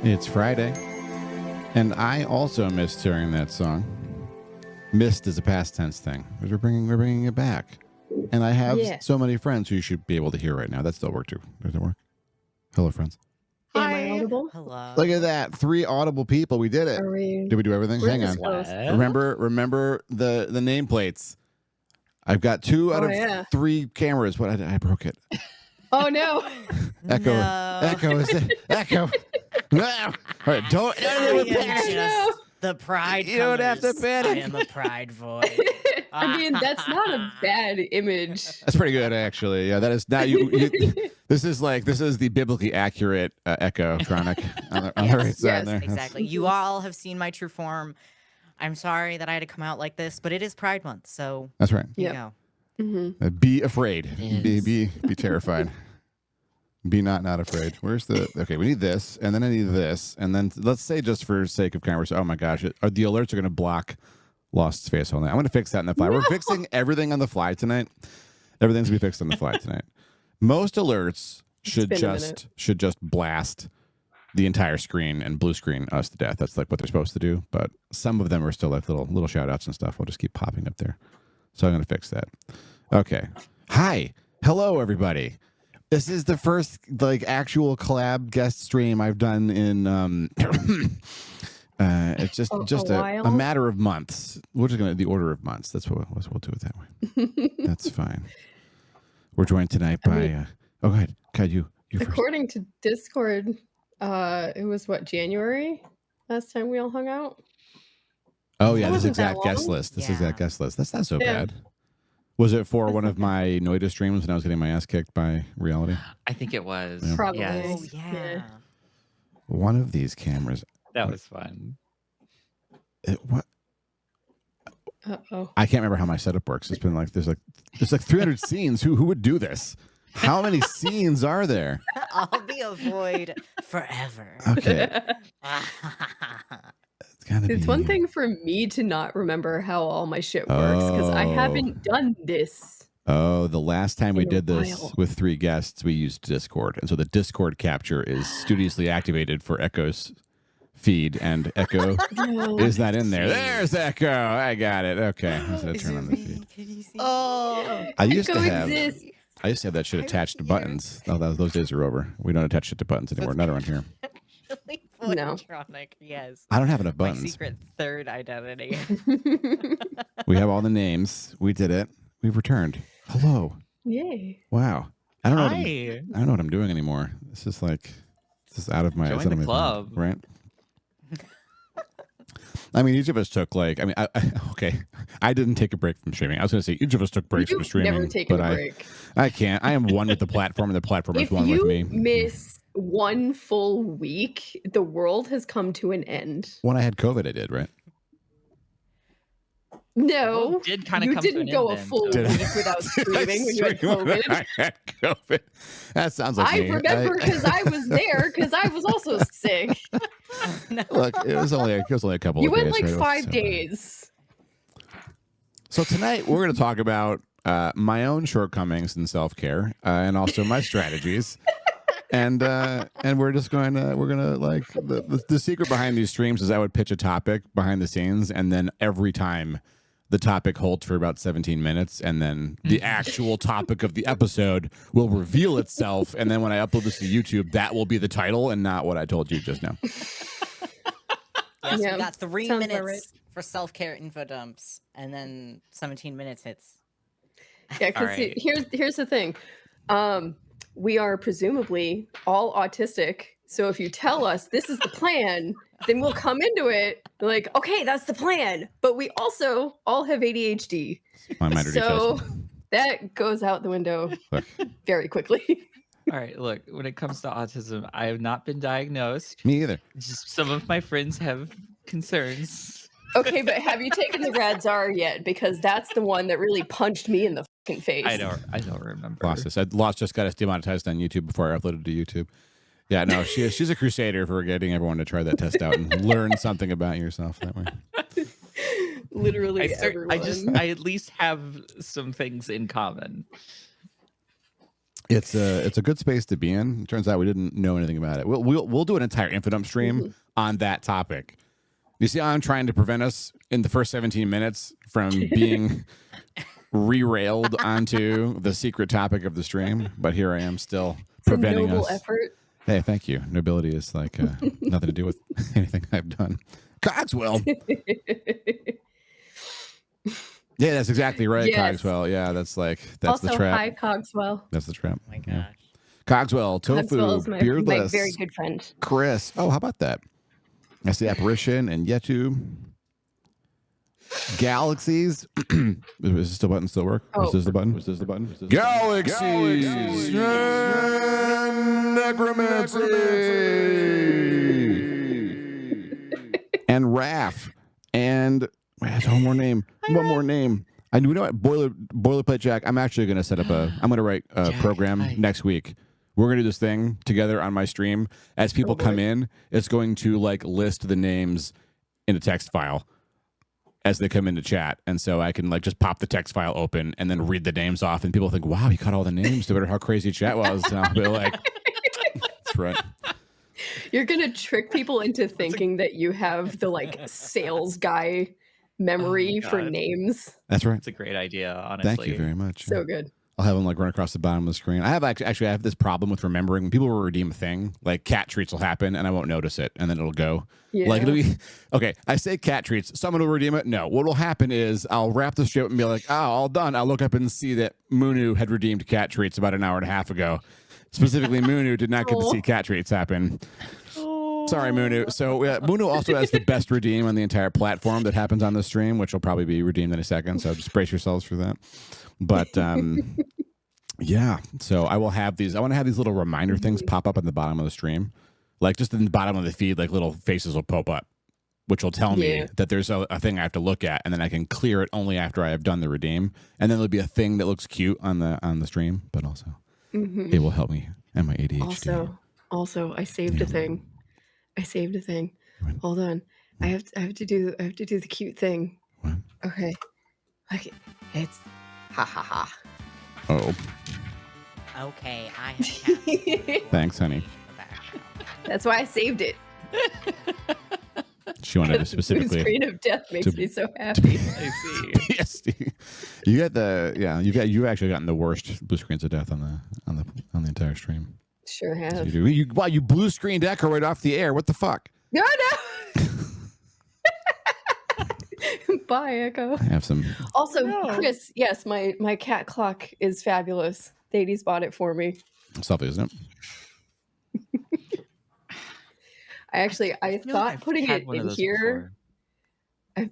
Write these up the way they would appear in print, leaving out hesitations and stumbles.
It's Friday, and I also missed hearing that song. Missed is a past tense thing. We're bringing it back, and I have so many friends who you should be able to hear right now. That still work too. Does it work? Hello, friends. Hi. Am I audible? Hello. Look at that! 3 audible people. We did it. Did we do everything? Hang on. Remember the nameplates. I've got 2 out of 3 cameras. What I broke it. Oh no! Echo. No. Echo is it? Echo. No. All right, don't. The pride. You don't have to panic. I am a pride voice. I mean, that's not a bad image. That's pretty good, actually. Yeah, that is. Now this is the biblically accurate Ekkotronic on the right side there. Exactly. You all have seen my true form. I'm sorry that I had to come out like this, but it is Pride Month, so that's right. You go. Mm-hmm. Be afraid. Be terrified. Be not afraid. Where's the... Okay, we need this, and then I need this, and then let's say just for sake of conversation, oh my gosh, the alerts are going to block Lost's face all night. I'm going to fix that on the fly. No. We're fixing everything on the fly tonight. Everything's going to be fixed on the fly tonight. Most alerts should just blast the entire screen and blue screen us to death. That's like what they're supposed to do, but some of them are still like little shout outs and stuff. We'll just keep popping up there. So I'm going to fix that. Okay. Hi. Hello, everybody. This is the first actual collab guest stream I've done in it's just a matter of months. We're just gonna the order of months. That's what we'll do it that way. That's fine. We're joined tonight by go ahead. You according to Discord, it was January last time we all hung out. Oh yeah, this exact guest list. Exact guest list. That's not so bad. Was it for one of my Noida streams when I was getting my ass kicked by reality? I think it was. Yeah. Probably. Yes. Oh, yeah. One of these cameras. That was fun. What? Uh-oh. I can't remember how my setup works. It's been there's 300 scenes. Who would do this? How many scenes are there? I'll be a void forever. Okay. It's one thing for me to not remember how all my shit works because I haven't done this. Oh, the last time we did this with 3 guests, we used Discord. And so the Discord capture is studiously activated for Echo's feed, and Ekko is not in there. There's Ekko. I got it. Okay. I'm going to turn on the feed. Can you see? I used to have that shit attached to buttons. Oh, those days are over. We don't attach shit to buttons anymore. Not around here. No. Yes. I don't have enough buttons. My secret third identity. We have all the names. We did it. We've returned. Hello. Yay. Wow. I don't know what I'm doing anymore. This is out of my join the club, right? I mean, each of us took okay. I didn't take a break from streaming. I was going to say each of us took breaks from streaming. Never taken a break. I can't. I am one with the platform, and the platform is one with me. If you miss one full week, the world has come to an end. When I had COVID, I did, right? No, you didn't go a full week without streaming when you had COVID. I had COVID. That sounds like I remember because I was there because I was also sick. No. Look, it was only a couple. You of days. went right? 5 days. So tonight we're going to talk about my own shortcomings in self-care and also my strategies. And we're just going to the secret behind these streams is I would pitch a topic behind the scenes, and then every time the topic holds for about 17 minutes, and then the actual topic of the episode will reveal itself, and then when I upload this to YouTube, that will be the title and not what I told you just now. Yes, we got 3 minutes for self-care info dumps, and then 17 minutes hits. Yeah, because here's the thing. We are presumably all autistic. So if you tell us this is the plan, then we'll come into it like, okay, that's the plan. But we also all have ADHD. So that goes out the window very quickly. All right, look, when it comes to autism, I have not been diagnosed. Me either. Just some of my friends have concerns. Okay, but have you taken the Radzar yet? Because that's the one that really punched me in the fucking face. I don't remember. Lost just got us demonetized on YouTube before I uploaded to YouTube. Yeah, no, she's a crusader for getting everyone to try that test out and learn something about yourself that way. Literally everyone. I at least have some things in common. It's a good space to be in. It turns out we didn't know anything about it. We'll do an entire Infodump stream on that topic. You see how I'm trying to prevent us in the first 17 minutes from being re-railed onto the secret topic of the stream, but here I am still preventing noble us. Effort. Hey, thank you. Nobility is like nothing to do with anything I've done. Cogswell. Yeah, that's exactly right, Yes. Cogswell. Yeah, that's also the trap. Hi, Cogswell. That's the trap. Oh my gosh. Yeah. Cogswell, Tofu, Cogswell is my Beardless, very good friend. Chris. Oh, how about that? That's the Apparition and Yetu. Galaxies. Is this the button still work? Oh. Is this the button? Is this the button? Galaxies. And necromancy. And Raph. And one more name. One more name. I know what boilerplate Jack. I'm actually going to set up I'm going to write a program next week. We're going to do this thing together on my stream. As people come in, it's going to like list the names in a text file as they come into chat. And so I can like just pop the text file open and then read the names off. And people think, wow, he caught all the names. No matter how crazy chat was. And I'll be like, that's right. You're going to trick people into thinking that you have the like sales guy memory for names. That's right. It's a great idea, honestly. Thank you very much. So good. I'll have them like run across the bottom of the screen. I have actually I have this problem with remembering when people will redeem a thing, like cat treats will happen and I won't notice it and then it'll go. Yeah. Like it'll be okay. I say cat treats, someone will redeem it. No, what will happen is I'll wrap the strip and be like, oh, all done. I'll look up and see that Munu had redeemed cat treats about an hour and a half ago. Specifically, Munu did not get to see cat treats happen. Sorry, Munu. So Munu also has the best redeem on the entire platform that happens on the stream, which will probably be redeemed in a second. So just brace yourselves for that. But yeah, so I will have these. I want to have these little reminder things pop up at the bottom of the stream, like just in the bottom of the feed, like little faces will pop up, which will tell me that there's a thing I have to look at, and then I can clear it only after I have done the redeem, and then there'll be a thing that looks cute on the stream, but also it will help me and my ADHD. Also, I saved a thing. Hold on. I have to do the cute thing. What? Okay. It's ha ha ha. Oh. Okay, I have cat. Thanks, honey. That's why I saved it. She wanted to specifically. The screen of death makes me so happy. I see. Yes, you got you've actually gotten the worst blue screens of death on the entire stream. Sure have. You blue screened Echo right off the air. What the fuck? No. Bye, Echo. I have some. Also, Chris, yes, my cat clock is fabulous. Thades bought it for me. It's lovely, isn't it? I thought putting it in here.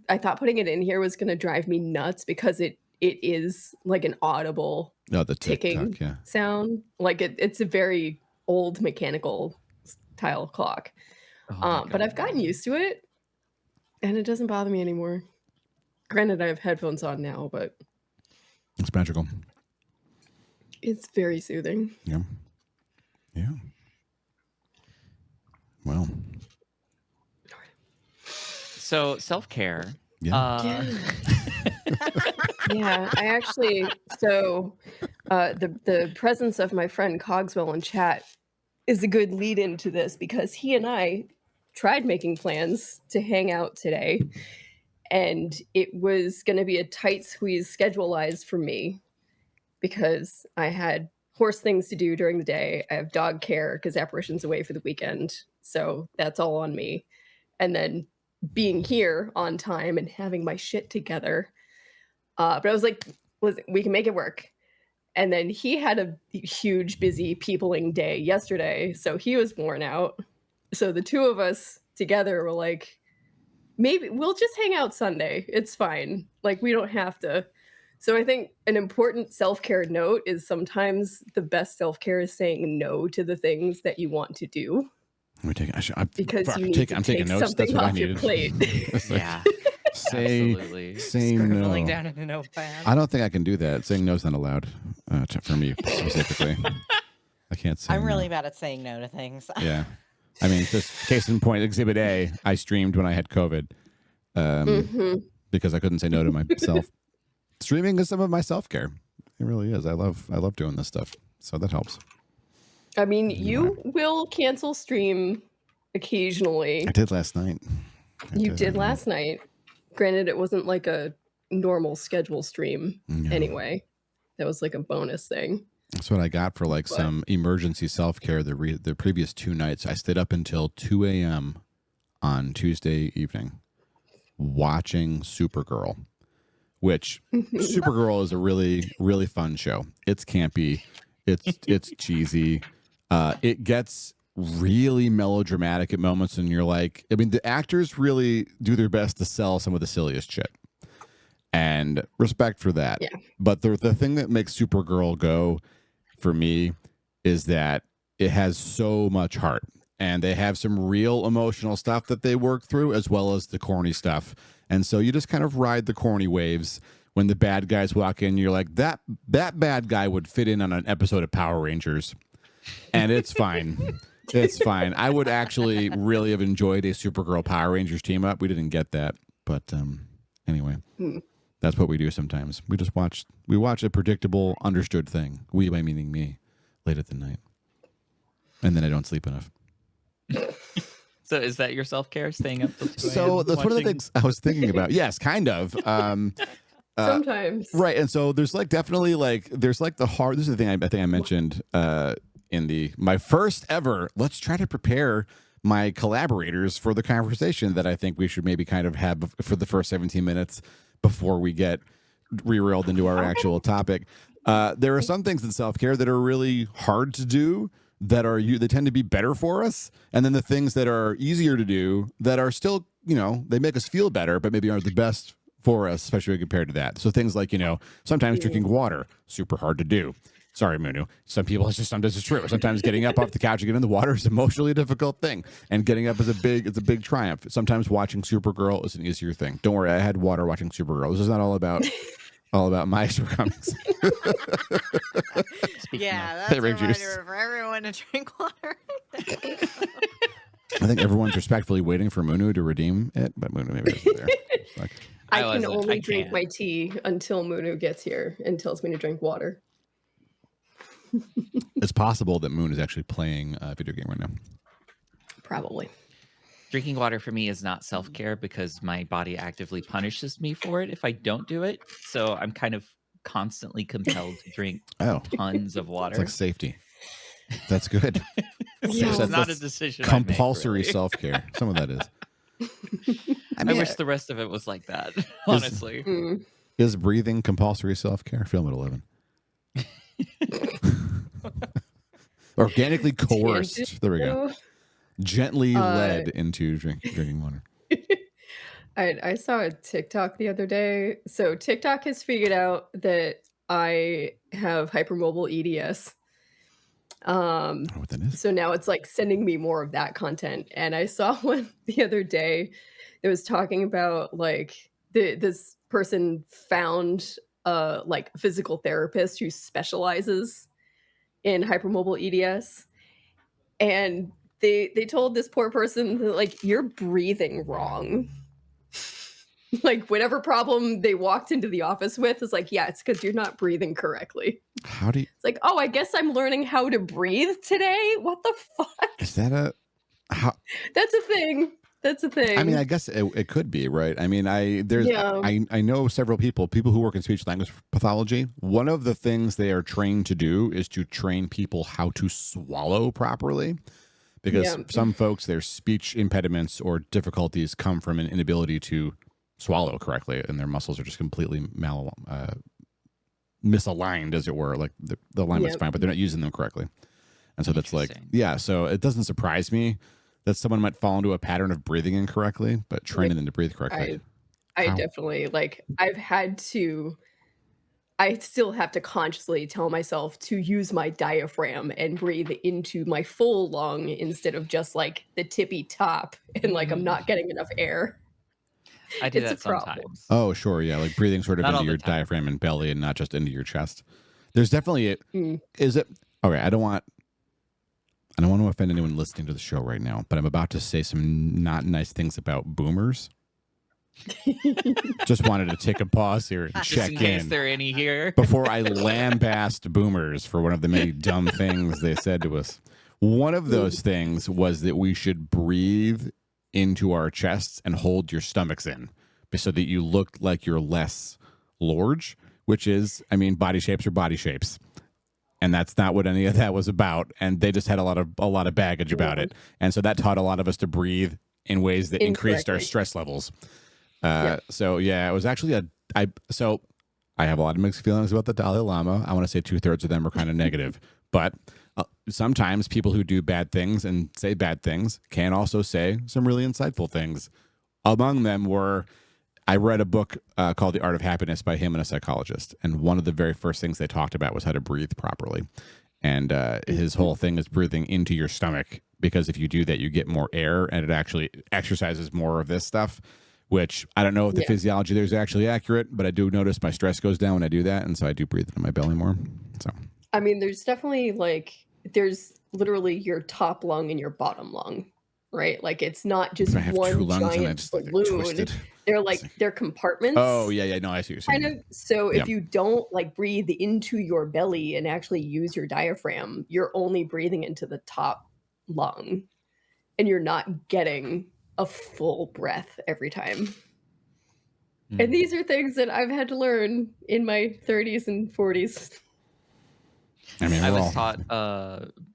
I thought putting it in here was going to drive me nuts because it is like an audible the ticking sound. Like it's a very old mechanical style clock. But I've gotten used to it, and it doesn't bother me anymore. Granted, I have headphones on now, but it's magical. It's very soothing. Yeah. Yeah. Well. So self-care. Yeah. Yeah, I actually the presence of my friend Cogswell in chat is a good lead into this because he and I tried making plans to hang out today, and it was going to be a tight squeeze schedule-wise for me because I had horse things to do during the day. I have dog care because Apparition's away for the weekend, so that's all on me. And then being here on time and having my shit together. But I was like, listen, we can make it work. And then he had a huge, busy peopling day yesterday, so he was worn out. So the two of us together were like, maybe we'll just hang out Sunday. It's fine. Like, we don't have to. So I think an important self-care note is sometimes the best self-care is saying no to the things that you want to do. I'm taking notes. Something That's what I off your needed. plate. Yeah. Say Scribbling no. down in a notepad. I don't think I can do that. Saying no is not allowed for me specifically. I can't say I'm really no. bad at saying no to things. Yeah. I mean, just case in point, Exhibit A, I streamed when I had COVID because I couldn't say no to myself. Streaming is some of my self-care. It really is. I love doing this stuff. So that helps. I mean, you will cancel stream occasionally. I did last night. You did last night. Granted, it wasn't like a normal schedule stream anyway. That was like a bonus thing. That's what I got for like some emergency self-care the previous 2 nights. I stayed up until 2 a.m. on Tuesday evening watching Supergirl, which Supergirl is a really, really fun show. It's campy. It's cheesy. It gets really melodramatic at moments, and you're like, I mean, the actors really do their best to sell some of the silliest shit. And respect for that. Yeah. But the thing that makes Supergirl go for me is that it has so much heart, and they have some real emotional stuff that they work through, as well as the corny stuff. And so you just kind of ride the corny waves. When the bad guys walk in, you're like, that bad guy would fit in on an episode of Power Rangers. And it's fine. It's fine. I would actually really have enjoyed a Supergirl Power Rangers team up. We didn't get that. But anyway. That's what we do sometimes. We watch a predictable, understood thing. We, by meaning me, late at the night. And then I don't sleep enough. So is that your self-care, staying up till 2 a.m. So that's one of the things I was thinking about. Yes, kind of. Sometimes. Right. And so there's like definitely like, there's like the hard, this is the thing I think I mentioned in my first ever, let's try to prepare my collaborators for the conversation that I think we should maybe kind of have for the first 17 minutes before we get reeled into our actual topic. There are some things in self-care that are really hard to do they tend to be better for us. And then the things that are easier to do that are still, they make us feel better, but maybe aren't the best for us, especially compared to that. So things like, sometimes drinking water, super hard to do. Sorry, Munu. Sometimes it's true. Sometimes getting up off the couch and getting in the water is emotionally a difficult thing. And getting up is a big triumph. Sometimes watching Supergirl is an easier thing. Don't worry, I had water watching Supergirl. This is not all about my shortcomings. That's a reminder for everyone to drink water. I think everyone's respectfully waiting for Munu to redeem it, but Munu maybe isn't there. Like, I can only drink my tea until Munu gets here and tells me to drink water. It's possible that Moon is actually playing a video game right now. Probably. Drinking water for me is not self-care because my body actively punishes me for it if I don't do it. So I'm kind of constantly compelled to drink tons of water. It's like safety. That's good. Yeah. It's not a decision. Compulsory I make, really. self-care. Some of that is. I wish the rest of it was like that, honestly. Is breathing compulsory self-care? Film at 11. Organically coerced. There we go. Gently led into drinking water. I saw a TikTok the other day. So TikTok has figured out that I have hypermobile EDS. I don't know what that is. So now it's like sending me more of that content. And I saw one the other day that was talking about like this person found like a physical therapist who specializes in hypermobile EDS. And they told this poor person that, like, you're breathing wrong. Like, whatever problem they walked into the office with is like, yeah, it's because you're not breathing correctly. How do you... It's like, oh, I guess I'm learning how to breathe today? What the fuck? Is that That's a thing. That's a thing. I mean, I guess it could be, right? I mean, I know several people who work in speech language pathology. One of the things they are trained to do is to train people how to swallow properly. Because some folks, their speech impediments or difficulties come from an inability to swallow correctly, and their muscles are just completely misaligned, as it were. Like the alignment's fine, but they're not using them correctly. And so that's like, so it doesn't surprise me that someone might fall into a pattern of breathing incorrectly, but training them to breathe correctly. I definitely, like, I still have to consciously tell myself to use my diaphragm and breathe into my full lung instead of just like the tippy top and like I'm not getting enough air. I do that sometimes. Oh, sure. Yeah. Like breathing sort of into your diaphragm and belly and not just into your chest. There's definitely is it? Okay. I don't want to offend anyone listening to the show right now, but I'm about to say some not nice things about boomers. Just wanted to take a pause here and Just check in case in there are any here. before I lambast boomers for one of the many dumb things they said to us. One of those things was that we should breathe into our chests and hold your stomachs in so that you look like you're less large, which is, I mean, body shapes are body shapes. And that's not what any of that was about. And they just had a lot of baggage about it. And so that taught a lot of us to breathe in ways that increased our stress levels. So yeah, it was actually I have a lot of mixed feelings about the Dalai Lama. I want to say 2/3 of them are kind of negative, but sometimes people who do bad things and say bad things can also say some really insightful things. Among them were, I read a book called The Art of Happiness by him and a psychologist. And one of the very first things they talked about was how to breathe properly. And his whole thing is breathing into your stomach, because if you do that, you get more air and it actually exercises more of this stuff, which I don't know if the physiology there is actually accurate, but I do notice my stress goes down when I do that. And so I do breathe into my belly more. So, I mean, there's definitely there's literally your top lung and your bottom lung. Right, like it's not just one giant balloon. They're compartments. Oh yeah, no, I see what you're saying. Kind of. So if you don't breathe into your belly and actually use your diaphragm, you're only breathing into the top lung, and you're not getting a full breath every time. And these are things that I've had to learn in my 30s and 40s. I mean, I was taught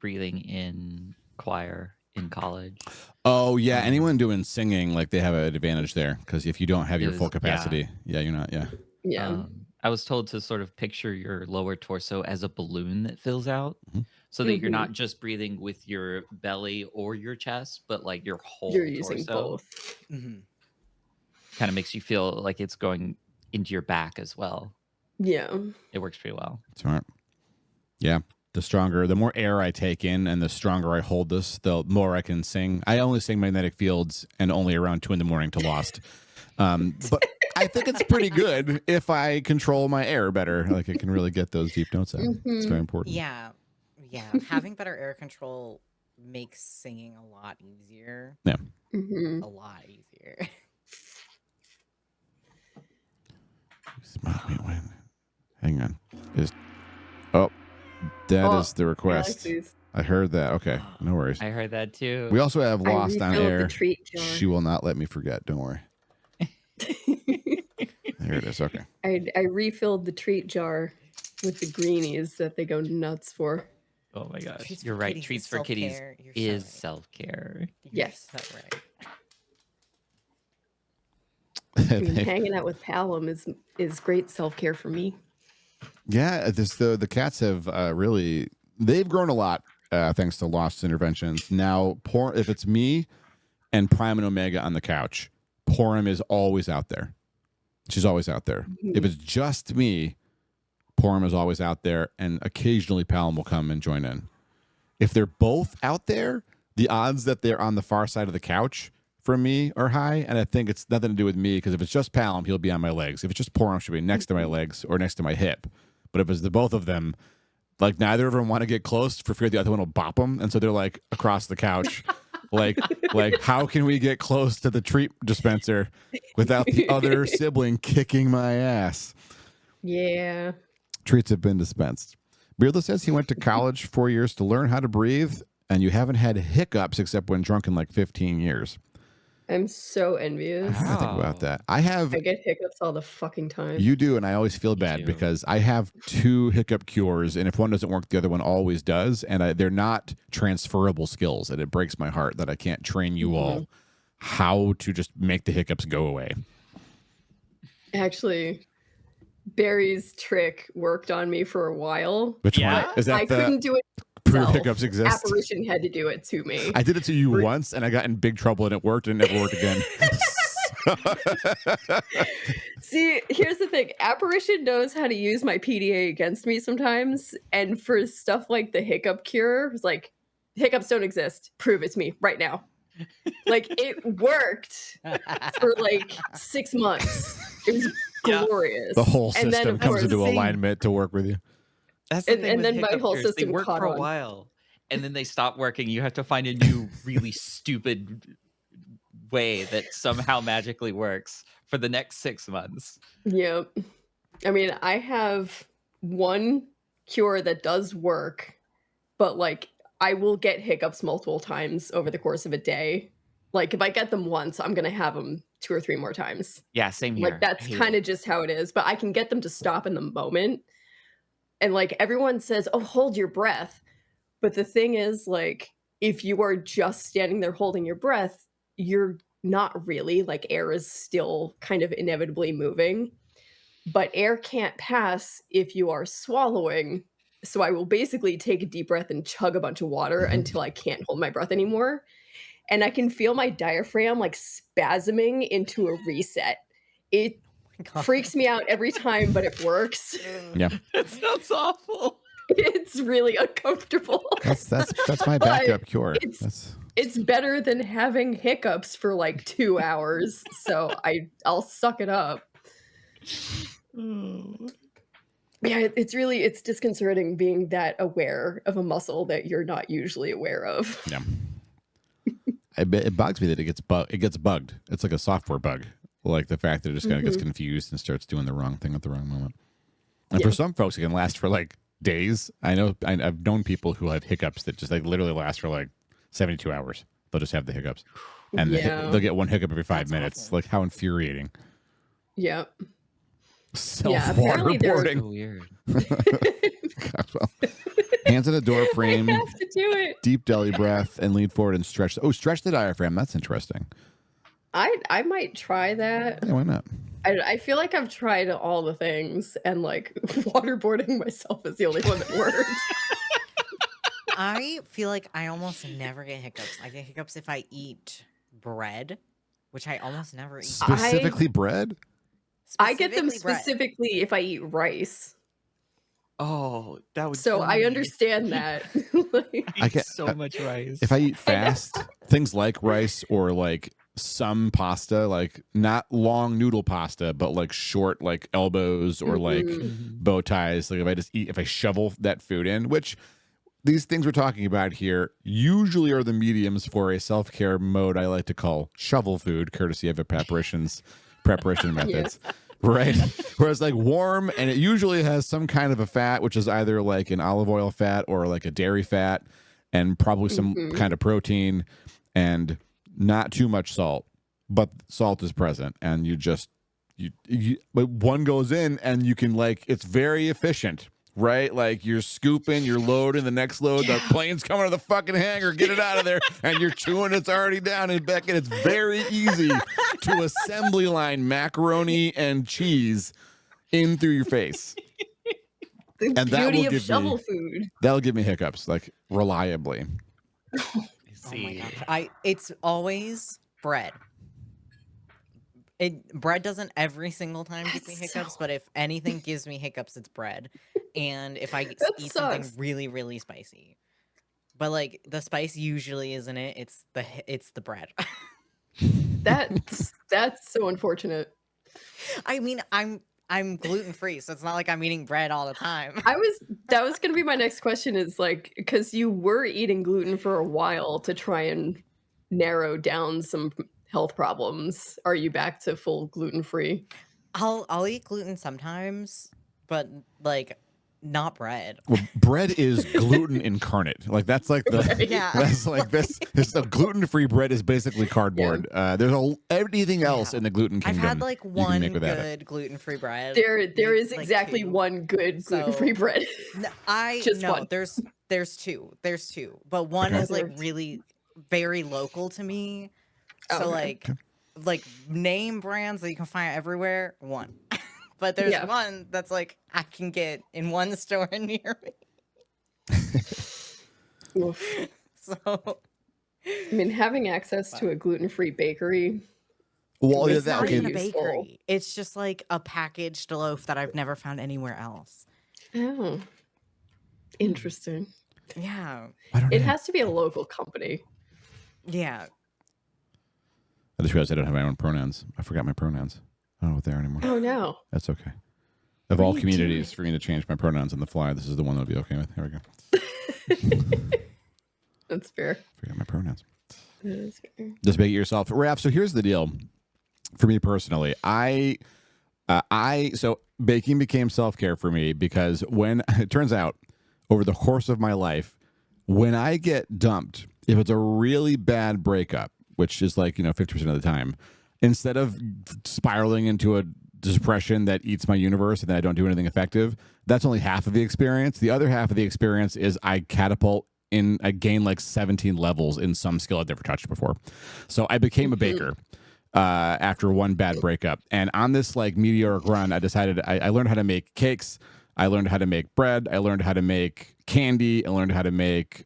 breathing in choir in college. Oh yeah, anyone doing singing, they have an advantage there, because if you don't have your full capacity, you're not. I was told to sort of picture your lower torso as a balloon that fills out, so that you're not just breathing with your belly or your chest, but your whole torso. You're using both. Kind of makes you feel like it's going into your back as well. Yeah, it works pretty well. Smart. Yeah. The more air I take in and the stronger I hold this, the more I can sing. I only sing Magnetic Fields and only around 2 a.m. to Lost. But I think it's pretty good if I control my air better. It can really get those deep notes out. It's very important. Yeah. Having better air control makes singing a lot easier. Yeah. A lot easier. Wait. Hang on. That is the request. I heard that. Okay, no worries. I heard that too. We also have Lost on Air. She will not let me forget. Don't worry. There it is. Okay. I refilled the treat jar with the greenies that they go nuts for. Oh my gosh. You're right. Treats for kitties is self-care. Yes. That's right. I mean, hanging out with Palom is great self-care for me. Yeah, the cats have they've grown a lot thanks to Lost's interventions. Now, if it's me and Prime and Omega on the couch, Porum is always out there. She's always out there. If it's just me, Porum is always out there, and occasionally Palom will come and join in. If they're both out there, the odds that they're on the far side of the couch from me are high, and I think it's nothing to do with me, because if it's just Palom, he'll be on my legs. If it's just Porum, she'll be next to my legs or next to my hip. But if it's the both of them, neither of them want to get close for fear the other one will bop them, and so they're across the couch, how can we get close to the treat dispenser without the other sibling kicking my ass? Yeah. Treats have been dispensed. Beardless says he went to college 4 years to learn how to breathe, and you haven't had hiccups except when drunk in 15 years. I'm so envious. I think about that. I get hiccups all the fucking time. You do, and I always feel bad because I have 2 hiccup cures, and if one doesn't work, the other one always does, and they're not transferable skills, and it breaks my heart that I can't train you all how to just make the hiccups go away. Actually, Barry's trick worked on me for a while. Which one? Is that I couldn't do it. Prove hiccups exist. Apparition had to do it to me. I did it to you once, and I got in big trouble, and it worked, and it never worked again. See, here's the thing. Apparition knows how to use my PDA against me sometimes, and for stuff like the hiccup cure, it's hiccups don't exist. Prove it to me right now. It worked for 6 months. It was glorious. The whole system comes into alignment to work with you. That's the thing and then my whole system worked for a while, and then they stop working. You have to find a new, really stupid way that somehow magically works for the next 6 months. Yep. I mean, I have one cure that does work, but like I will get hiccups multiple times over the course of a day. Like if I get them once, I'm going to have them 2 or 3 more times. Yeah, same here. Like that's kind of just how it is, but I can get them to stop in the moment. And like everyone says, "Oh, hold your breath." But the thing is, like, if you are just standing there holding your breath, you're not really, like, air is still kind of inevitably moving, but air can't pass if you are swallowing. So I will basically take a deep breath and chug a bunch of water until I can't hold my breath anymore. And I can feel my diaphragm like spasming into a reset. It freaks me out every time, but it works. Yeah. It sounds awful. It's really uncomfortable. That's my backup cure. It's better than having hiccups for like 2 hours, so I'll suck it up. Yeah, it's disconcerting being that aware of a muscle that you're not usually aware of. Yeah. It bugs me that it gets bugged. It's like a software bug, like the fact that it just kind of gets confused and starts doing the wrong thing at the wrong moment. And for some folks, it can last for like days. I've known people who have hiccups that just like literally last for like 72 hours. They'll just have the hiccups, and they'll get one hiccup every 5 minutes. Awful. Like how infuriating. Yep. Self-waterboarding. So weird. God, well, hands in a door frame. I have to do it. Deep belly breath and lean forward and stretch. Oh, stretch the diaphragm. That's interesting. I might try that. Yeah, why not? I feel like I've tried all the things, and like waterboarding myself is the only one that works. I feel like I almost never get hiccups. I get hiccups if I eat bread, which I almost never eat. Specifically bread? I get them specifically if I eat rice. Oh, that would. So I understand that. I get so much rice. If I eat fast, things like rice or like some pasta, like not long noodle pasta, but like short, like elbows or like bow ties. Like if I shovel that food in, which these things we're talking about here usually are the mediums for a self-care mode I like to call shovel food, courtesy of a preparation methods. Yes. Right. Whereas like warm, and it usually has some kind of a fat, which is either like an olive oil fat or like a dairy fat, and probably some kind of protein, and not too much salt, but salt is present, and but one goes in and you can like, it's very efficient. Right? Like you're scooping, you're loading, the next load, the plane's coming to the fucking hangar, get it out of there, and you're chewing, it's already down and back, and it's very easy to assembly line macaroni and cheese in through your face. The beauty of shovel food. That'll give me hiccups, like reliably. Oh my gosh. It's always bread. Bread doesn't every single time give me hiccups, but if anything gives me hiccups, it's bread. And if I eat something really, really spicy. But like the spice usually isn't it, it's the bread. That's so unfortunate. I mean, I'm gluten-free, so it's not like I'm eating bread all the time. That was gonna be my next question, is like, because you were eating gluten for a while to try and narrow down some health problems. Are you back to full gluten-free? I'll eat gluten sometimes, but like not bread. Well, bread is gluten incarnate. Like that's like that's like this. The gluten-free bread is basically cardboard. Yeah. There's everything else in the gluten kingdom. I've had like one good gluten-free bread. There is like exactly one good gluten-free bread. One. There's two, but one is like really very local to me. So like name brands that you can find everywhere. One. But there's one that's like I can get in one store near me. So, I mean, having access to a gluten-free bakery. Well, it's not even a bakery. It's just like a packaged loaf that I've never found anywhere else. Oh, interesting. Yeah, it has to be a local company. Yeah. I just realized I don't have my own pronouns. I forgot my pronouns. I don't know what they are anymore. Oh, no. That's okay. Of all communities, for me to change my pronouns on the fly, this is the one that I'll be okay with. Here we go. That's fair. Forgot my pronouns. Just make it yourself. Raph, so here's the deal. For me personally, so baking became self-care for me because when it turns out over the course of my life, when I get dumped, if it's a really bad breakup, which is like, 50% of the time, instead of spiraling into a depression that eats my universe and then I don't do anything effective, that's only half of the experience. The other half of the experience is I gain like 17 levels in some skill I'd never touched before. So I became a baker after one bad breakup. And on this like meteoric run, I decided I learned how to make cakes. I learned how to make bread. I learned how to make candy. I learned how to make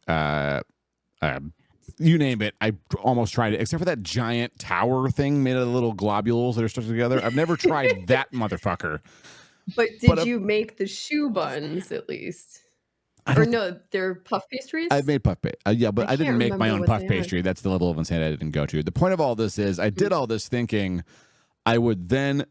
you name it. I almost tried it, except for that giant tower thing made of little globules that are stuck together. I've never tried that motherfucker. But did you make the shoe buns at least? Or no, they're puff pastries? I made puff pastry. Yeah, but I didn't make my own puff pastry. That's the level of insanity I didn't go to. The point of all this is I did all this thinking I would then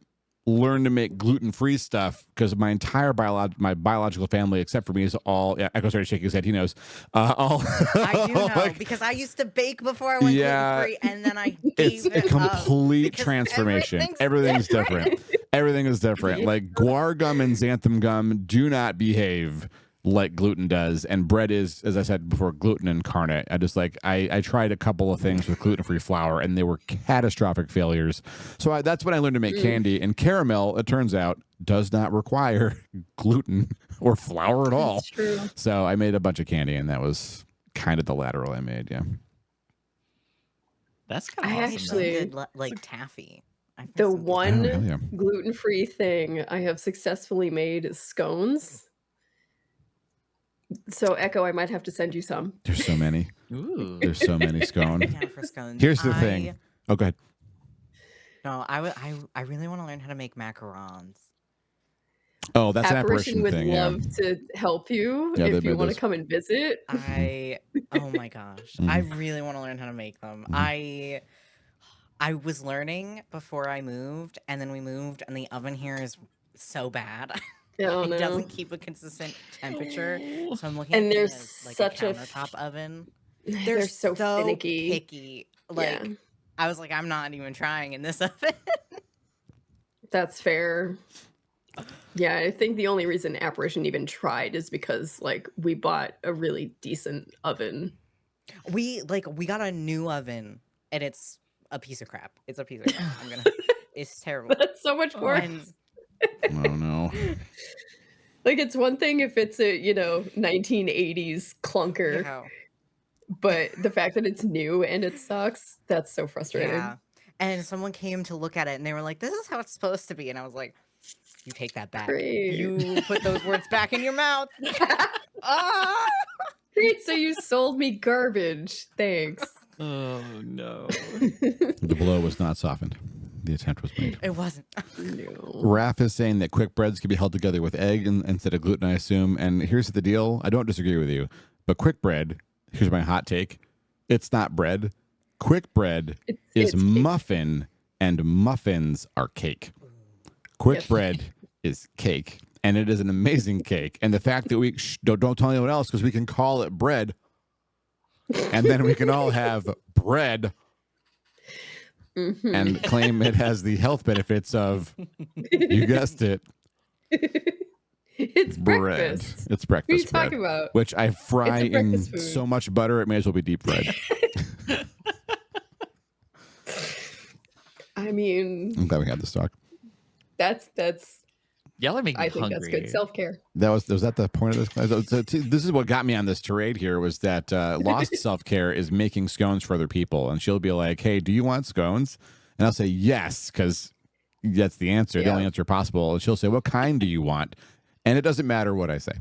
learn to make gluten-free stuff because my entire biological family, except for me, is all. Yeah, Echo started shaking his head. He knows. I do know because I used to bake before I went gluten-free, and then I gave it a complete transformation. Everything's different. Everything is different. Like guar gum and xanthan gum do not behave like gluten does, and bread is, as I said before, gluten incarnate. I tried a couple of things with gluten-free flour and they were catastrophic failures. So that's when I learned to make candy, and caramel, it turns out, does not require gluten or flour at all. That's true. So I made a bunch of candy, and that was kind of the lateral I made. Yeah, that's kind of awesome. Actually good, like taffy. The one gluten-free thing I have successfully made is scones. So, Echo, I might have to send you some. There's so many. Ooh. There's so many scones. Yeah, for scones. Here's the thing. Oh, go ahead. No, I really want to learn how to make macarons. Oh, that's an apparition would thing. Love to help you if you want to come and visit. Oh my gosh, I really want to learn how to make them. I was learning before I moved, and then we moved, and the oven here is so bad. It doesn't keep a consistent temperature, so I'm looking. And there's like such a countertop oven. They're so finicky. Picky. Like I was like, I'm not even trying in this oven. That's fair. Yeah, I think the only reason Apparition even tried is because like we bought a really decent oven. We got a new oven, and it's a piece of crap. It's a piece of crap. It's terrible. That's so much worse. Oh no. Like it's one thing if it's a 1980s clunker, but the fact that it's new and it sucks, that's so frustrating. Yeah. And someone came to look at it and they were like, "This is how it's supposed to be," and I was like, "You take that back. Great. You put those words back in your mouth." Great, so you sold me garbage. Thanks. Oh no. The blow was not softened. The attempt was made. It wasn't. No. Raph is saying that quick breads can be held together with egg instead of gluten, I assume. And here's the deal. I don't disagree with you. But quick bread, here's my hot take. It's not bread. Quick bread is muffin, and muffins are cake. Quick bread is cake, and it is an amazing cake. And the fact that we don't tell anyone else because we can call it bread, and then we can all have bread. And claim it has the health benefits of, you guessed it, it's bread. Breakfast. It's breakfast What are you bread, talking about? which I fry in food. so much butter it may as well be deep fried. I mean, I'm glad we had this talk. That's Y'all are making me hungry. That's good self-care. Was that the point of this class? So this is what got me on this tirade here was that Lost self-care is making scones for other people, and she'll be like, "Hey, do you want scones?" And I'll say yes, because that's the answer, the only answer possible. And she'll say, "What kind do you want?" And it doesn't matter what I say.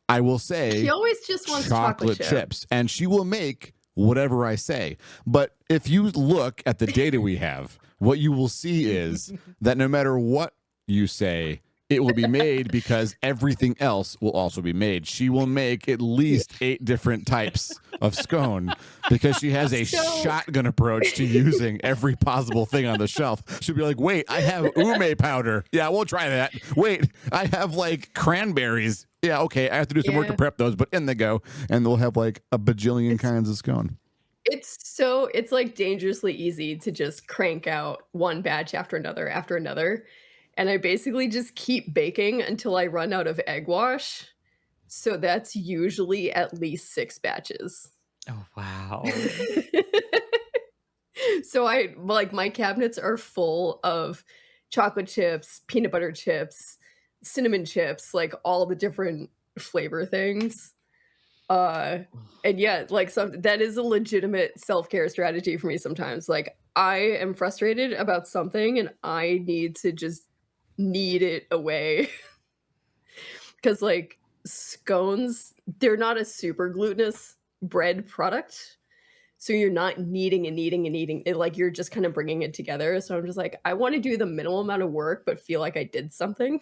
I will say she always just wants chocolate chips, and she will make whatever I say. But if you look at the data we have, what you will see is that no matter what you say, it will be made because everything else will also be made. She will make at least 8 different types of scone because she has a shotgun approach to using every possible thing on the shelf. She'll be like, "Wait, I have ume powder. Yeah, we'll try that. Wait, I have like cranberries. Yeah, okay, I have to do some work to prep those, but in they go." And they'll have like a bajillion kinds of scone. It's like dangerously easy to just crank out one batch after another. And I basically just keep baking until I run out of egg wash. So that's usually at least 6 batches. Oh, wow. So I like my cabinets are full of chocolate chips, peanut butter chips, cinnamon chips, like all the different flavor things. And yeah, like that is a legitimate self-care strategy for me sometimes. Like I am frustrated about something and I need to just knead it away. Cuz like scones, they're not a super glutinous bread product. So you're not kneading and kneading and kneading. It, like you're just kind of bringing it together. So I'm just like, I want to do the minimal amount of work, but feel like I did something.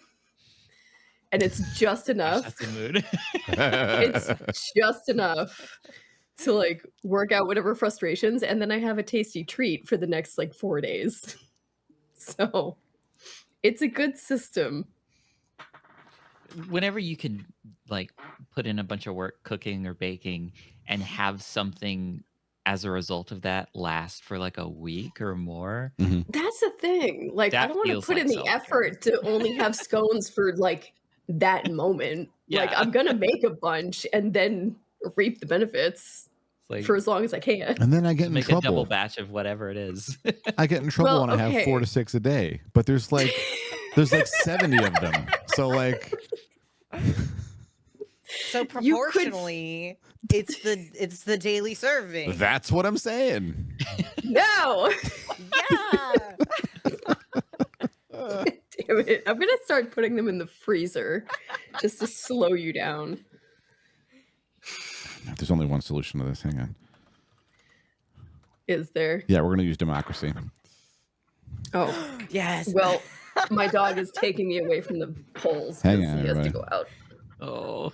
And it's just enough. Gosh, that's the mood. It's just enough to like work out whatever frustrations. And then I have a tasty treat for the next like 4 days. So it's a good system. Whenever you can like put in a bunch of work cooking or baking and have something as a result of that last for like a week or more. Mm-hmm. That's the thing. Like that I don't want to put like in the effort to only have scones for like that moment. Yeah. Like I'm gonna make a bunch and then reap the benefits like, for as long as I can. And then I get in make trouble. A double batch of whatever it is. I get in trouble when I have 4 to 6 a day, but there's like 70 of them. So like so proportionally it's the daily serving. That's what I'm saying. No. Yeah. Damn it. I'm gonna start putting them in the freezer just to slow you down. There's only one solution to this. Hang on. Is there? Yeah, we're gonna use democracy. Oh. Yes. Well, my dog is taking me away from the polls. Hang on, he has to go out. Oh.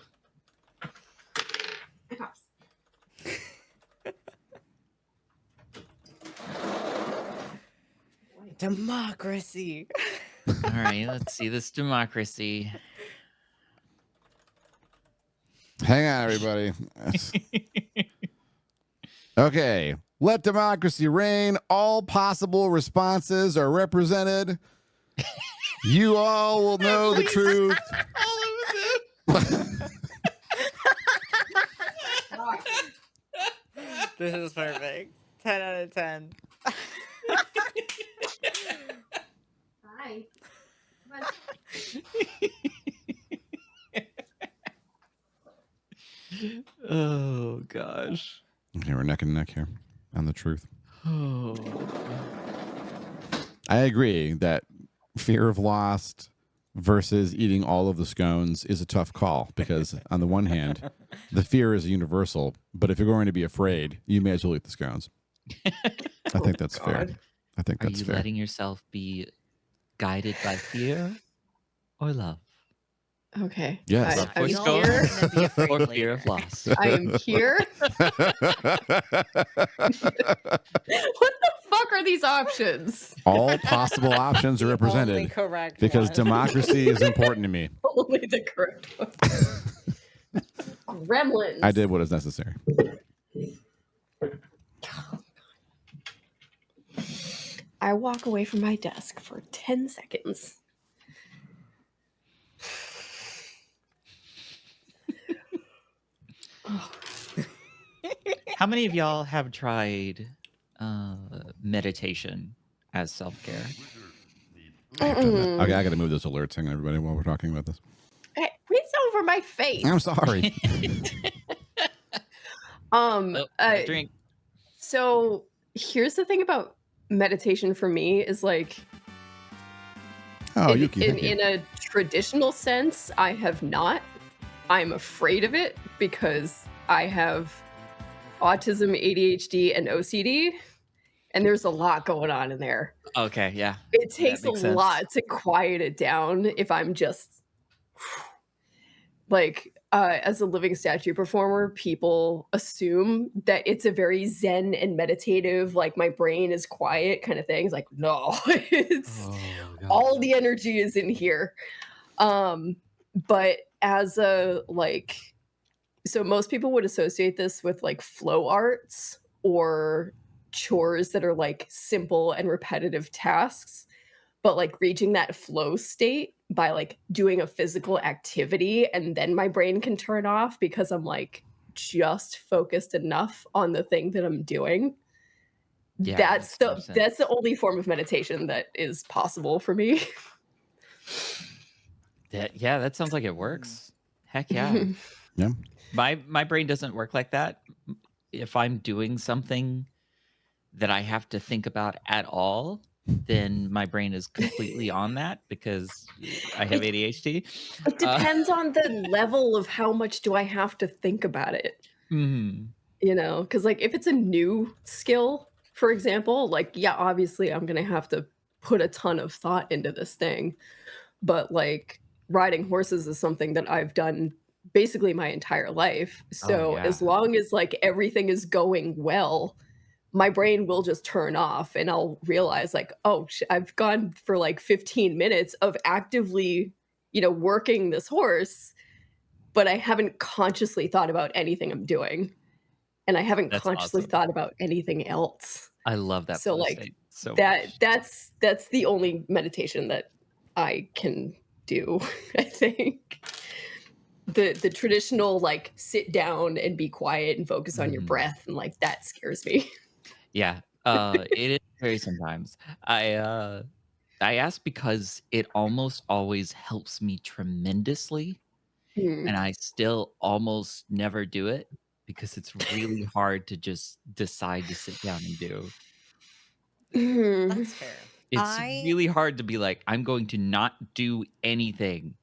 Democracy. All right, let's see this democracy. Hang on, everybody. Okay. Let democracy reign. All possible responses are represented. You all will know the truth. This is perfect. 10 out of 10. Hi. Oh gosh. Okay, we're neck and neck here on the truth. Oh. I agree that fear of lost versus eating all of the scones is a tough call because on the one hand, the fear is universal, but if you're going to be afraid, you may as well eat the scones. I think that's fair. I think that's fair. Are you letting yourself be guided by fear or love? Okay. Yes. I'm Love here. Or fear of loss. I am here. What the fuck are these options? All possible options are represented. Only correct because one. democracy is important to me. Only the correct one. Gremlins. I did what is necessary. I walk away from my desk for 10 seconds. How many of y'all have tried meditation as self-care? Okay, I got to move those alerts. Hang on, everybody, while we're talking about this. Hey, it's over my face. I'm sorry. Drink. So here's the thing about meditation for me is like, in a traditional sense, I have not. I'm afraid of it because I have autism, ADHD, and OCD, and there's a lot going on in there. Okay, yeah. It takes a lot to quiet it down if I'm just like, as a living statue performer, people assume that it's a very zen and meditative, like my brain is quiet kind of thing. It's like, no, it's all the energy is in here. But as a like, so most people would associate this with like flow arts or chores that are like simple and repetitive tasks, but like reaching that flow state by like doing a physical activity, and then my brain can turn off because I'm like just focused enough on the thing that I'm doing. Yeah, that's the only form of meditation that is possible for me. Yeah, that sounds like it works. Heck yeah. Yeah. My brain doesn't work like that. If I'm doing something that I have to think about at all, then my brain is completely on that because I have ADHD. It depends on the level of how much do I have to think about it. Mm-hmm. You know, because like if it's a new skill, for example, like, yeah, obviously I'm going to have to put a ton of thought into this thing. But like riding horses is something that I've done basically my entire life. So as long as like everything is going well, my brain will just turn off and I'll realize like, oh, I've gone for like 15 minutes of actively, you know, working this horse, but I haven't consciously thought about anything I'm doing. And I haven't consciously thought about anything else. I love that. So like that's the only meditation that I can do, I think. The traditional like sit down and be quiet and focus on your breath, and like that scares me. Yeah. It is scary sometimes. I ask because it almost always helps me tremendously. And I still almost never do it because it's really hard to just decide to sit down and do. That's fair. It's really hard to be like, I'm going to not do anything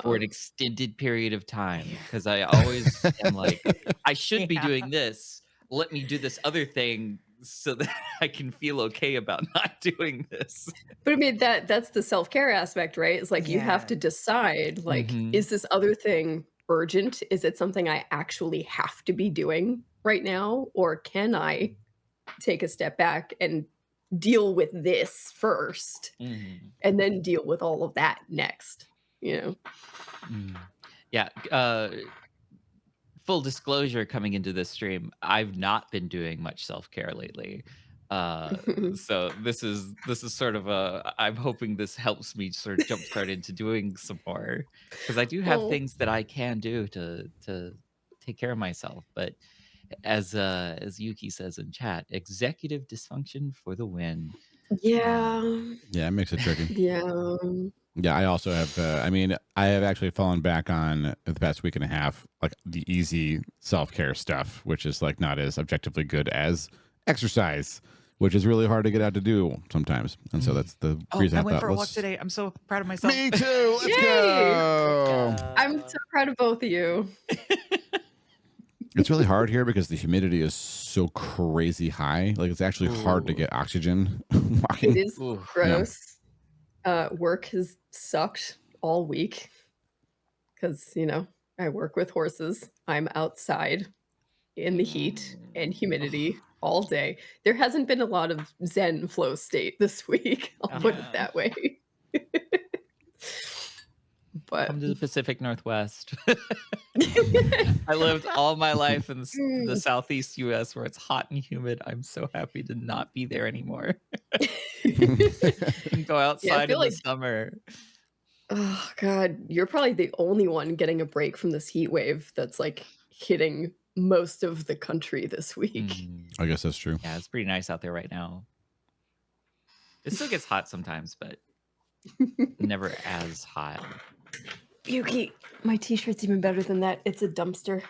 for an extended period of time because I always am like, I should be doing this. Let me do this other thing so that I can feel okay about not doing this. But I mean, that's the self-care aspect, right? It's like you have to decide, like, is this other thing urgent? Is it something I actually have to be doing right now? Or can I take a step back and deal with this first and then deal with all of that next, you know? Yeah. Full disclosure, coming into this stream, I've not been doing much self-care lately. So this is sort of I'm hoping this helps me sort of jumpstart into doing some more, because I do have things that I can do to take care of myself. But as Yuki says in chat, executive dysfunction for the win. Yeah. Yeah, it makes it tricky. Yeah. Yeah, I also have, I mean, I have actually fallen back on the past week and a half, like the easy self-care stuff, which is like not as objectively good as exercise, which is really hard to get out to do sometimes. And so that's the reason I went for a walk today. I'm so proud of myself. Me too. Let's go. I'm so proud of both of you. It's really hard here because the humidity is so crazy high. Like it's actually hard to get oxygen walking. It is gross. Yeah. Work has sucked all week because, you know, I work with horses. I'm outside in the heat and humidity all day. There hasn't been a lot of Zen flow state this week. I'll put it that way. But come to the Pacific Northwest. I lived all my life in the Southeast US where it's hot and humid. I'm so happy to not be there anymore. And go outside in the summer. Oh God, you're probably the only one getting a break from this heat wave that's like hitting most of the country this week. I guess that's true. Yeah, it's pretty nice out there right now. It still gets hot sometimes, but never as hot. Yuki, my t-shirt's even better than that. It's a dumpster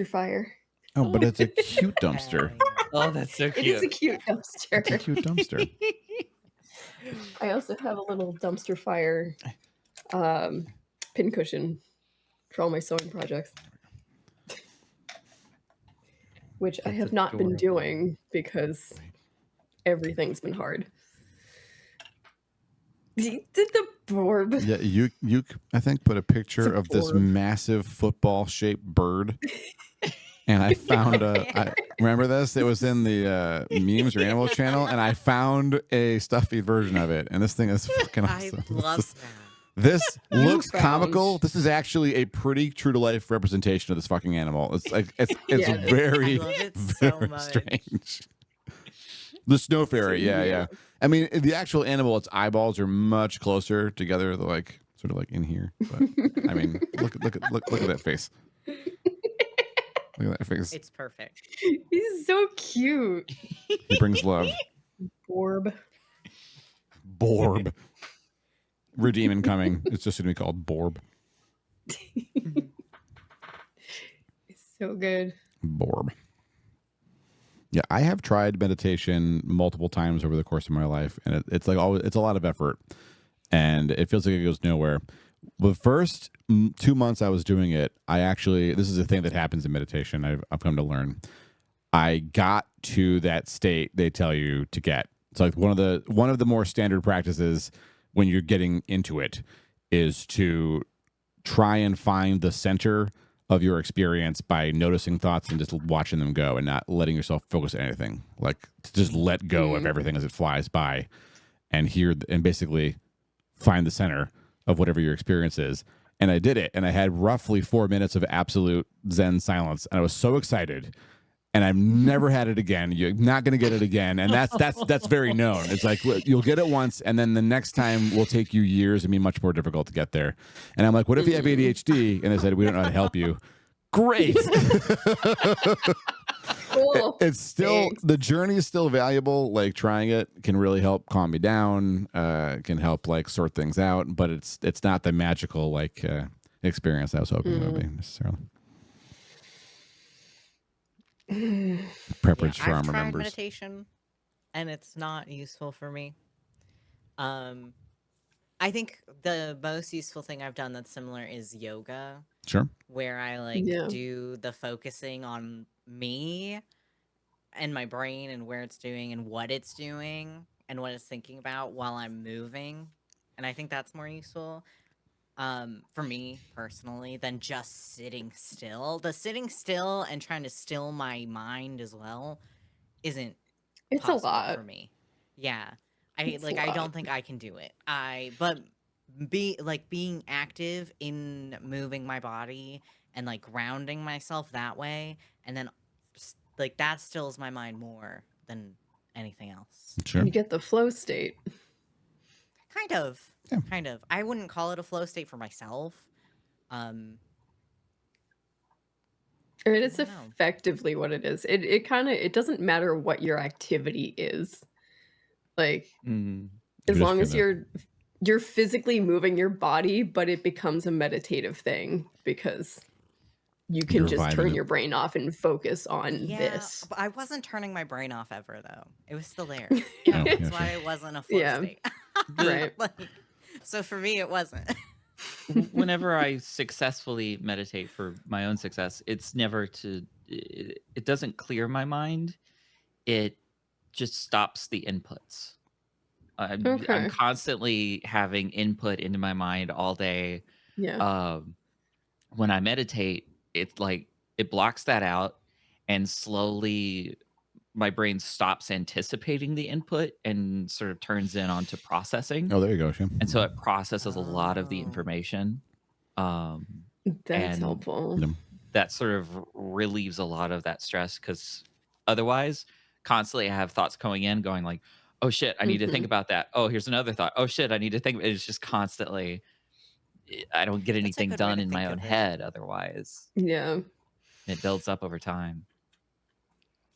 fire. Oh, but it's a cute dumpster. Oh, that's so cute. It is a cute dumpster. It's a cute dumpster. I also have a little dumpster fire pincushion for all my sewing projects, which I have not been doing because everything's been hard. Did the Borb? Yeah, you I think put a picture of this massive football-shaped bird, and I found remember this? It was in the memes or Animal Channel, and I found a stuffy version of it, and this thing is fucking awesome. I love that. This looks comical. This is actually a pretty true to life representation of this fucking animal. It's like it's very, very strange. The snow fairy, yeah. I mean, the actual animal, its eyeballs are much closer together. They're like sort of like in here. But I mean, look at that face. Look at that face. It's perfect. He's so cute. He brings love. Borb. Redeem incoming. It's just going to be called Borb. It's so good. Borb. Yeah, I have tried meditation multiple times over the course of my life, and it's like always, it's a lot of effort, and it feels like it goes nowhere. The first 2 months I was doing it, this is a thing that happens in meditation. I've come to learn. I got to that state they tell you to get. It's like one of the more standard practices when you're getting into it is to try and find the center of your experience by noticing thoughts and just watching them go and not letting yourself focus on anything. Like to just let go of everything as it flies by and basically find the center of whatever your experience is. And I did it, and I had roughly 4 minutes of absolute Zen silence, and I was so excited. And I've never had it again. You're not going to get it again, and that's very known. It's like you'll get it once, and then the next time will take you years and be much more difficult to get there. And I'm like, what if you have ADHD? And they said, we don't know how to help you. Great. Cool. It's still the journey is still valuable. Like trying it can really help calm me down. Can help like sort things out, but it's not the magical like experience I was hoping it would be necessarily. Pepperidge Farm I've tried remembers meditation, and it's not useful for me. I think the most useful thing I've done that's similar is yoga. Sure. Where I do the focusing on me and my brain and where it's doing and what it's doing and what it's thinking about while I'm moving. And I think that's more useful for me personally than just sitting still. The sitting still and trying to still my mind as well isn't possible a lot for me. Yeah. I don't think I can do it. But being active in moving my body and like grounding myself that way, and then like that stills my mind more than anything else. Sure. You get the flow state. Kind of. I wouldn't call it a flow state for myself. It's effectively what it is. It doesn't matter what your activity is. Like as long as you're physically moving your body, but it becomes a meditative thing because you can just turn your brain off and focus on this. But I wasn't turning my brain off ever though. It was still there. That's why it wasn't a flow state. Right. So for me, it wasn't. Whenever I successfully meditate for my own success, it's never it doesn't clear my mind. It just stops the inputs. I'm constantly having input into my mind all day. Yeah. When I meditate, it's like it blocks that out, and slowly my brain stops anticipating the input and sort of turns in onto processing. Oh, there you go, Shim. And so it processes a lot of the information. That's helpful. That sort of relieves a lot of that stress, because otherwise, constantly I have thoughts going in, going like, oh shit, I need to think about that. Oh, here's another thought. Oh shit, I need to think. It's just constantly, I don't get anything done in my own head otherwise. Yeah. It builds up over time.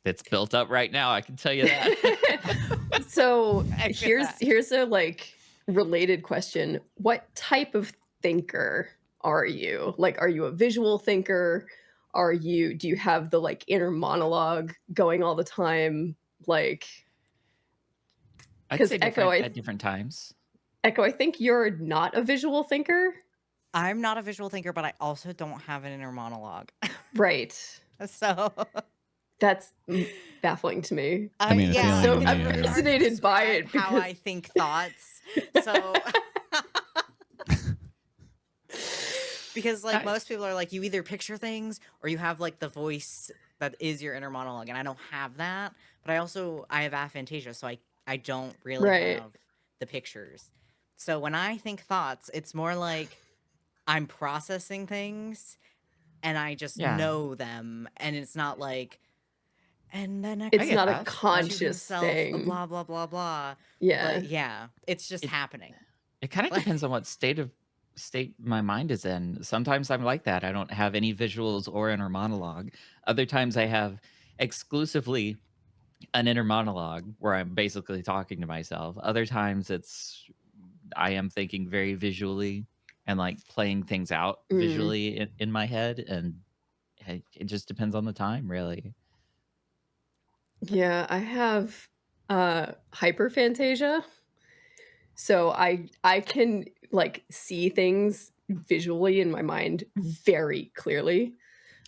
It's built up right now, I can tell you that. So here's a like related question. What type of thinker are you? Like, are you a visual thinker? Do you have the like inner monologue going all the time? Like, I'd say at different times. Ekko, I think you're not a visual thinker. I'm not a visual thinker, but I also don't have an inner monologue. Right. So that's baffling to me. I mean, yeah, so I'm fascinated by it. How I think thoughts. So because like most people are like, you either picture things or you have like the voice that is your inner monologue, and I don't have that. But I have aphantasia, so I don't really have the pictures. So when I think thoughts, it's more like I'm processing things and I just know them. And it's not like, and then it's not a to conscious himself, thing. blah, blah, blah, blah. Yeah. But yeah, it's just happening. It kind of depends on what state my mind is in. Sometimes I'm like that. I don't have any visuals or inner monologue. Other times I have exclusively an inner monologue where I'm basically talking to myself. Other times I am thinking very visually and like playing things out visually in my head, and it just depends on the time, really. Yeah, I have hyperphantasia. So I can like see things visually in my mind very clearly.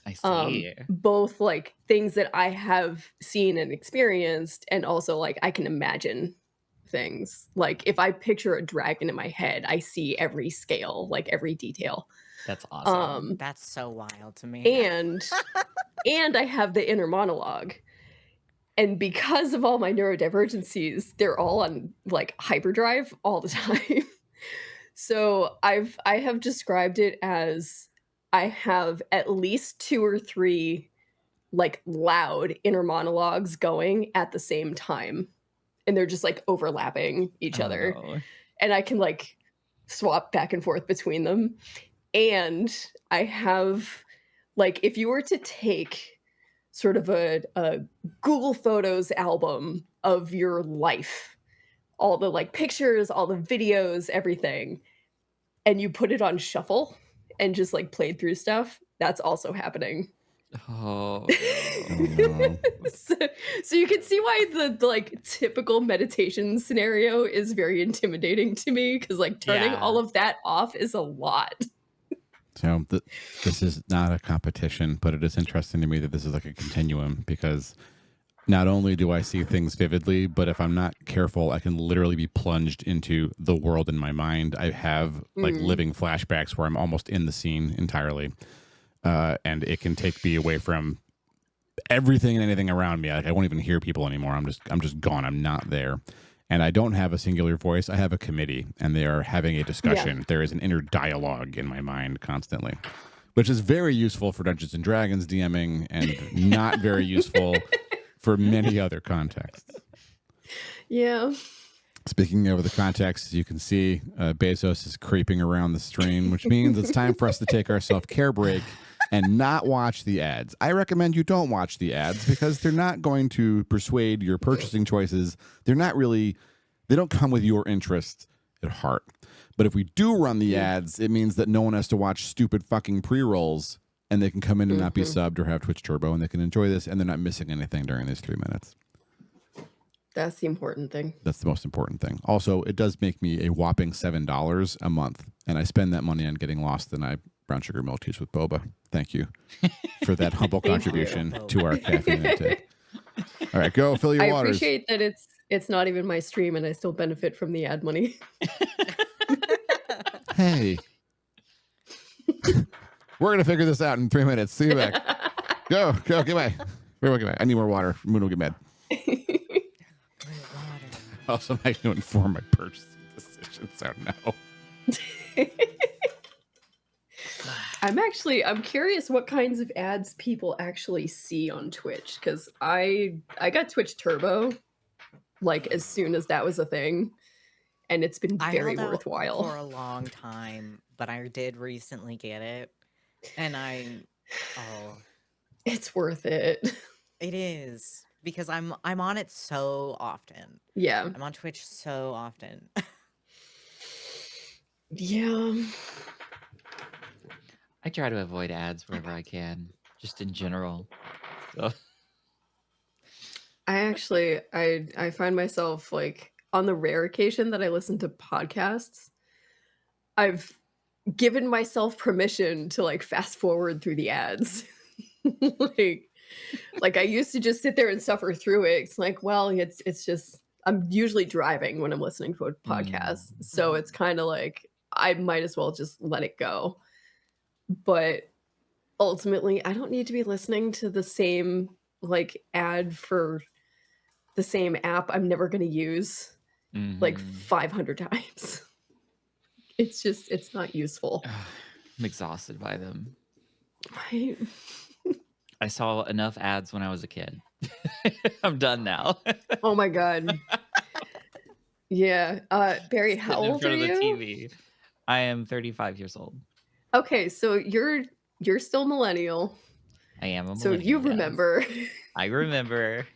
I see. Both like things that I have seen and experienced, and also like I can imagine things. Like if I picture a dragon in my head, I see every scale, like every detail. That's awesome. That's so wild to me. And I have the inner monologue. And because of all my neurodivergencies, they're all on like hyperdrive all the time. So I have described it as I have at least 2 or 3 like loud inner monologues going at the same time. And they're just like overlapping each other. No. And I can like swap back and forth between them. And I have like, if you were to take sort of a Google Photos album of your life, all the like pictures, all the videos, everything, and you put it on shuffle and just like played through stuff, that's also happening. Oh. So you can see why the like typical meditation scenario is very intimidating to me, because like turning all of that off is a lot. So this is not a competition, but it is interesting to me that this is like a continuum, because not only do I see things vividly, but if I'm not careful, I can literally be plunged into the world in my mind. I have like living flashbacks where I'm almost in the scene entirely. And it can take me away from everything and anything around me. Like I won't even hear people anymore. I'm just gone. I'm not there. And I don't have a singular voice. I have a committee, and they are having a discussion. Yeah. There is an inner dialogue in my mind constantly, which is very useful for Dungeons and Dragons DMing, and not very useful for many other contexts. Yeah. Speaking of the context, you can see Bezos is creeping around the stream, which means it's time for us to take our self-care break and not watch the ads. I recommend you don't watch the ads, because they're not going to persuade your purchasing choices. They don't come with your interest at heart. But if we do run the ads, it means that no one has to watch stupid fucking pre-rolls, and they can come in and not be subbed or have Twitch Turbo, and they can enjoy this, and they're not missing anything during these 3 minutes. That's the important thing. That's the most important thing. Also, it does make me a whopping $7 a month, and I spend that money on getting Lost and brown sugar milk teas with boba. Thank you for that humble contribution to our caffeine intake. All right, go fill your waters. I appreciate that it's not even my stream, and I still benefit from the ad money. Hey. We're going to figure this out in 3 minutes. See you back. Go, get away. I need more water. Moon will get mad. Also, I don't inform my purchasing decisions, so no. I'm curious what kinds of ads people actually see on Twitch, because I got Twitch Turbo like as soon as that was a thing, and it's been very worthwhile for a long time, but I did recently get it, and it's worth it. It is, because I'm on it so often. Yeah, I'm on Twitch so often. Yeah. I try to avoid ads wherever I can, just in general. So. I find myself like, on the rare occasion that I listen to podcasts, I've given myself permission to like fast forward through the ads. like I used to just sit there and suffer through it. It's like, well, it's just, I'm usually driving when I'm listening to a podcast. So it's kind of like, I might as well just let it go. But ultimately, I don't need to be listening to the same like ad for the same app I'm never going to use like 500 times. it's not useful. I'm exhausted by them. Right. I saw enough ads when I was a kid. I'm done now. Oh my God. Yeah. Barry, how old are you? TV. I am 35 years old. Okay, so you're still millennial. I am a millennial. So you remember. I remember.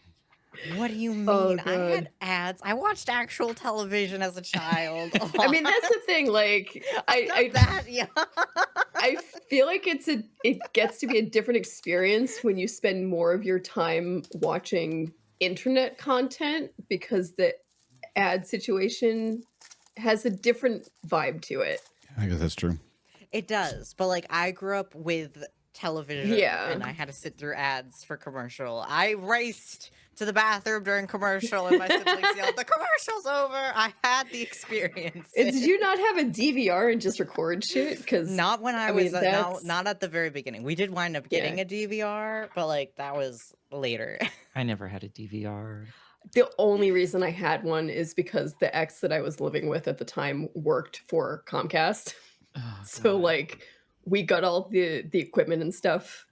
What do you mean? I had ads. I watched actual television as a child. I mean, that's the thing. Like, I feel like it gets to be a different experience when you spend more of your time watching internet content, because the ad situation has a different vibe to it. I guess that's true. It does, but like I grew up with television, and I had to sit through ads for commercial. I raced to the bathroom during commercial, and my siblings yelled, "The commercial's over!" I had the experience. Did you not have a DVR and just record shit? Because not when I was not at the very beginning. We did wind up getting a DVR, but like that was later. I never had a DVR. The only reason I had one is because the ex that I was living with at the time worked for Comcast. Oh, so like we got all the equipment and stuff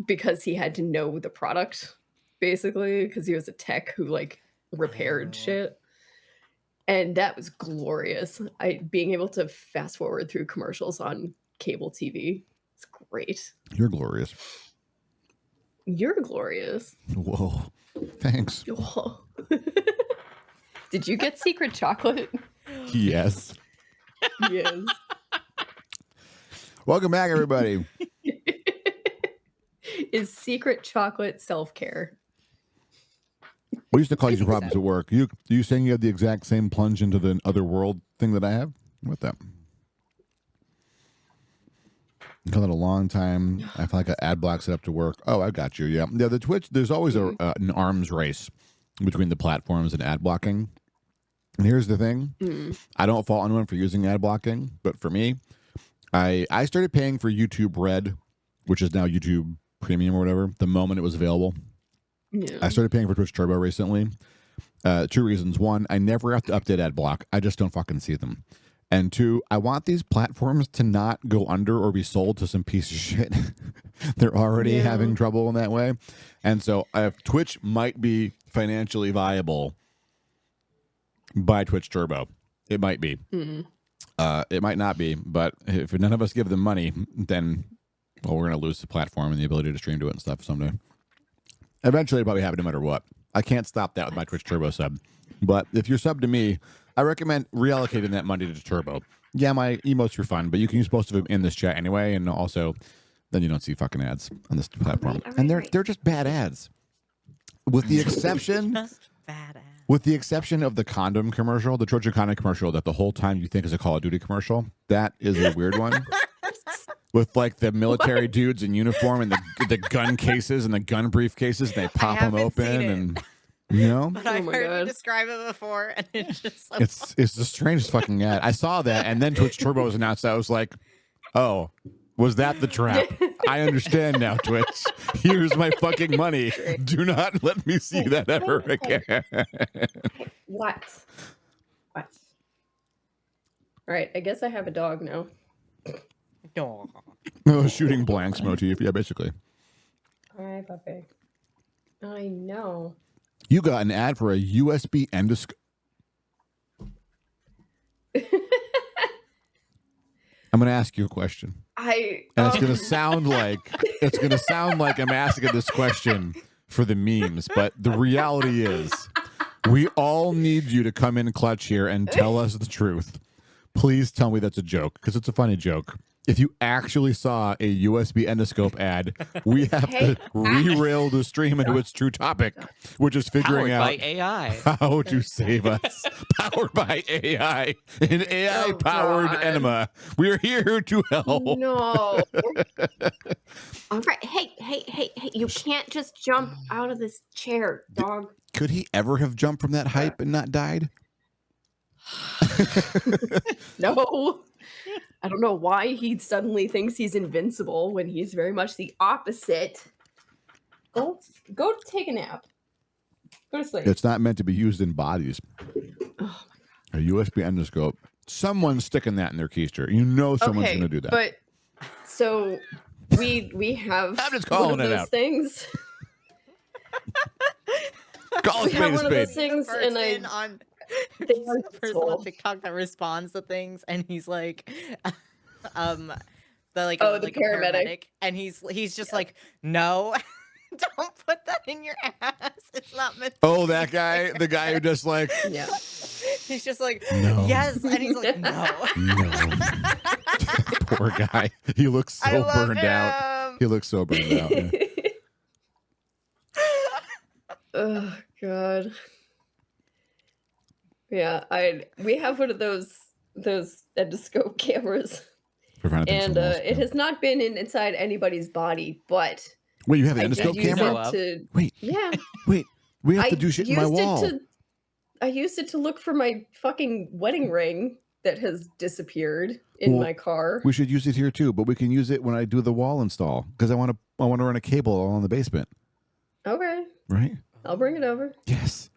because he had to know the product, basically, because he was a tech who like repaired shit. And that was glorious. Being able to fast forward through commercials on cable TV. It's great. You're glorious. You're glorious. Whoa. Thanks. Whoa. Did you get secret chocolate? Yes. Yes. Welcome back, everybody. Is secret chocolate self-care? We used to call you problems at work. You saying you have the exact same plunge into the other world thing that I have? What that? You call it a long time. I feel like an ad block set up to work. Oh, I got you. Yeah. Yeah. The Twitch, there's always an arms race between the platforms and ad blocking. And here's the thing. I don't fault anyone for using ad blocking, but for me, I started paying for YouTube Red, which is now YouTube Premium or whatever, the moment it was available. Yeah. I started paying for Twitch Turbo recently. 2 reasons. One, I never have to update ad block. I just don't fucking see them. And 2, I want these platforms to not go under or be sold to some piece of shit. They're already having trouble in that way. And so if Twitch might be financially viable, buy Twitch Turbo. It might be. It might not be, but if none of us give them money, then, well, we're going to lose the platform and the ability to stream to it and stuff someday. Eventually, it'll probably happen no matter what. I can't stop that with my Twitch Turbo sub. But if you're sub to me, I recommend reallocating that money to Turbo. Yeah, my emotes are fun, but you can use most of them in this chat anyway, and also then you don't see fucking ads on this platform. And they're just bad ads. With the exception with the exception of the condom commercial, the Trojan condom commercial that the whole time you think is a Call of Duty commercial. That is a weird one. With like the military dudes in uniform and the gun cases and the gun briefcases, and they pop them open and you know. But I've heard you describe it before, and it's just like, it's the strangest fucking ad. I saw that, and then Twitch Turbo was announced. I was like, oh, was that the trap? I understand now, Twitch. Here's my fucking money. Do not let me see that ever again. What? All right, I guess I have a dog now. No, shooting blanks motif. Yeah, basically. All right, puppy. I know. You got an ad for a USB endoscope. I'm going to ask you a question. And it's going to sound like I'm asking this question for the memes, but the reality is we all need you to come in clutch here and tell us the truth. Please tell me that's a joke, because it's a funny joke. If you actually saw a USB endoscope ad, we have to re-rail the stream into its true topic, which is figuring out by AI. How to save us. Powered by AI. An AI-powered enema. We're here to help. No. All right. Hey, you can't just jump out of this chair, dog. Could he ever have jumped from that height and not died? No. I don't know why he suddenly thinks he's invincible when he's very much the opposite. Go take a nap. Go to sleep. It's not meant to be used in bodies. Oh my God. A USB endoscope someone's sticking that in their keister. You know someone's going to do that. But so we have I'm just calling one of those things. Call we have one of those things, and the person on TikTok that responds to things, and he's like, the paramedic, and he's just like, no, don't put that in your ass. It's not meant. Oh, that guy, the guy who just like, yeah, he's just like, no. Yes, and he's like, no. Poor guy. He looks so burned out. He looks so burned out. Yeah. Oh God. Yeah, we have one of those endoscope cameras, and it has not been inside anybody's body. But wait, you have an endoscope camera? Wait, we have to do shit in my wall. I used it to look for my fucking wedding ring that has disappeared in my car. We should use it here too, but we can use it when I do the wall install because I want to run a cable all in the basement. Okay. Right. I'll bring it over. Yes.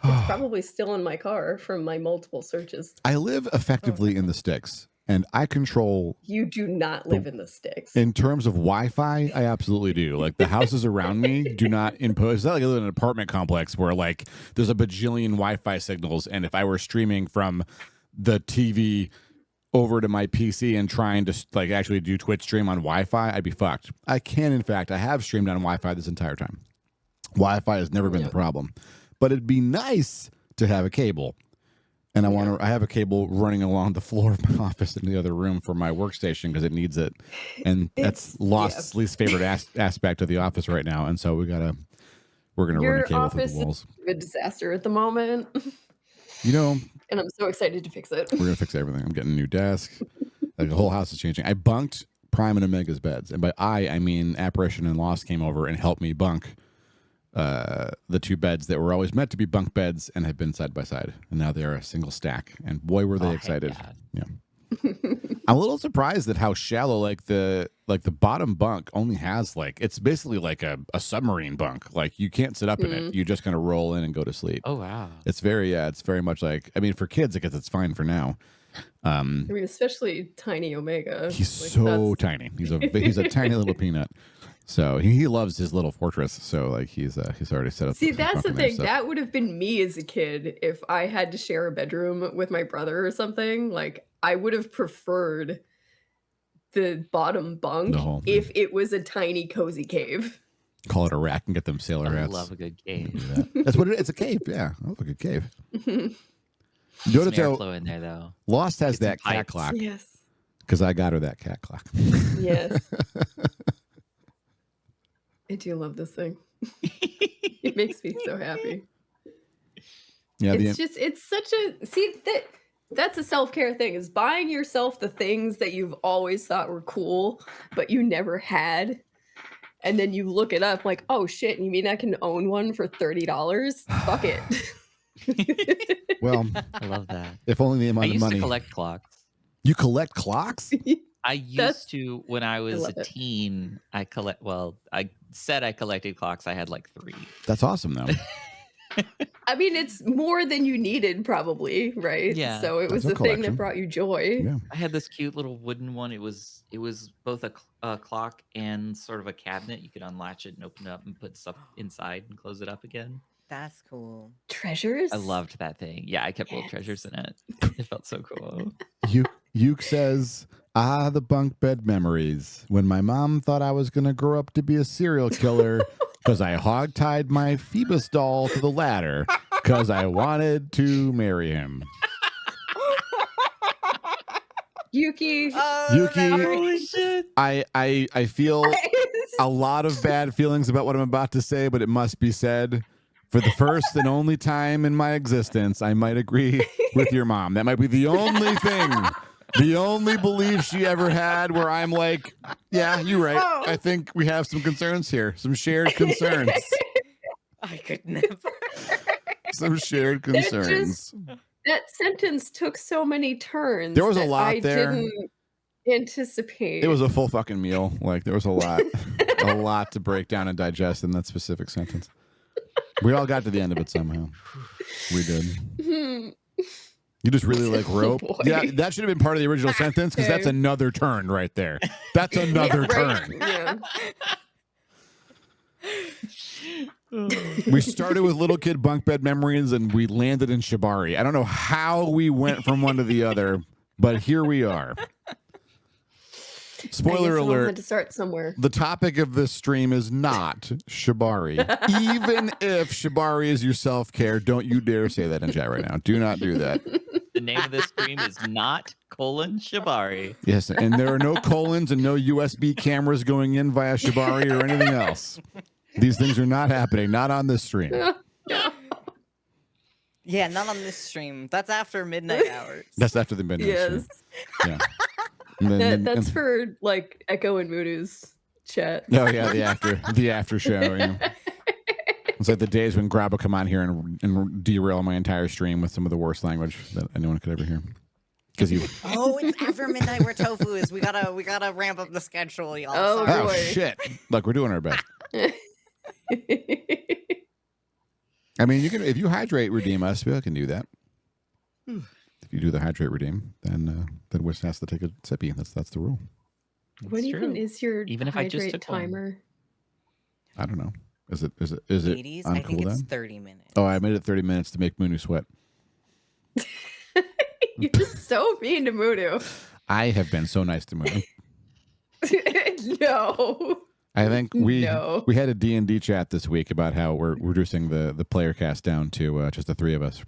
It's probably still in my car from my multiple searches. I live effectively in the sticks, and I control... You do not live in the sticks. In terms of Wi-Fi, I absolutely do. Like, the houses around me do not impose... It's not like I live in an apartment complex where, like, there's a bajillion Wi-Fi signals, and if I were streaming from the TV over to my PC and trying to, like, actually do Twitch stream on Wi-Fi, I'd be fucked. I can, in fact, I have streamed on Wi-Fi this entire time. Wi-Fi has never been the problem. But it'd be nice to have a cable. And I have a cable running along the floor of my office in the other room for my workstation because it needs it. And that's Lost's least favorite aspect of the office right now. And so we're going to run a cable through the walls. Your office is a disaster at the moment. You know. And I'm so excited to fix it. We're going to fix everything. I'm getting a new desk. Like, the whole house is changing. I bunked Prime and Omega's beds. And by I mean Apparition and Lost came over and helped me bunk the two beds that were always meant to be bunk beds and have been side by side, and now they're a single stack. And boy, were they excited! Yeah, I'm a little surprised at how shallow like the bottom bunk only has it's basically like a submarine bunk. Like you can't sit up in it; you just kind of roll in and go to sleep. Oh wow! It's very much like for kids, I guess it's fine for now. Especially tiny Omega. He's so tiny. He's a tiny little peanut. So he loves his little fortress. So he's already set up. See, that's the thing. That would have been me as a kid if I had to share a bedroom with my brother or something. Like I would have preferred the bottom bunk if it was a tiny cozy cave. Call it a rack and get them sailor hats. I love a good cave. That's what it is. It's a cave. Yeah, I love a good cave. Some airflow in there though. Lost has that cat clock. Yes. Because I got her that cat clock. Yes. I do love this thing. It makes me so happy. Yeah, it's such a that's a self-care thing, is buying yourself the things that you've always thought were cool, but you never had. And then you look it up like, oh shit, you mean I can own one for $30? Fuck it. Well, I love that. If only the amount of money. I used to collect clocks. You collect clocks? I used to when I was a teen. I said I collected clocks. I had like 3. That's awesome, though. It's more than you needed, probably, right? Yeah. So it was the thing that brought you joy. Yeah. I had this cute little wooden one. It was both a clock and sort of a cabinet. You could unlatch it and open it up and put stuff inside and close it up again. That's cool. Treasures? I loved that thing. Yeah, I kept little treasures in it. It felt so cool. Yuke says, the bunk bed memories. When my mom thought I was going to grow up to be a serial killer because I hogtied my Phoebus doll to the ladder because I wanted to marry him. Yuki. Holy shit. I feel a lot of bad feelings about what I'm about to say, but it must be said. For the first and only time in my existence, I might agree with your mom. That might be the only thing, the only belief she ever had where I'm like, yeah, you're right. I think we have some concerns here, some shared concerns. I could never. Some shared concerns. That sentence took so many turns. There was a lot there. I didn't anticipate. It was a full fucking meal. There was a lot to break down and digest in that specific sentence. We all got to the end of it somehow. We did. You just really like rope? Yeah, that should have been part of the original sentence because that's another turn right there. That's another turn. Yeah. We started with little kid bunk bed memories and we landed in shibari. I don't know how we went from one to the other, but here we are. Spoiler alert. Had to start somewhere. The topic of this stream is not shibari. Even if shibari is your self-care, don't you dare say that in chat right now. Do not do that. The name of this stream is not shibari. Yes, and there are no colons and no USB cameras going in via shibari or anything else. These things are not happening. Not on this stream. Yeah, not on this stream. That's after midnight hours. That's after the midnight stream. Yeah. That's for like Echo and Moodu's chat. Oh yeah, the after show. Yeah. It's like the days when Grab will come on here and derail my entire stream with some of the worst language that anyone could ever hear. Because you. Oh, it's after midnight where Tofu is. We gotta ramp up the schedule, y'all. Oh shit! Look, we're doing our best. I mean, you can if you hydrate, redeem us. We can do that. If you do the hydrate redeem, then Wish has to take a sippy. That's the rule. What even is your if I just took timer? I don't know. Is it Ladies, on I think cooldown? it's 30 minutes. Oh, I made it 30 minutes to make Moonu sweat. You're just so mean to Moodu. I have been so nice to Moonu. No. I think we had a D&D chat this week about how we're reducing the player cast down to just the three of us.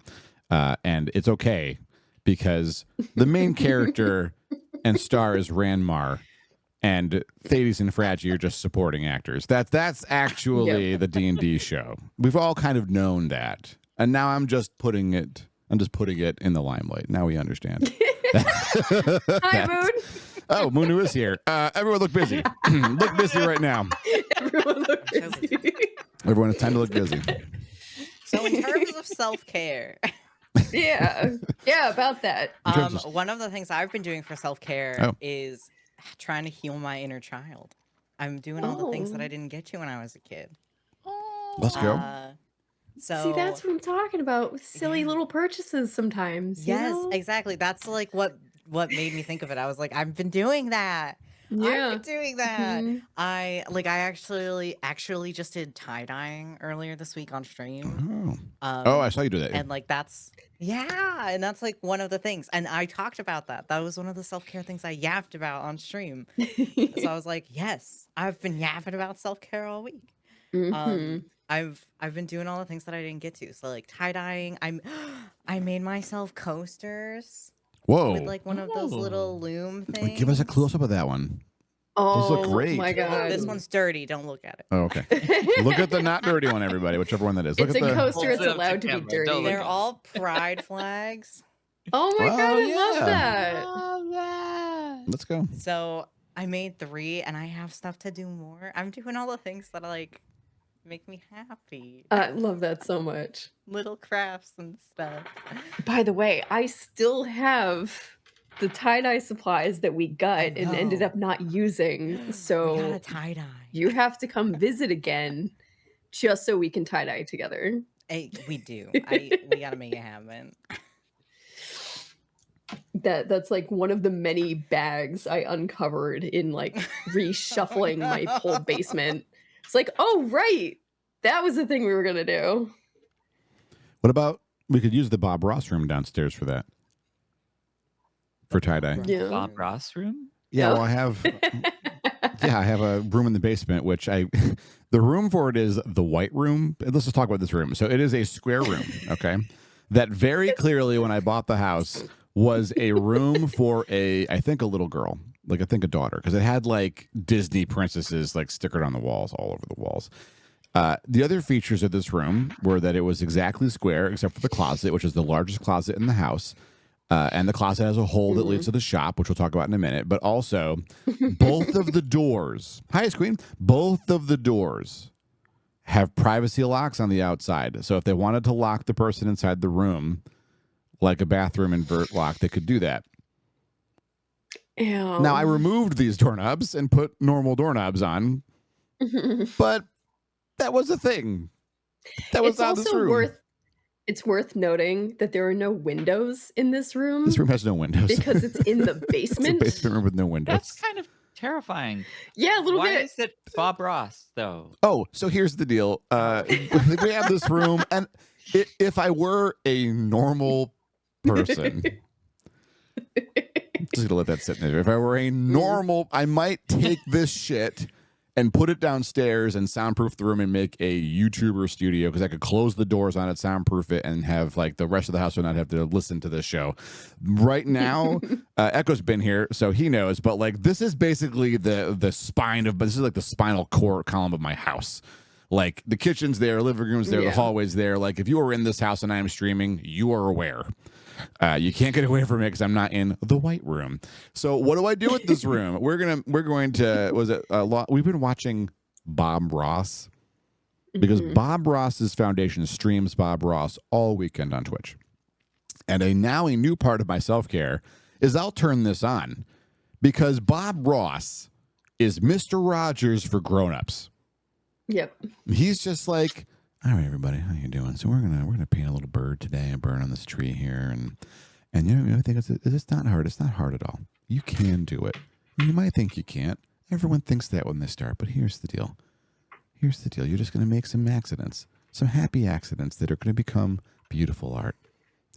And it's okay because the main character and star is Ranmar, and Thades and Fragi are just supporting actors. That's actually the D&D show. We've all kind of known that, and now I'm just putting it in the limelight. Now we understand. Hi, Moon. Oh, Moonu is here. Everyone look busy. Look busy right now. Everyone look busy. Everyone, it's time to look busy. So in terms of self-care. Yeah, about that. One of the things I've been doing for self-care is trying to heal my inner child. I'm doing all the things that I didn't get to when I was a kid. Let's go. So see, that's what I'm talking about with silly little purchases sometimes. Yes, you know? exactly. That's like what made me think of it. I was like, I've been doing that. Yeah. I've been doing that. Mm-hmm. I actually just did tie-dyeing earlier this week on stream. I saw you do that. And like that's like one of the things. And I talked about that. That was one of the self-care things I yapped about on stream. So I was like, yes, I've been yapping about self-care all week. Mm-hmm. I've been doing all the things that I didn't get to. So like tie-dyeing, I made myself coasters. Whoa. With like one of those little loom things. Give us a close-up of that one. Oh, those look great. My God. This one's dirty. Don't look at it. Oh, okay. Look at the not dirty one, everybody, whichever one that is. Look it's at a coaster. It's allowed to be dirty. They're all pride flags. Oh my God, I love that. Let's go. So I made 3 and I have stuff to do more. I'm doing all the things that like make me happy. I love that so much. Little crafts and stuff. By the way, I still have the tie-dye supplies that we got and ended up not using. So we got a tie-dye. You have to come visit again just so we can tie-dye together. We do. We gotta make it happen. That's like one of the many bags I uncovered in like reshuffling my whole basement. It's like, oh, right. That was the thing we were going to do. What about we could use the Bob Ross room downstairs for that? For tie-dye. Yeah. Bob Ross room? Yeah, well, I have a room in the basement, which the room for it is the white room. Let's just talk about this room. So it is a square room, okay? That very clearly when I bought the house was a room for I think a little girl. Like I think a daughter, because it had like Disney princesses like stickered on the walls, all over the walls. The other features of this room were that it was exactly square, except for the closet, which is the largest closet in the house. And the closet has a hole that leads to the shop, which we'll talk about in a minute. But also, both of the doors, hi, Queen, both of the doors have privacy locks on the outside. So if they wanted to lock the person inside the room, like a bathroom invert lock, they could do that. Ew. Now, I removed these doorknobs and put normal doorknobs on, but that was a thing. That was it's not this also room. worth It's worth noting that there are no windows in this room. This room has no windows. Because it's in the basement. It's a basement room with no windows. That's kind of terrifying. Yeah, a little bit. Why is it Bob Ross, though? Oh, so here's the deal. We have this room, and if I were a normal person, just gonna let that sit in there. If I were a normal, I might take this shit and put it downstairs and soundproof the room and make a YouTuber studio, because I could close the doors on it, soundproof it, and have like the rest of the house would not have to listen to this show. Right now, Echo's been here, so he knows. But like, this is basically the spine of, but this is like the spinal cord column of my house. Like the kitchen's there, living room's there, the hallway's there. Like if you were in this house and I am streaming, you are aware. You can't get away from it because I'm not in the white room. So what do I do with this room? We're going to was it a lot? We've been watching Bob Ross because Bob Ross's foundation streams Bob Ross all weekend on Twitch. And a new part of my self-care is I'll turn this on because Bob Ross is Mr. Rogers for grown-ups. Yep. He's just like, all right, everybody, how you doing? So we're gonna paint a little bird today and burn on this tree here, and you know, I think it's not hard. It's not hard at all. You can do it. You might think you can't. Everyone thinks that when they start, but here's the deal. You're just gonna make some accidents, some happy accidents that are gonna become beautiful art,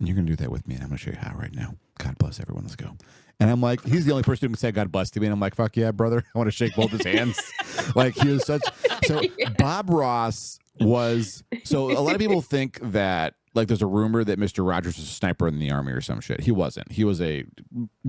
and you're gonna do that with me. And I'm gonna show you how right now. God bless everyone. Let's go. And I'm like, he's the only person who can say God bless to me. And I'm like, fuck yeah, brother. I want to shake both his hands. Like he was such. So Bob Ross was. So a lot of people think that like there's a rumor that Mr. Rogers was a sniper in the army or some shit. He wasn't. He was you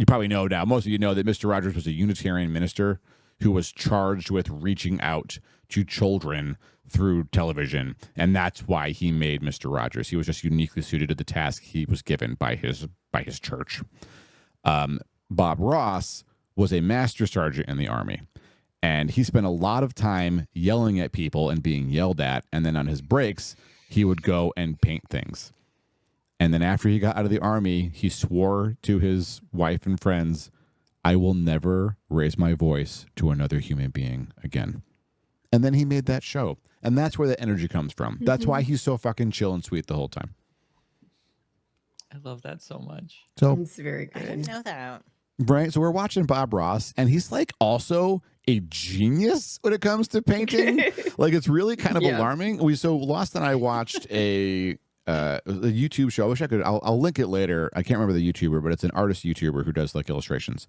probably know now. Most of you know that Mr. Rogers was a Unitarian minister who was charged with reaching out to children through television. And that's why he made Mr. Rogers. He was just uniquely suited to the task he was given by his church. Bob Ross was a master sergeant in the army, and he spent a lot of time yelling at people and being yelled at, and then on his breaks, he would go and paint things. And then after he got out of the army, he swore to his wife and friends, I will never raise my voice to another human being again. And then he made that show, and that's where the energy comes from. That's why he's so fucking chill and sweet the whole time. I love that so much. So it's very good. I didn't know that. Right. So we're watching Bob Ross, and he's like also a genius when it comes to painting. Like it's really kind of alarming. Lost and I watched a YouTube show. I wish I could. I'll link it later. I can't remember the YouTuber, but it's an artist YouTuber who does like illustrations.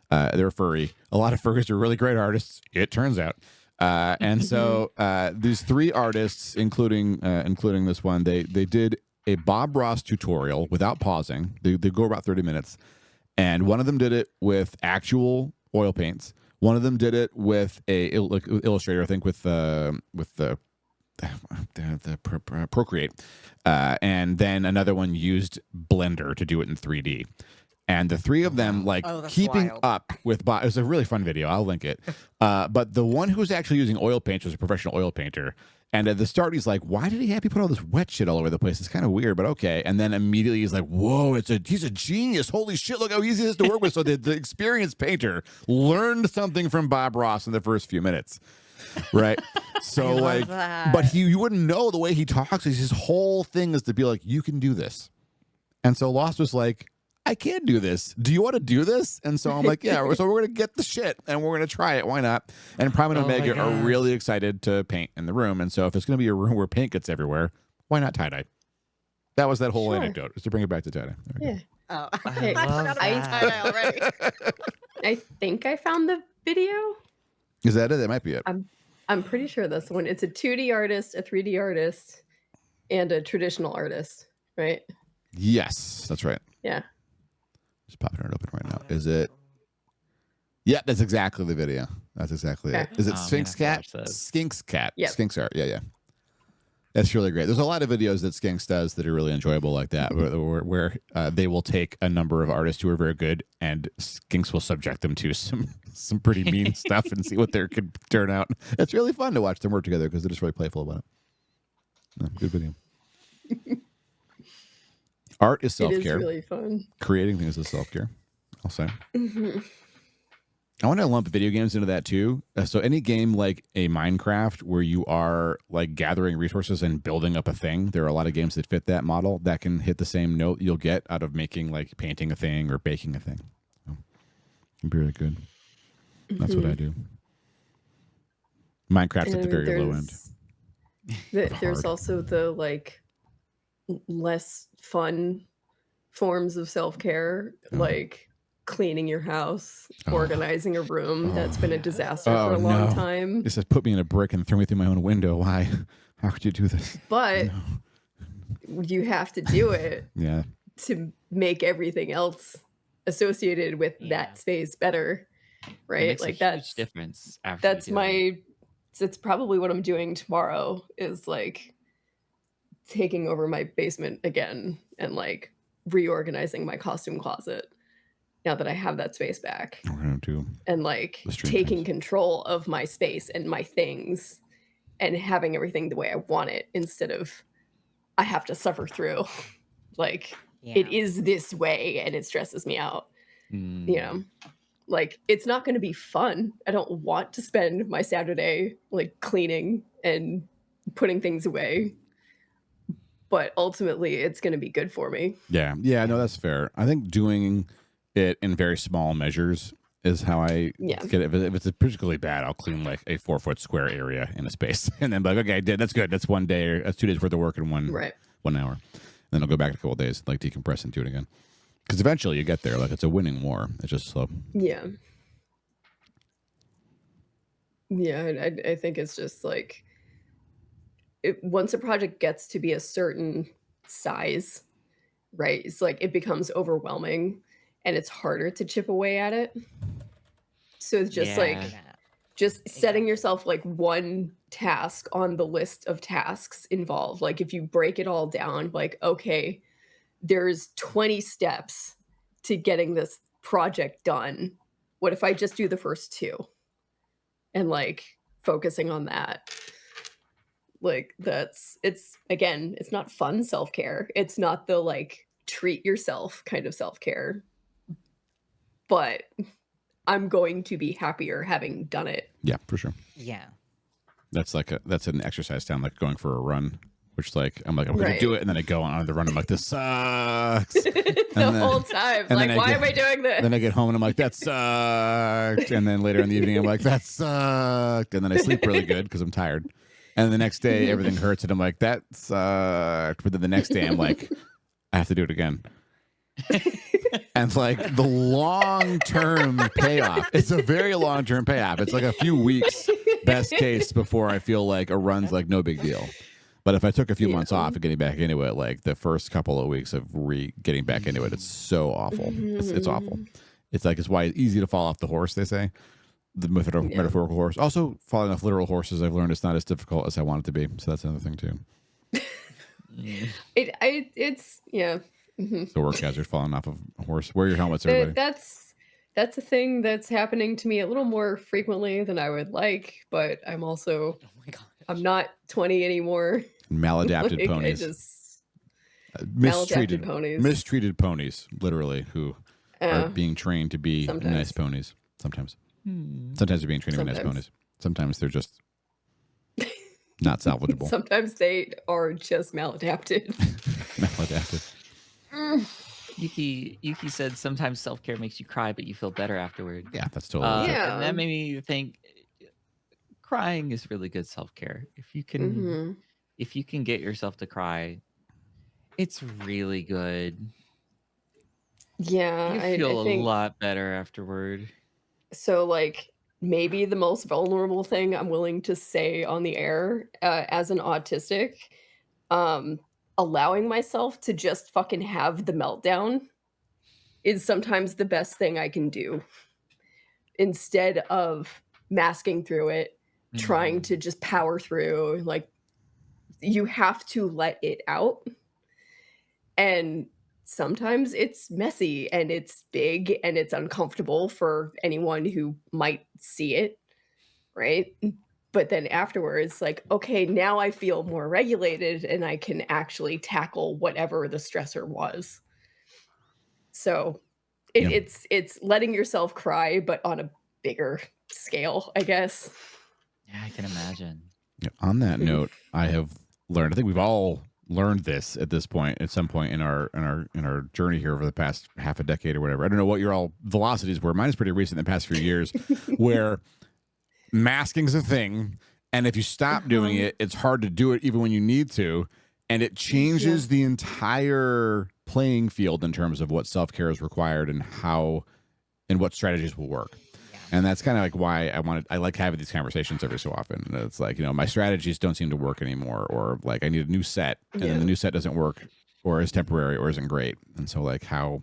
They're furry. A lot of furries are really great artists, it turns out. And so these three artists, including this one, they did a Bob Ross tutorial without pausing. They go about 30 minutes. And one of them did it with actual oil paints. One of them did it with Illustrator, I think, with the Procreate. And then another one used Blender to do it in 3D. And the three of them, keeping up with Bob. It was a really fun video. I'll link it. But the one who's actually using oil paints was a professional oil painter. And at the start, he's like, why did he have you put all this wet shit all over the place? It's kind of weird, but okay. And then immediately he's like, whoa, he's a genius. Holy shit, look how easy it is to work with. So the experienced painter learned something from Bob Ross in the first few minutes. Right? So but you wouldn't know the way he talks. His whole thing is to be like, you can do this. And so Lost was like, I can't do this. Do you want to do this? And so I'm like, yeah. So we're going to get the shit and we're going to try it. Why not? And Prime and Omega are really excited to paint in the room. And so if it's going to be a room where paint gets everywhere, why not tie-dye? That was that whole anecdote, is to bring it back to tie-dye. Yeah. Oh, okay. I forgot about tie-dye already. I think I found the video. Is that it? That might be it. I'm pretty sure that's the one. It's a 2D artist, a 3D artist, and a traditional artist, right? Yes, that's right. Yeah. Just popping it open right now. Is it? Yeah, that's exactly the video. That's exactly it. Is it Sphinx Cat? Skinks Cat. Yep. Skinks Art. Yeah. That's really great. There's a lot of videos that Skinks does that are really enjoyable like that, where they will take a number of artists who are very good and Skinks will subject them to some pretty mean stuff and see what they could turn out. It's really fun to watch them work together because they're just really playful about it. Yeah, good video. Art is self-care. It is really fun. Creating things is self-care, I'll say. I want to lump video games into that too. So any game like a Minecraft where you are like gathering resources and building up a thing, there are a lot of games that fit that model that can hit the same note you'll get out of making like painting a thing or baking a thing. So, it'd be really good. That's what I do. Minecraft's at the very low end. There's also the like less fun forms of self-care, like cleaning your house, organizing a room that's been a disaster for a long time. It says put me in a brick and throw me through my own window. Why? How could you do this? But you have to do it to make everything else associated with that space better, right? It makes like a huge difference. That's it's probably what I'm doing tomorrow is like taking over my basement again and like reorganizing my costume closet now that I have that space back. And like taking control of my space and my things and having everything the way I want it instead of I have to suffer through. Like it is this way and it stresses me out. You know, like it's not going to be fun. I don't want to spend my Saturday like cleaning and putting things away. But ultimately, it's going to be good for me. Yeah. No, that's fair. I think doing it in very small measures is how I get it. If it's particularly bad, I'll clean like a 4-foot square area in a space, and then be like, okay, I did. That's good. That's one day or that's 2 days worth of work in 1 hour. And then I'll go back in a couple of days, like decompress and do it again. Because eventually you get there. Like it's a winning war. It's just slow. Yeah. Yeah, I think it's just like once a project gets to be a certain size, right? It's like it becomes overwhelming and it's harder to chip away at it. So it's just just setting yourself like one task on the list of tasks involved. Like if you break it all down, like, okay, there's 20 steps to getting this project done. What if I just do the first 2? And like focusing on that. Like it's not fun self-care. It's not the like treat yourself kind of self-care. But I'm going to be happier having done it. Yeah, for sure. Yeah. That's an exercise down like going for a run, which like I'm going to do it, and then I go on the run. I'm like, this sucks. Whole time. Like, why am I doing this? Then I get home and I'm like, that sucked. And then later in the evening I'm like, that sucked. And then I sleep really good because I'm tired. And the next day everything hurts and I'm like, that sucked. But then the next day I'm like, I have to do it again. And like the long-term payoff, it's a very long-term payoff. It's like a few weeks best case before I feel like a run's like no big deal. But if I took a few months off and getting back into it, like the first couple of weeks of getting back into it, it's so awful. It's awful. It's like, it's why it's easy to fall off the horse, they say. The metaphorical horse. Also, falling off literal horses, I've learned it's not as difficult as I want it to be. So that's another thing too. It's The work hazard falling off of a horse. Wear your helmets, everybody. That's a thing that's happening to me a little more frequently than I would like, but I'm also I'm not 20 anymore. Maladapted like, ponies. Mistreated ponies, literally, who are being trained to be nice ponies. Sometimes. Sometimes they're being trained to be nice ponies. Sometimes they're just not salvageable. Sometimes they are just maladapted. Maladapted. Yuki said sometimes self-care makes you cry, but you feel better afterward. Yeah, that's totally and that made me think crying is really good self-care. If you can get yourself to cry, it's really good. Yeah, you feel a lot better afterward. So like maybe the most vulnerable thing I'm willing to say on the air as an autistic, allowing myself to just fucking have the meltdown is sometimes the best thing I can do. Instead of masking through it, trying to just power through, like you have to let it out. And sometimes it's messy and it's big and it's uncomfortable for anyone who might see it, right? But then afterwards, like, okay, now I feel more regulated and I can actually tackle whatever the stressor was. So it's letting yourself cry, but on a bigger scale, I guess. Yeah, I can imagine. Yeah, on that note, I have learned, I think we've all learned this at this point, at some point in our journey here over the past half a decade or whatever. I don't know what your all velocities were. Mine is pretty recent in the past few years, where masking's a thing, and if you stop doing it, it's hard to do it even when you need to, and it changes the entire playing field in terms of what self-care is required and how and what strategies will work. And that's kind of like why I like having these conversations every so often. And it's like, my strategies don't seem to work anymore, or like I need a new set, and then the new set doesn't work, or is temporary, or isn't great. And so like how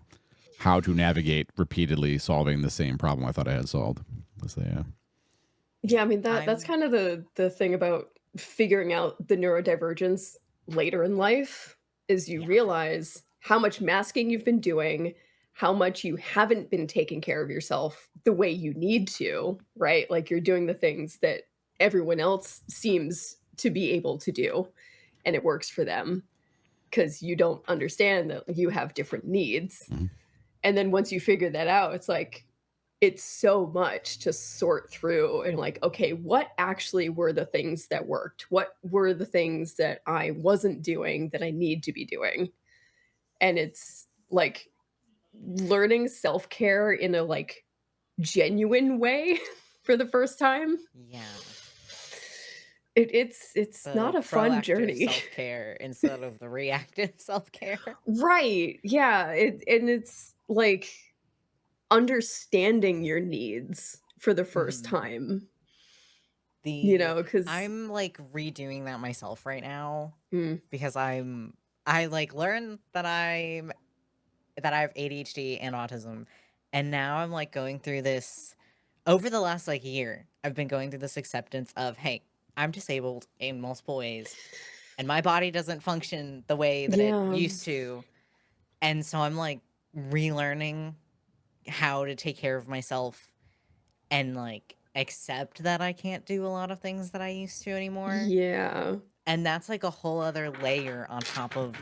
to navigate repeatedly solving the same problem I thought I had solved. Yeah, I mean that's kind of the thing about figuring out the neurodivergence later in life is you realize how much masking you've been doing, how much you haven't been taking care of yourself the way you need to, right? Like you're doing the things that everyone else seems to be able to do, and it works for them because you don't understand that you have different needs. And then once you figure that out, it's like, it's so much to sort through and like, okay, what actually were the things that worked? What were the things that I wasn't doing that I need to be doing? And it's like learning self-care in a like genuine way for the first time. Yeah. It's not a fun journey. Self-care instead of the reactive self-care. Right. Yeah. It's like understanding your needs for the first time. Because I'm like redoing that myself right now because I like learned that I have ADHD and autism, and now I'm like going through this over the last like year. I've been going through this acceptance of, hey, I'm disabled in multiple ways, and my body doesn't function the way that it used to, and so I'm like relearning how to take care of myself and like accept that I can't do a lot of things that I used to anymore. Yeah. And that's like a whole other layer on top of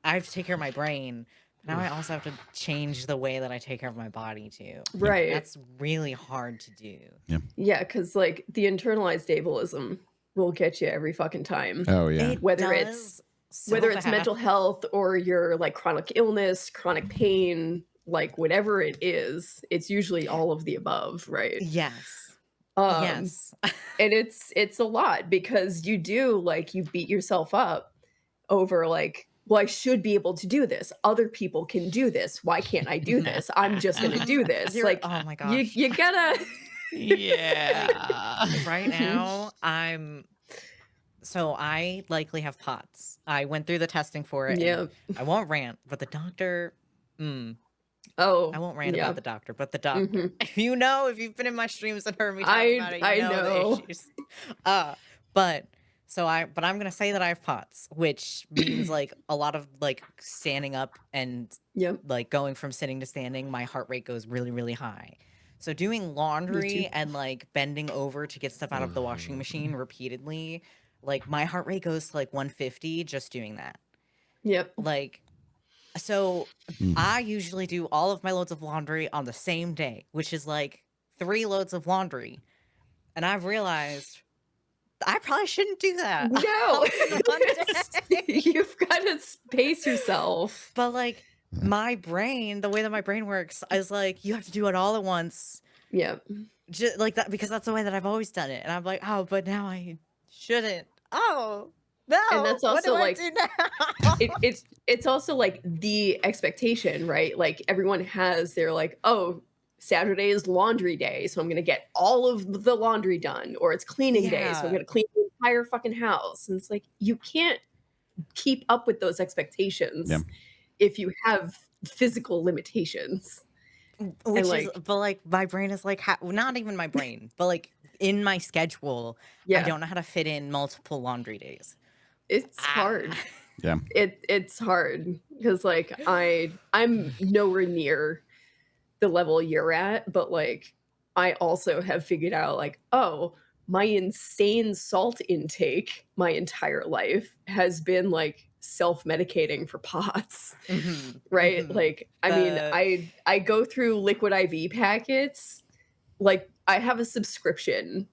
I have to take care of my brain. But now I also have to change the way that I take care of my body too. Right. That's really hard to do. Yeah, because like the internalized ableism will get you every fucking time. Oh yeah. Whether it's mental health or your like chronic illness, chronic pain, like whatever it is, it's usually all of the above, right? Yes. Yes. And it's a lot because you do like you beat yourself up over like, well, I should be able to do this. Other people can do this. Why can't I do this? I'm just gonna do this. Like, oh my gosh, you gotta. Yeah. Right now, so I likely have POTS. I went through the testing for it. Yeah. I won't rant, but the doctor. Oh, I won't rant about the doctor, but the doctor. If you've been in my streams and heard me talk about it, you know the issues. But I'm gonna say that I have POTS, which means like a lot of like standing up and like going from sitting to standing, my heart rate goes really, really high. So doing laundry and like bending over to get stuff out of the washing machine repeatedly, like my heart rate goes to like 150 just doing that. Yep. Like, so I usually do all of my loads of laundry on the same day, which is like 3 loads of laundry. And I've realized I probably shouldn't do that. No. You've got to space yourself. But like my brain, the way that my brain works is like, you have to do it all at once. Yeah. Just like that, because that's the way that I've always done it. And I'm like, oh, but now I shouldn't. Oh, no. And that's also what do like, I do now? it's also like the expectation, right? Like everyone has their like, oh, Saturday is laundry day, so I'm going to get all of the laundry done, or it's cleaning day, so I'm going to clean the entire fucking house. And it's like, you can't keep up with those expectations if you have physical limitations. Which is, but like my brain is like, not even my brain, but like in my schedule, I don't know how to fit in multiple laundry days. It's hard. Yeah. It's hard because like I'm nowhere near the level you're at, but like I also have figured out like, oh, my insane salt intake my entire life has been like self-medicating for POTS, right? Like, I mean, I go through liquid IV packets like I have a subscription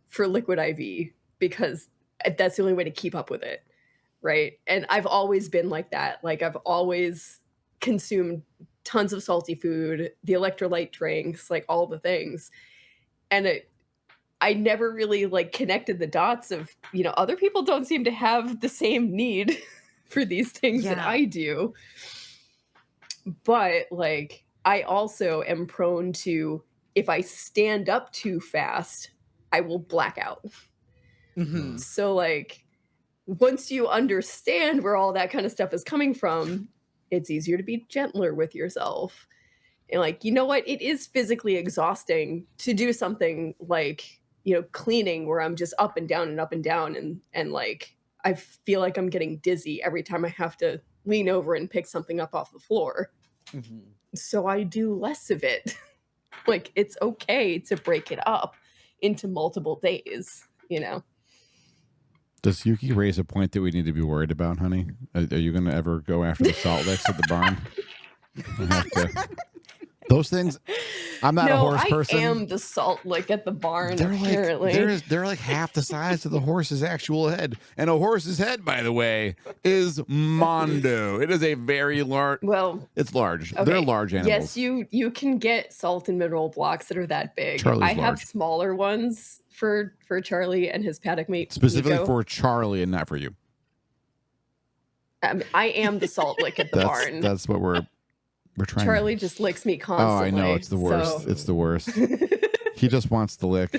for Liquid IV because that's the only way to keep up with it, right? And I've always been like that. Like I've always consumed tons of salty food, the electrolyte drinks, like all the things. And I never really like connected the dots of, you know, other people don't seem to have the same need for these things that I do. But like, I also am prone to, if I stand up too fast, I will black out. Mm-hmm. So like, once you understand where all that kind of stuff is coming from, it's easier to be gentler with yourself. And like, you know what? It is physically exhausting to do something like, you know, cleaning where I'm just up and down and up and down. And like, I feel like I'm getting dizzy every time I have to lean over and pick something up off the floor. Mm-hmm. So I do less of it. Like, it's okay to break it up into multiple days, you know? Does Yuki raise a point that we need to be worried about, honey? Are you going to ever go after the salt licks at the barn? Those things, I'm not a horse person. I am the salt lick at the barn, apparently. They're like half the size of the horse's actual head. And a horse's head, by the way, is mondo. It is a very large... Well, it's large. Okay. They're large animals. Yes, you can get salt and mineral blocks that are that big. Charlie's I have smaller ones for Charlie and his paddock mate. Specifically Nico. For Charlie and not for you. I am the salt lick at the barn. That's what we're trying. Charlie just licks me constantly. Oh, I know. It's the worst. So. It's the worst. He just wants to lick.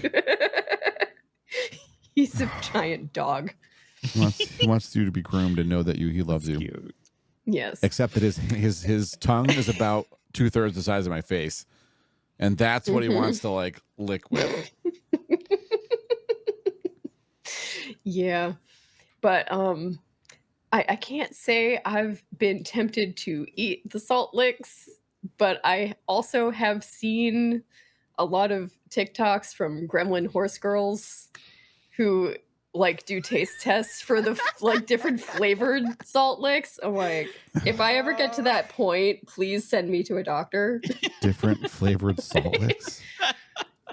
He's a giant dog. He wants you to be groomed and know that he loves you. Cute. Yes. Except that his tongue is about 2/3 the size of my face. And that's what he wants to like lick with. Yeah. But I can't say I've been tempted to eat the salt licks, but I also have seen a lot of TikToks from gremlin horse girls who like do taste tests for the like different flavored salt licks. I'm like, if I ever get to that point, please send me to a doctor. Different flavored salt licks?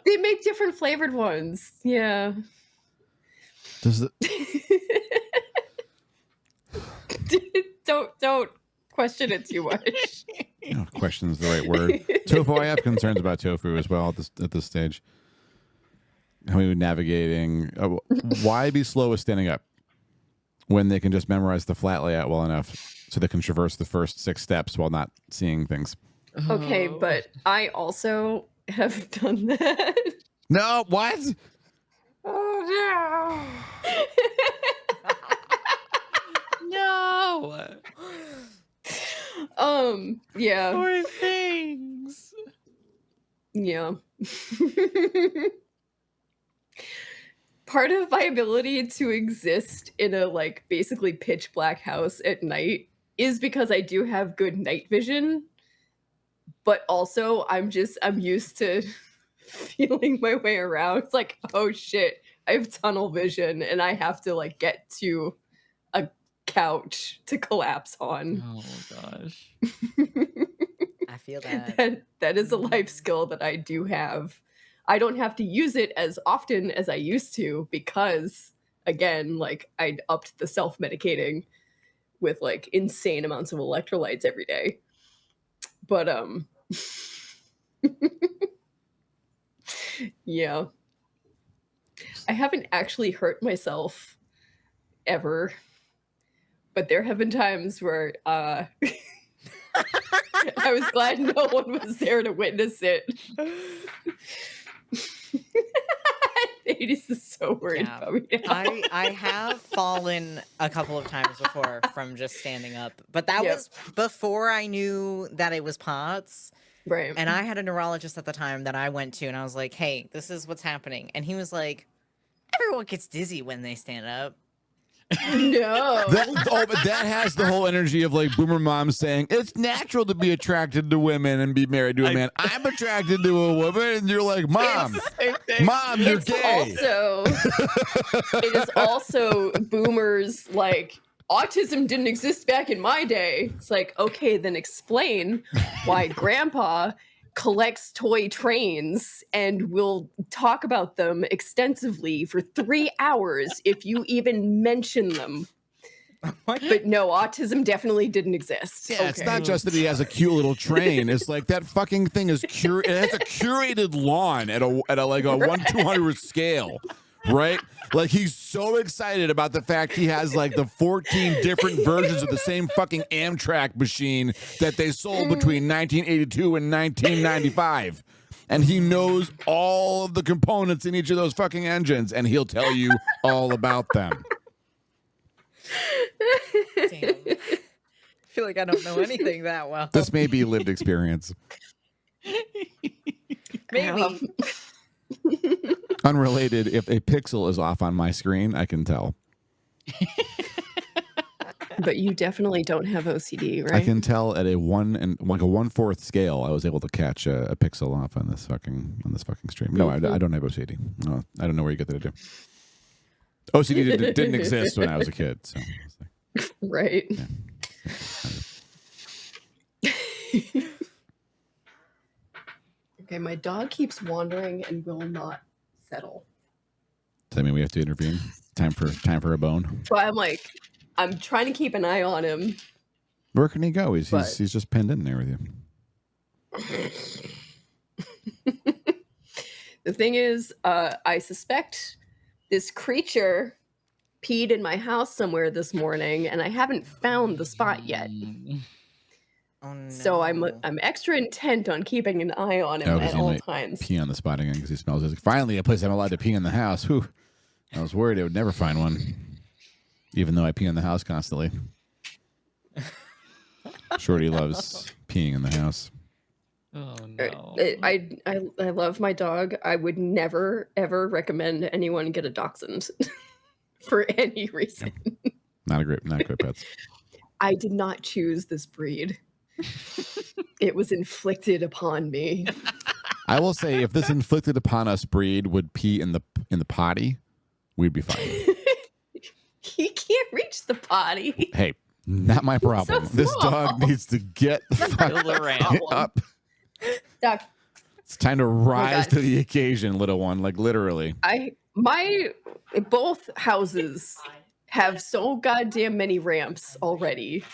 They make different flavored ones. Yeah. Does it... Don't question it too much. No, question is the right word. Tofu, I have concerns about tofu as well at this stage. How are we navigating? Why be slow with standing up when they can just memorize the flat layout well enough so they can traverse the first 6 steps while not seeing things? Okay, but I also have done that. No, what? Oh no. No. Yeah. Poor things. Yeah. Part of my ability to exist in a like basically pitch black house at night is because I do have good night vision, but also I'm used to feeling my way around. It's like, oh shit, I have tunnel vision and I have to like get to a couch to collapse on. Oh gosh. I feel that. That is a life skill that I do have. I don't have to use it as often as I used to because, again, like I upped the self-medicating with like insane amounts of electrolytes every day. But yeah. I haven't actually hurt myself ever. But there have been times where I was glad no one was there to witness it. Thades is so worried about me now. I have fallen a couple of times before from just standing up. But that was before I knew that it was POTS. Right. And I had a neurologist at the time that I went to, and I was like, hey, this is what's happening. And he was like, everyone gets dizzy when they stand up. No. But that has the whole energy of like boomer moms saying it's natural to be attracted to women and be married to a man. I'm attracted to a woman, and you're like, Mom, you're gay. It is also boomers like autism didn't exist back in my day. It's like, okay, then explain why grandpa collects toy trains and will talk about them extensively for 3 hours if you even mention them. But no, autism definitely didn't exist. Yeah, it's not just that he has a cute little train. It's like that fucking thing is it has a curated lawn at a like a 1/200 scale, right? Like he's so excited about the fact he has like the 14 different versions of the same fucking Amtrak machine that they sold between 1982 and 1995. And he knows all of the components in each of those fucking engines, and he'll tell you all about them. Damn. I feel like I don't know anything that well. This may be lived experience. Maybe. Unrelated, if a pixel is off on my screen, I can tell. But you definitely don't have OCD, right? I can tell at a 1/4 scale. I was able to catch a pixel off on this fucking stream. No, I don't have OCD. No, I don't know where you get that to do. OCD didn't exist when I was a kid. So right. Yeah. Okay, my dog keeps wandering and will not settle. Does that mean we have to intervene? Time for a bone. So I'm trying to keep an eye on him. Where can he go? He's just pinned in there with you. The thing is, I suspect this creature peed in my house somewhere this morning, and I haven't found the spot yet. Oh, no. So I'm extra intent on keeping an eye on him at all times. Pee on the spot again because he smells it. Finally, a place I'm allowed to pee in the house. Whew. I was worried I would never find one, even though I pee in the house constantly. Shorty loves peeing in the house. Oh no! I love my dog. I would never ever recommend anyone get a dachshund for any reason. Not great pets. I did not choose this breed. It was inflicted upon me. I will say, if this inflicted upon us breed would pee in the potty, we'd be fine. He can't reach the potty. Hey, not my problem. So this dog needs to get the fuck up. Doc. It's time to rise to the occasion, little one. Like literally. Both houses have so goddamn many ramps already.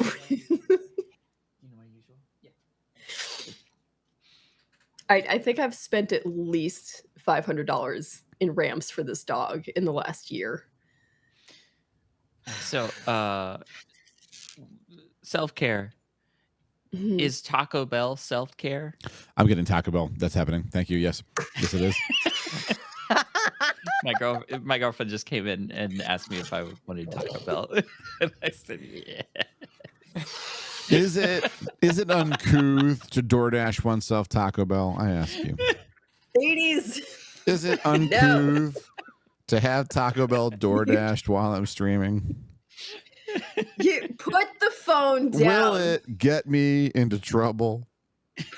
I think I've spent at least $500 in ramps for this dog in the last year. So, self-care. Mm-hmm. Is Taco Bell self-care? I'm getting Taco Bell. That's happening. Thank you. Yes. Yes, it is. My girlfriend just came in and asked me if I wanted Taco Bell. And I said, yeah. Is it uncouth to DoorDash oneself Taco Bell? I ask you. Ladies. Is it uncouth to have Taco Bell DoorDashed while I'm streaming? You put the phone down. Will it get me into trouble?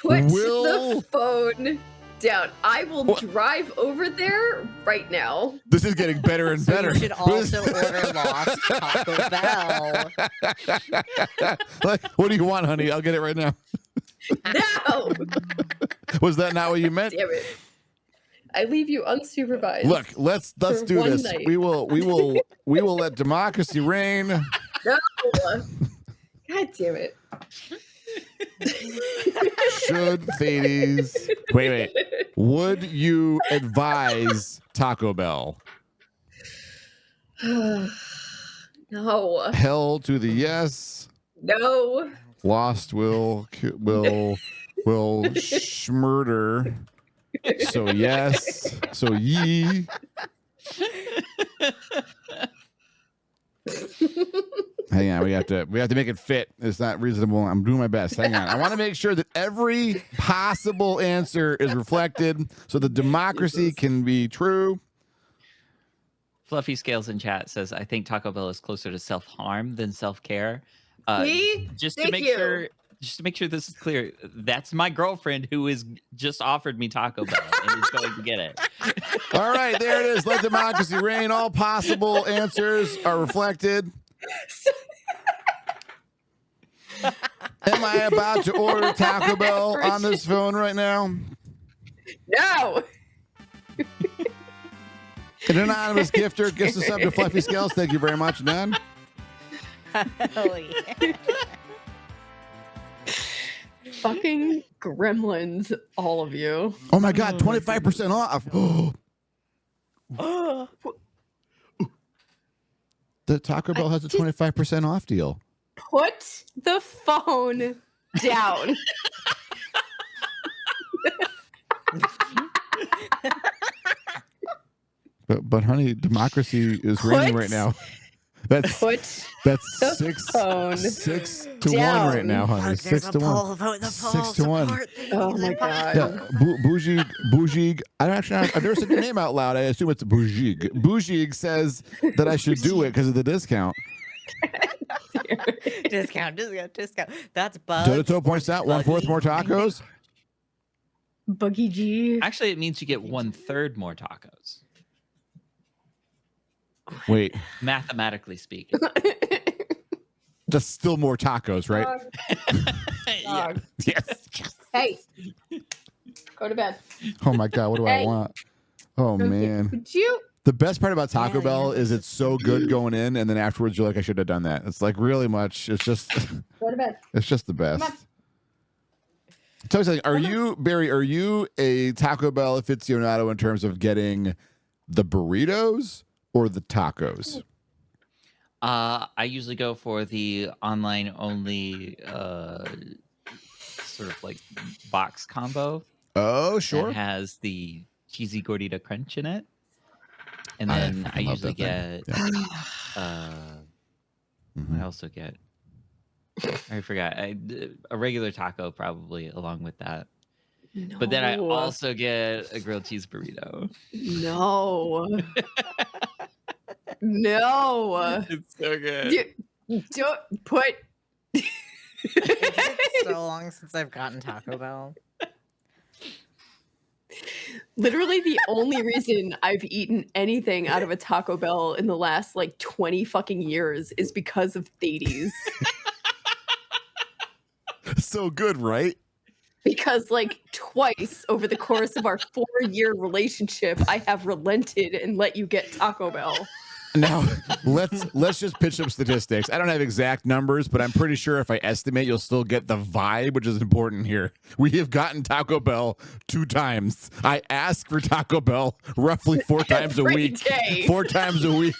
Put the phone down. I will drive over there right now. This is getting better and better. You should also order Lost Taco Bell. Like, what do you want, honey? I'll get it right now. No. Was that not what you meant? Damn it. I leave you unsupervised. Look, let's do this. Night. We will let democracy reign. No. God damn it. Should Thades wait. Would you advise Taco Bell? No. Hell to the yes. No. Lost will schmurder. So yes. So ye. Hang on, we have to make it fit. It's not reasonable. I'm doing my best. Hang on. I want to make sure that every possible answer is reflected so the democracy can be true. Fluffy Scales in chat says, I think Taco Bell is closer to self-harm than self-care. Just to make sure this is clear, that's my girlfriend who is just offered me Taco Bell and is going to get it. All right, there it is. Let democracy reign. All possible answers are reflected. Am I about to order Taco Bell on this phone right now? No. An anonymous gifter gifts us up to Fluffy Scales. Thank you very much, Dan. Hell yeah. Fucking gremlins, all of you. Oh my God, 25% off. The Taco Bell has a 25% off deal. Put the phone down. But honey, democracy is reigning right now. That's six to down. 1 right now, honey. Look, 6 to 1. Vote the 6 to 1. Oh my God. Yeah, Boujig. I've never said your name out loud. I assume it's Boujig. Boujig says that I should do it because of the discount. discount. That's Buzz. Dodoto points out 1/4 more tacos. Buggy G. Actually, it means you get 1/3 more tacos. Wait, Mathematically speaking. just still more tacos, right? Dog. Yes. Hey, go to bed. Oh my God, what do I want? Oh man. Would you? The best part about Taco Bell is it's so good going in, and then afterwards you're like, I should have done that. It's like really much. It's just, Go to bed. it's just the best. Tell me something. Are you, Barry? Are you a Taco Bell aficionado in terms of getting the burritos or the tacos? I usually go for the online only sort of like box combo. Oh, sure. That has the cheesy gordita crunch in it. And then I usually get I also get I forgot a regular taco probably along with that. No. But then I also get a grilled cheese burrito. No. No. It's so good. Don't put. It's been so long since I've gotten Taco Bell. Literally the only reason I've eaten anything out of a Taco Bell in the last like 20 fucking years is because of Thades. So good, right? Because like twice over the course of our 4-year relationship, I have relented and let you get Taco Bell. Now, let's just pitch some statistics. I don't have exact numbers, but I'm pretty sure if I estimate, you'll still get the vibe, which is important here. We have gotten Taco Bell 2 times. I ask for Taco Bell roughly 4 times a week. Day. 4 times a week.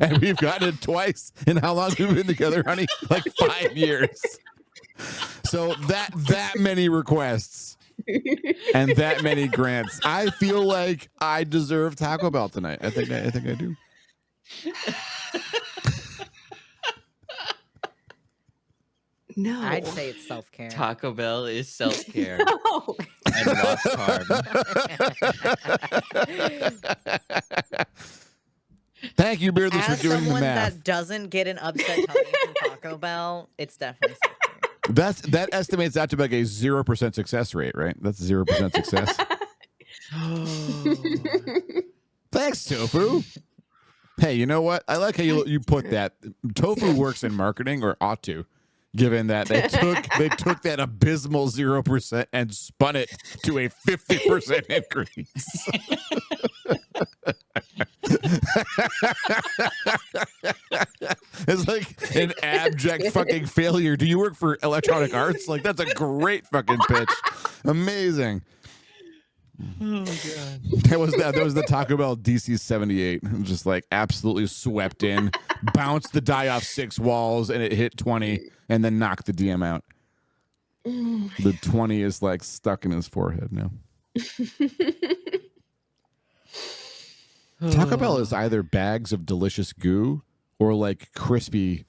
And we've gotten it twice. And how long have we been together, honey? Like 5 years. So that many requests and that many grants. I feel like I deserve Taco Bell tonight. I think I do. No. I'd say it's self-care. Taco Bell is self-care. No. And lost carb. Thank you, Beardless, As for doing the someone math. that doesn't get an upset tummy from Taco Bell, it's definitely self-care. That estimates out to be like a 0% success rate, right? That's 0% success. Thanks, Tofu. Hey, you know what? I like how you put that. Tofu works in marketing, or ought to, given that they took that abysmal 0% and spun it to a 50% increase. It's like an abject fucking failure. Do you work for Electronic Arts? Like, that's a great fucking pitch. Amazing. Oh god. That was the Taco Bell DC 78. Just like absolutely swept in, bounced the die off 6 walls, and it hit 20, and then knocked the DM out. The 20 is like stuck in his forehead now. Taco Bell is either bags of delicious goo or like crispy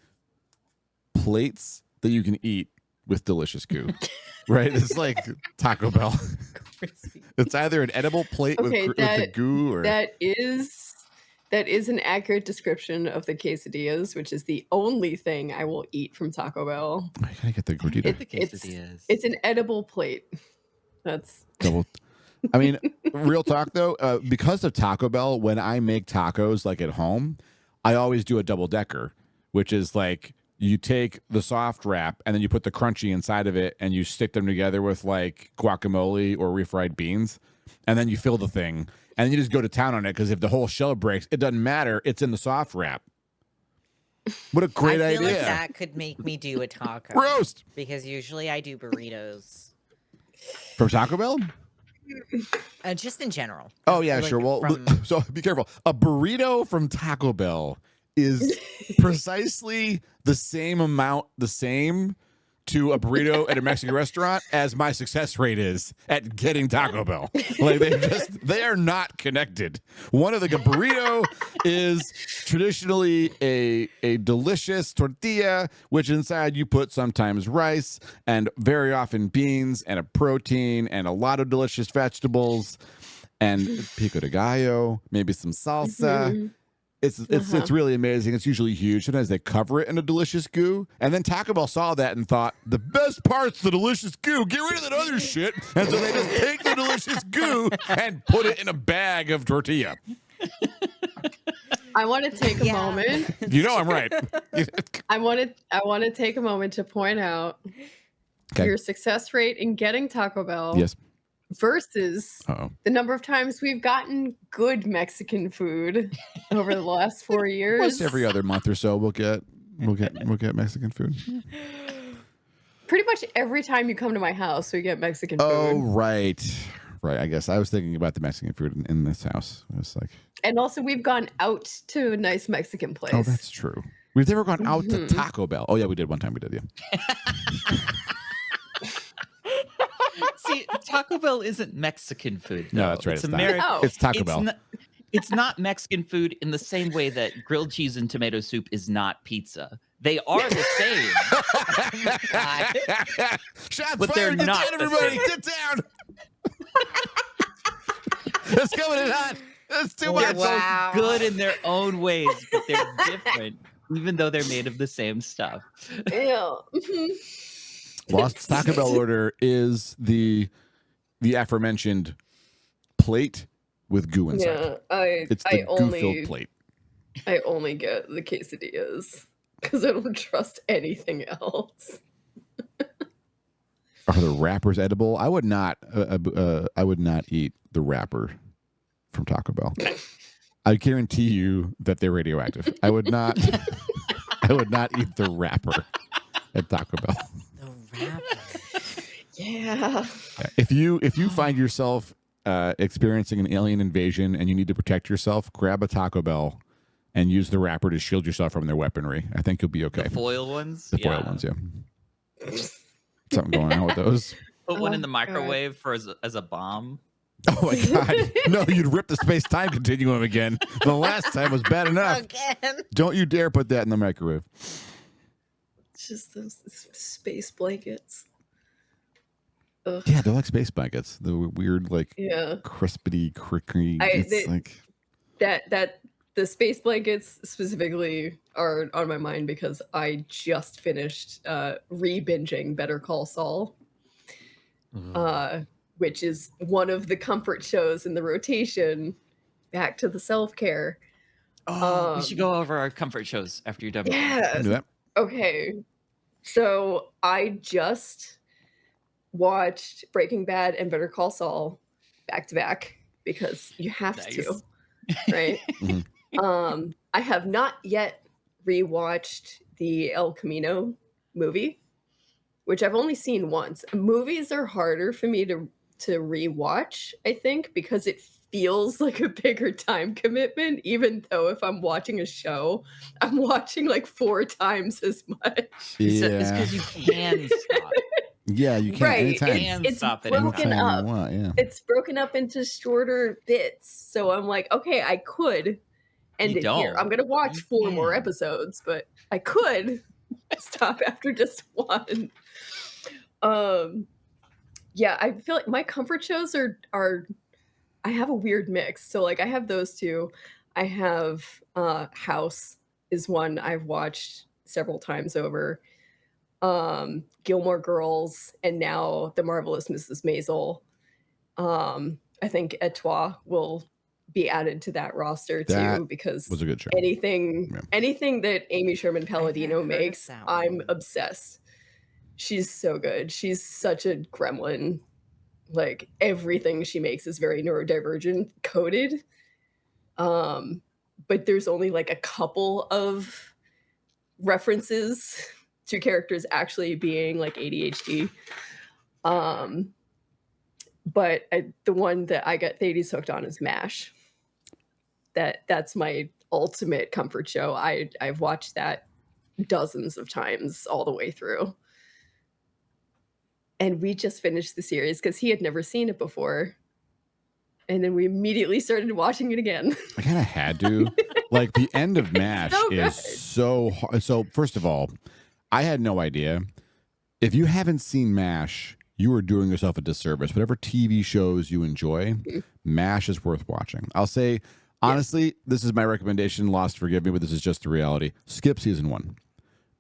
plates that you can eat with delicious goo. Right? It's like Taco Bell. It's either an edible plate with the goo, or that is an accurate description of the quesadillas, which is the only thing I will eat from Taco Bell. I gotta get the gordita. It's an edible plate. That's double. I mean, real talk though, because of Taco Bell, when I make tacos like at home, I always do a double decker, which is like you take the soft wrap and then you put the crunchy inside of it and you stick them together with like guacamole or refried beans, and then you fill the thing and then you just go to town on it, because if the whole shell breaks, it doesn't matter. It's in the soft wrap. What a great idea. I feel like that could make me do a taco. Roast! Because usually I do burritos. From Taco Bell? Just in general. Oh, yeah, like sure. Well, so be careful. A burrito from Taco Bell is precisely the same to a burrito at a Mexican restaurant as my success rate is at getting Taco Bell. Like they are not connected. A burrito is traditionally a delicious tortilla, which inside you put sometimes rice and very often beans and a protein and a lot of delicious vegetables and pico de gallo, maybe some salsa. Mm-hmm. It's really amazing. It's usually huge. Sometimes they cover it in a delicious goo. And then Taco Bell saw that and thought, the best part's the delicious goo. Get rid of that other shit. And so they just take the delicious goo and put it in a bag of tortilla. I want to take a moment. You know I'm right. I want to take a moment to point out your success rate in getting Taco Bell. Yes. Versus the number of times we've gotten good Mexican food over the last 4 years. Once every other month or so, we'll get Mexican food. Pretty much every time you come to my house, we get Mexican food. Oh, right. I guess I was thinking about the Mexican food in this house. I was like, and also we've gone out to a nice Mexican place. Oh, that's true. We've never gone out to Taco Bell. Oh yeah, we did one time. We did, yeah. See, Taco Bell isn't Mexican food. No, that's right. It's American. No. It's Taco Bell. It's not Mexican food in the same way that grilled cheese and tomato soup is not pizza. They are the same. Shots but fired. They're not. Everybody, sit down. It's coming in hot. It's too much. They're good in their own ways, but they're different, even though they're made of the same stuff. Yeah. Lost Taco Bell order is the aforementioned plate with goo inside. Yeah, it's the goo-filled plate. I only get the quesadillas because I don't trust anything else. Are the wrappers edible? I would not. I would not eat the wrapper from Taco Bell. I guarantee you that they're radioactive. I would not. I would not eat the wrapper at Taco Bell. Yeah. If you find yourself experiencing an alien invasion and you need to protect yourself, grab a Taco Bell and use the wrapper to shield yourself from their weaponry. I think you'll be okay. The foil ones? The foil ones, yeah. Something going on with those. Put one in the microwave as a bomb. Oh my God. No, you'd rip the space-time continuum again. The last time was bad enough. Again. Don't you dare put that in the microwave. It's just those space blankets. Ugh. Yeah, they're like space blankets. The weird, like, crispity, cricky. That the space blankets specifically are on my mind because I just finished re-binging Better Call Saul, which is one of the comfort shows in the rotation. Back to the self-care. We should go over our comfort shows after you're done. Yeah. Do that. Okay. So I just watched Breaking Bad and Better Call Saul back to back because you have to, right? Mm-hmm. I have not yet rewatched the El Camino movie, which I've only seen once. Movies are harder for me to rewatch, I think, because it feels like a bigger time commitment, even though if I'm watching a show, I'm watching like 4 times as much. Yeah. It's because you can stop. Yeah, you can anytime. It's stop broken up. Yeah. It's broken up into shorter bits. So I'm like, okay, I could end it here. I'm going to watch 4 more episodes, but I could stop after just one. Yeah, I feel like my comfort shows are I have a weird mix. So like I have those 2. I have House is one I've watched several times over. Gilmore Girls, and now The Marvelous Mrs. Maisel. I think Etoile will be added to that roster too, because was a good show. Anything that Amy Sherman Palladino makes, I'm obsessed. She's so good. She's such a gremlin. Like everything she makes is very neurodivergent coded. But there's only like a couple of references to characters actually being like ADHD. But the one that I got Thades hooked on is MASH. That's my ultimate comfort show. I've watched that dozens of times all the way through. And we just finished the series because he had never seen it before. And then we immediately started watching it again. I kind of had to. Like the end of MASH is so hard. So first of all, I had no idea. If you haven't seen MASH, you are doing yourself a disservice. Whatever TV shows you enjoy, MASH is worth watching. I'll say, honestly, this is my recommendation. Lost, forgive me, but this is just the reality. Skip season 1.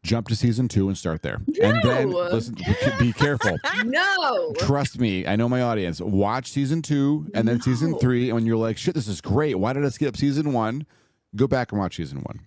Jump to season 2 and start there. No. And then listen, be careful. No. Trust me, I know my audience. Watch season 2 and then season 3. And when you're like, shit, this is great. Why did I skip season 1? Go back and watch season 1.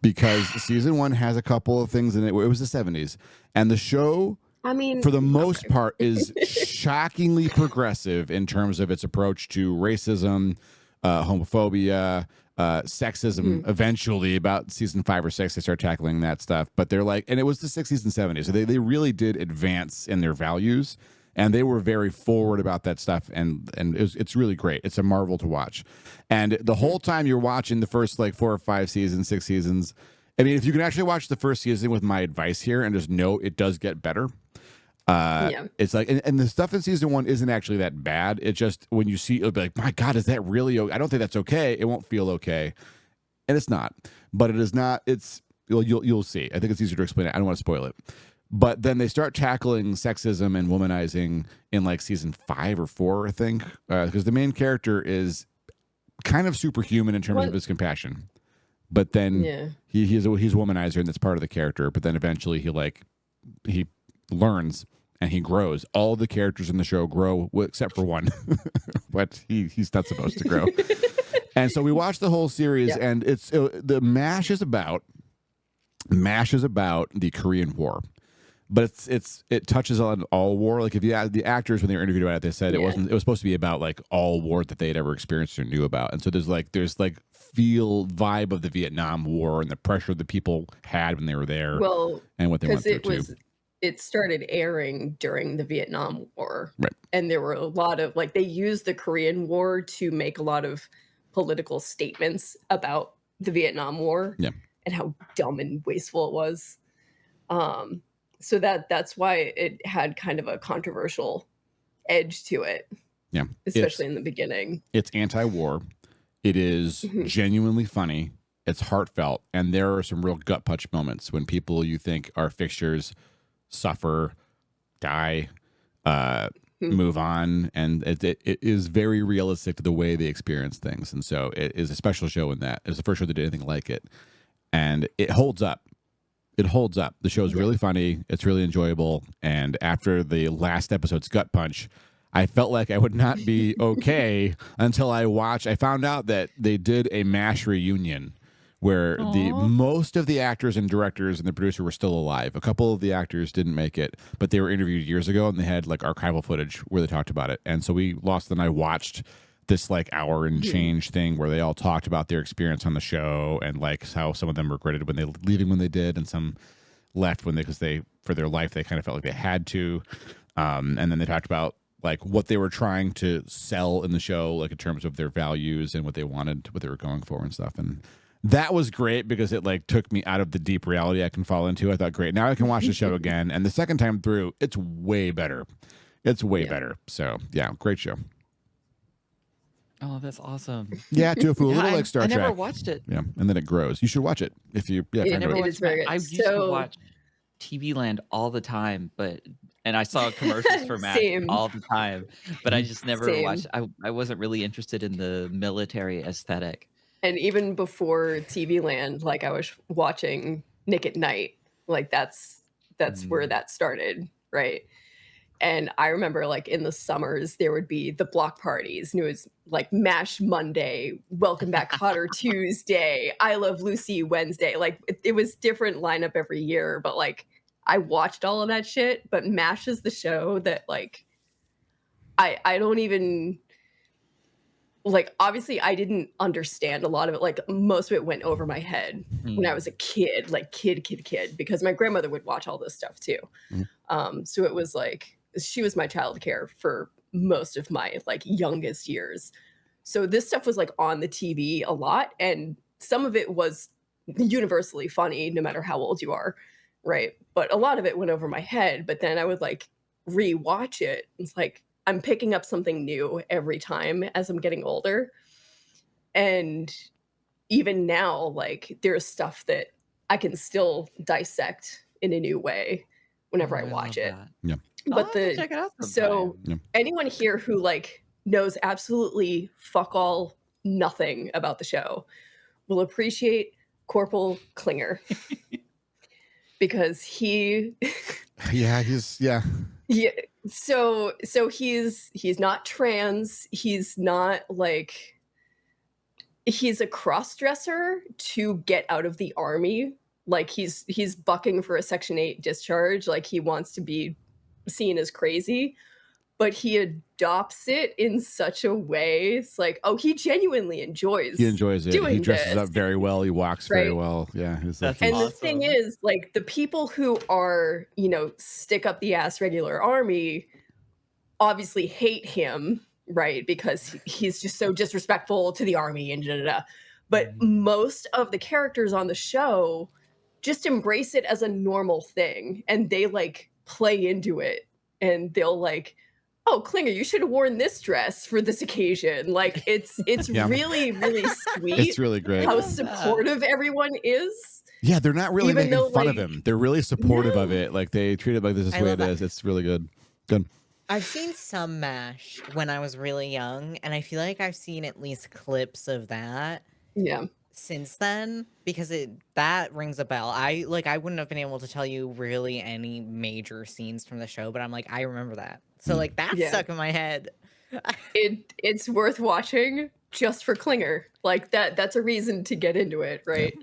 Because season 1 has a couple of things in it. It was the 70s. And the show, for the most part, is shockingly progressive in terms of its approach to racism, homophobia, sexism. Eventually, about season 5 or 6, they start tackling that stuff. But they're like, and it was the 60s and 70s, so they really did advance in their values, and they were very forward about that stuff. And it's really great. It's a marvel to watch. And the whole time you're watching the first like 4 or 5 seasons, 6 seasons. I mean, if you can actually watch the first season with my advice here and just know it does get better. It's like, and the stuff in season 1 isn't actually that bad. It just, when you see, it'll be like, my God, is that really okay? I don't think that's okay. It won't feel okay. And it's not, but it is not. It's, you'll see. I think it's easier to explain it. I don't want to spoil it. But then they start tackling sexism and womanizing in like season 5 or 4, I think, because the main character is kind of superhuman in terms of his compassion. But then he's a womanizer, and that's part of the character. But then eventually he learns and he grows. All the characters in the show grow, except for one, but he's not supposed to grow. And so we watched the whole series, and the MASH is about the Korean War, but it touches on all war. Like if you add the actors when they were interviewed about it, they said it was supposed to be about like all war that they had ever experienced or knew about. And so there's vibe of the Vietnam War and the pressure that people had when they were there, and what they went through too. It started airing during the Vietnam War. Right. And there were a lot of, like, they used the Korean War to make a lot of political statements about the Vietnam War and how dumb and wasteful it was. So that's why it had kind of a controversial edge to it. Yeah. Especially in the beginning. It's anti-war. It is genuinely funny. It's heartfelt. And there are some real gut punch moments when people you think are fixtures suffer, die, move on, and it is very realistic to the way they experience things. And so it is a special show in that. It's the first show that did anything like it, and it holds up. It holds up. The show is really funny. It's really enjoyable. And after the last episode's gut punch, I felt like I would not be okay until I found out that they did a MASH reunion where most of the actors and directors and the producer were still alive. A couple of the actors didn't make it, but they were interviewed years ago, and they had like archival footage where they talked about it. And so Lost and I watched this like hour and change thing where they all talked about their experience on the show and like how some of them regretted leaving when they did, and some left because for their life they kind of felt like they had to. And then they talked about like what they were trying to sell in the show, like in terms of their values and what they wanted, what they were going for and stuff. And that was great because it like took me out of the deep reality I can fall into. I thought, great, now I can watch the show again. And the second time through, it's way better. It's way better. So yeah, great show. Oh, that's awesome. Yeah, Tofu, a little like Star Trek. I never watched it. Yeah, and then it grows. You should watch it if you. Yeah, I never watched it. I used to watch TV Land all the time, and I saw commercials for Mac all the time, but I just never watched. I wasn't really interested in the military aesthetic. And even before TV Land, like I was watching Nick at Night, like that's where that started, right? And I remember like in the summers, there would be the block parties and it was like MASH Monday, Welcome Back Kotter Tuesday, I Love Lucy Wednesday. Like it was different lineup every year, but like I watched all of that shit. But MASH is the show that like, I don't even like, obviously I didn't understand a lot of it. Like most of it went over my head when I was a kid, like kid, because my grandmother would watch all this stuff too. So it was like, she was my childcare for most of my like youngest years. So this stuff was like on the TV a lot. And some of it was universally funny, no matter how old you are. Right. But a lot of it went over my head. But then I would like rewatch it. It's like, I'm picking up something new every time as I'm getting older. And even now, like there's stuff that I can still dissect in a new way whenever I watch it. Yeah. But check it out anyone here who like knows absolutely fuck all nothing about the show will appreciate Corporal Klinger. Because he's so he's not trans, he's not like, he's a cross-dresser to get out of the army. Like he's bucking for a Section 8 discharge, like he wants to be seen as crazy, but he adopts it in such a way. It's like, oh, he genuinely enjoys it. He dresses up very well, he walks very well. Yeah. That's and awesome. The thing is, like the people who are, you know, stick up the ass regular army obviously hate him, right? Because he's just so disrespectful to the army and da-da-da. But most of the characters on the show just embrace it as a normal thing, and they like play into it, and they'll like, oh, Klinger, you should have worn this dress for this occasion. Like it's really, really sweet. It's really great how supportive everyone is. Yeah, they're not really making fun of him. They're really supportive of it. Like they treat it like this is the way it is. It's really good. Good. I've seen some MASH when I was really young, and I feel like I've seen at least clips of that. Yeah. Since then, because that rings a bell. I wouldn't have been able to tell you really any major scenes from the show, but I'm like, I remember that. So like that's stuck in my head. It's worth watching just for Klinger. Like that's a reason to get into it, right?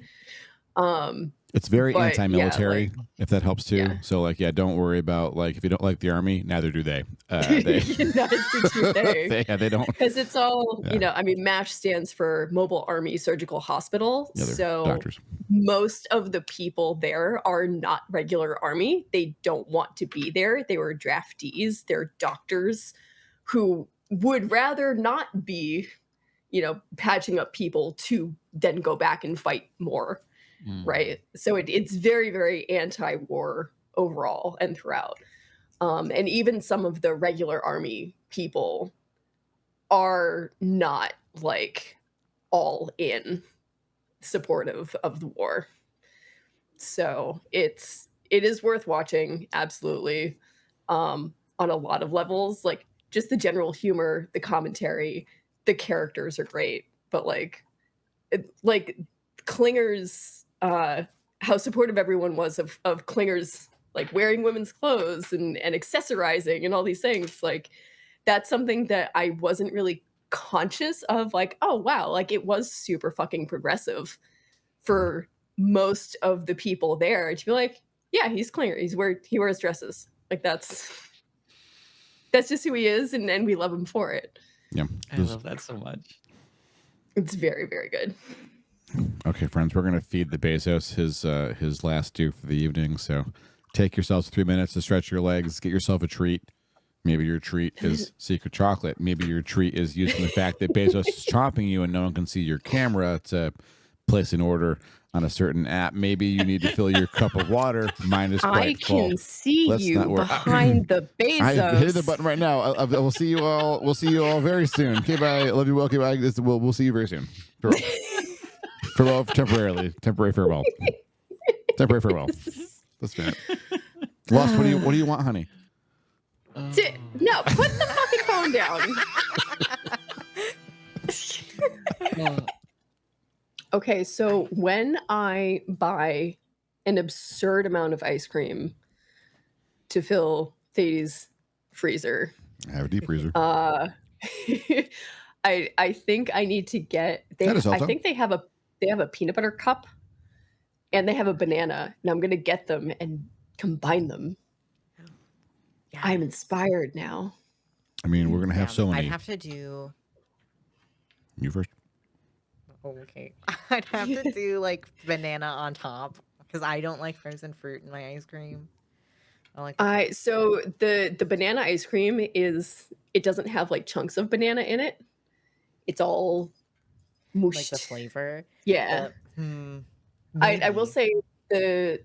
It's very anti-military, if that helps too. Yeah. So like, don't worry about like, if you don't like the army, neither do they. Neither do they. They don't. Because it's all, you know, I mean, MASH stands for Mobile Army Surgical Hospital. Yeah, so doctors. Most of the people there are not regular army. They don't want to be there. They were draftees. They're doctors who would rather not be, you know, patching up people to then go back and fight more. Right. So it's very, very anti-war overall and throughout. And even some of the regular army people are not like all in supportive of the war. So it is worth watching. Absolutely. On a lot of levels, like just the general humor, the commentary, the characters are great, but like Klinger's, how supportive everyone was of Klinger's like wearing women's clothes and accessorizing and all these things. Like that's something that I wasn't really conscious of. Like, oh wow, like it was super fucking progressive for most of the people there to be like, yeah, he's Klinger. He wears dresses. Like that's just who he is, and we love him for it. Yeah, I love that so much. It's very, very good. Okay, friends, we're going to feed the Bezos his last due for the evening. So take yourselves 3 minutes to stretch your legs, get yourself a treat. Maybe your treat is secret chocolate. Maybe your treat is using the fact that Bezos is chopping you and no one can see your camera to place an order on a certain app. Maybe you need to fill your cup of water. Mine is quite full. I can see you behind the Bezos. I hit the button right now. We'll see you all. We'll see you all very soon. Okay, bye. Love you. Okay, bye. We'll see you very soon. Farewell, temporary farewell. Temporary farewell. That's fair. Lost, what do you want, honey? No, put the fucking phone down. Okay, so when I buy an absurd amount of ice cream to fill Thades' freezer. I have a deep freezer. I think I need to get. I think they have a peanut butter cup, and they have a banana, and I'm gonna get them and combine them. Yes. I'm inspired now. I mean, we're gonna have so many. I'd have to do. You first. Okay, I'd have to do like banana on top because I don't like frozen fruit in my ice cream. So the banana ice cream it doesn't have like chunks of banana in it. It's all mushed. Like the flavor. Yeah. I will say the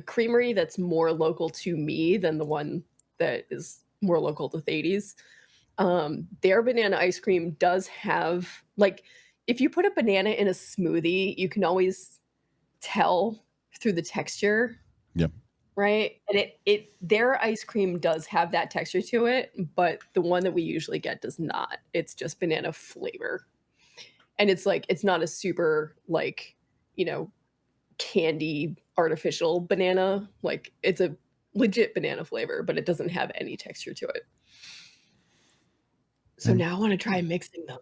creamery that's more local to me than the one that is more local to Thades, their banana ice cream does have, like, if you put a banana in a smoothie, you can always tell through the texture. Yep. Right? And their ice cream does have that texture to it, but the one that we usually get does not. It's just banana flavor. And it's like, it's not a super, like, candy artificial banana. Like, it's a legit banana flavor, but it doesn't have any texture to it. So now I want to try mixing them.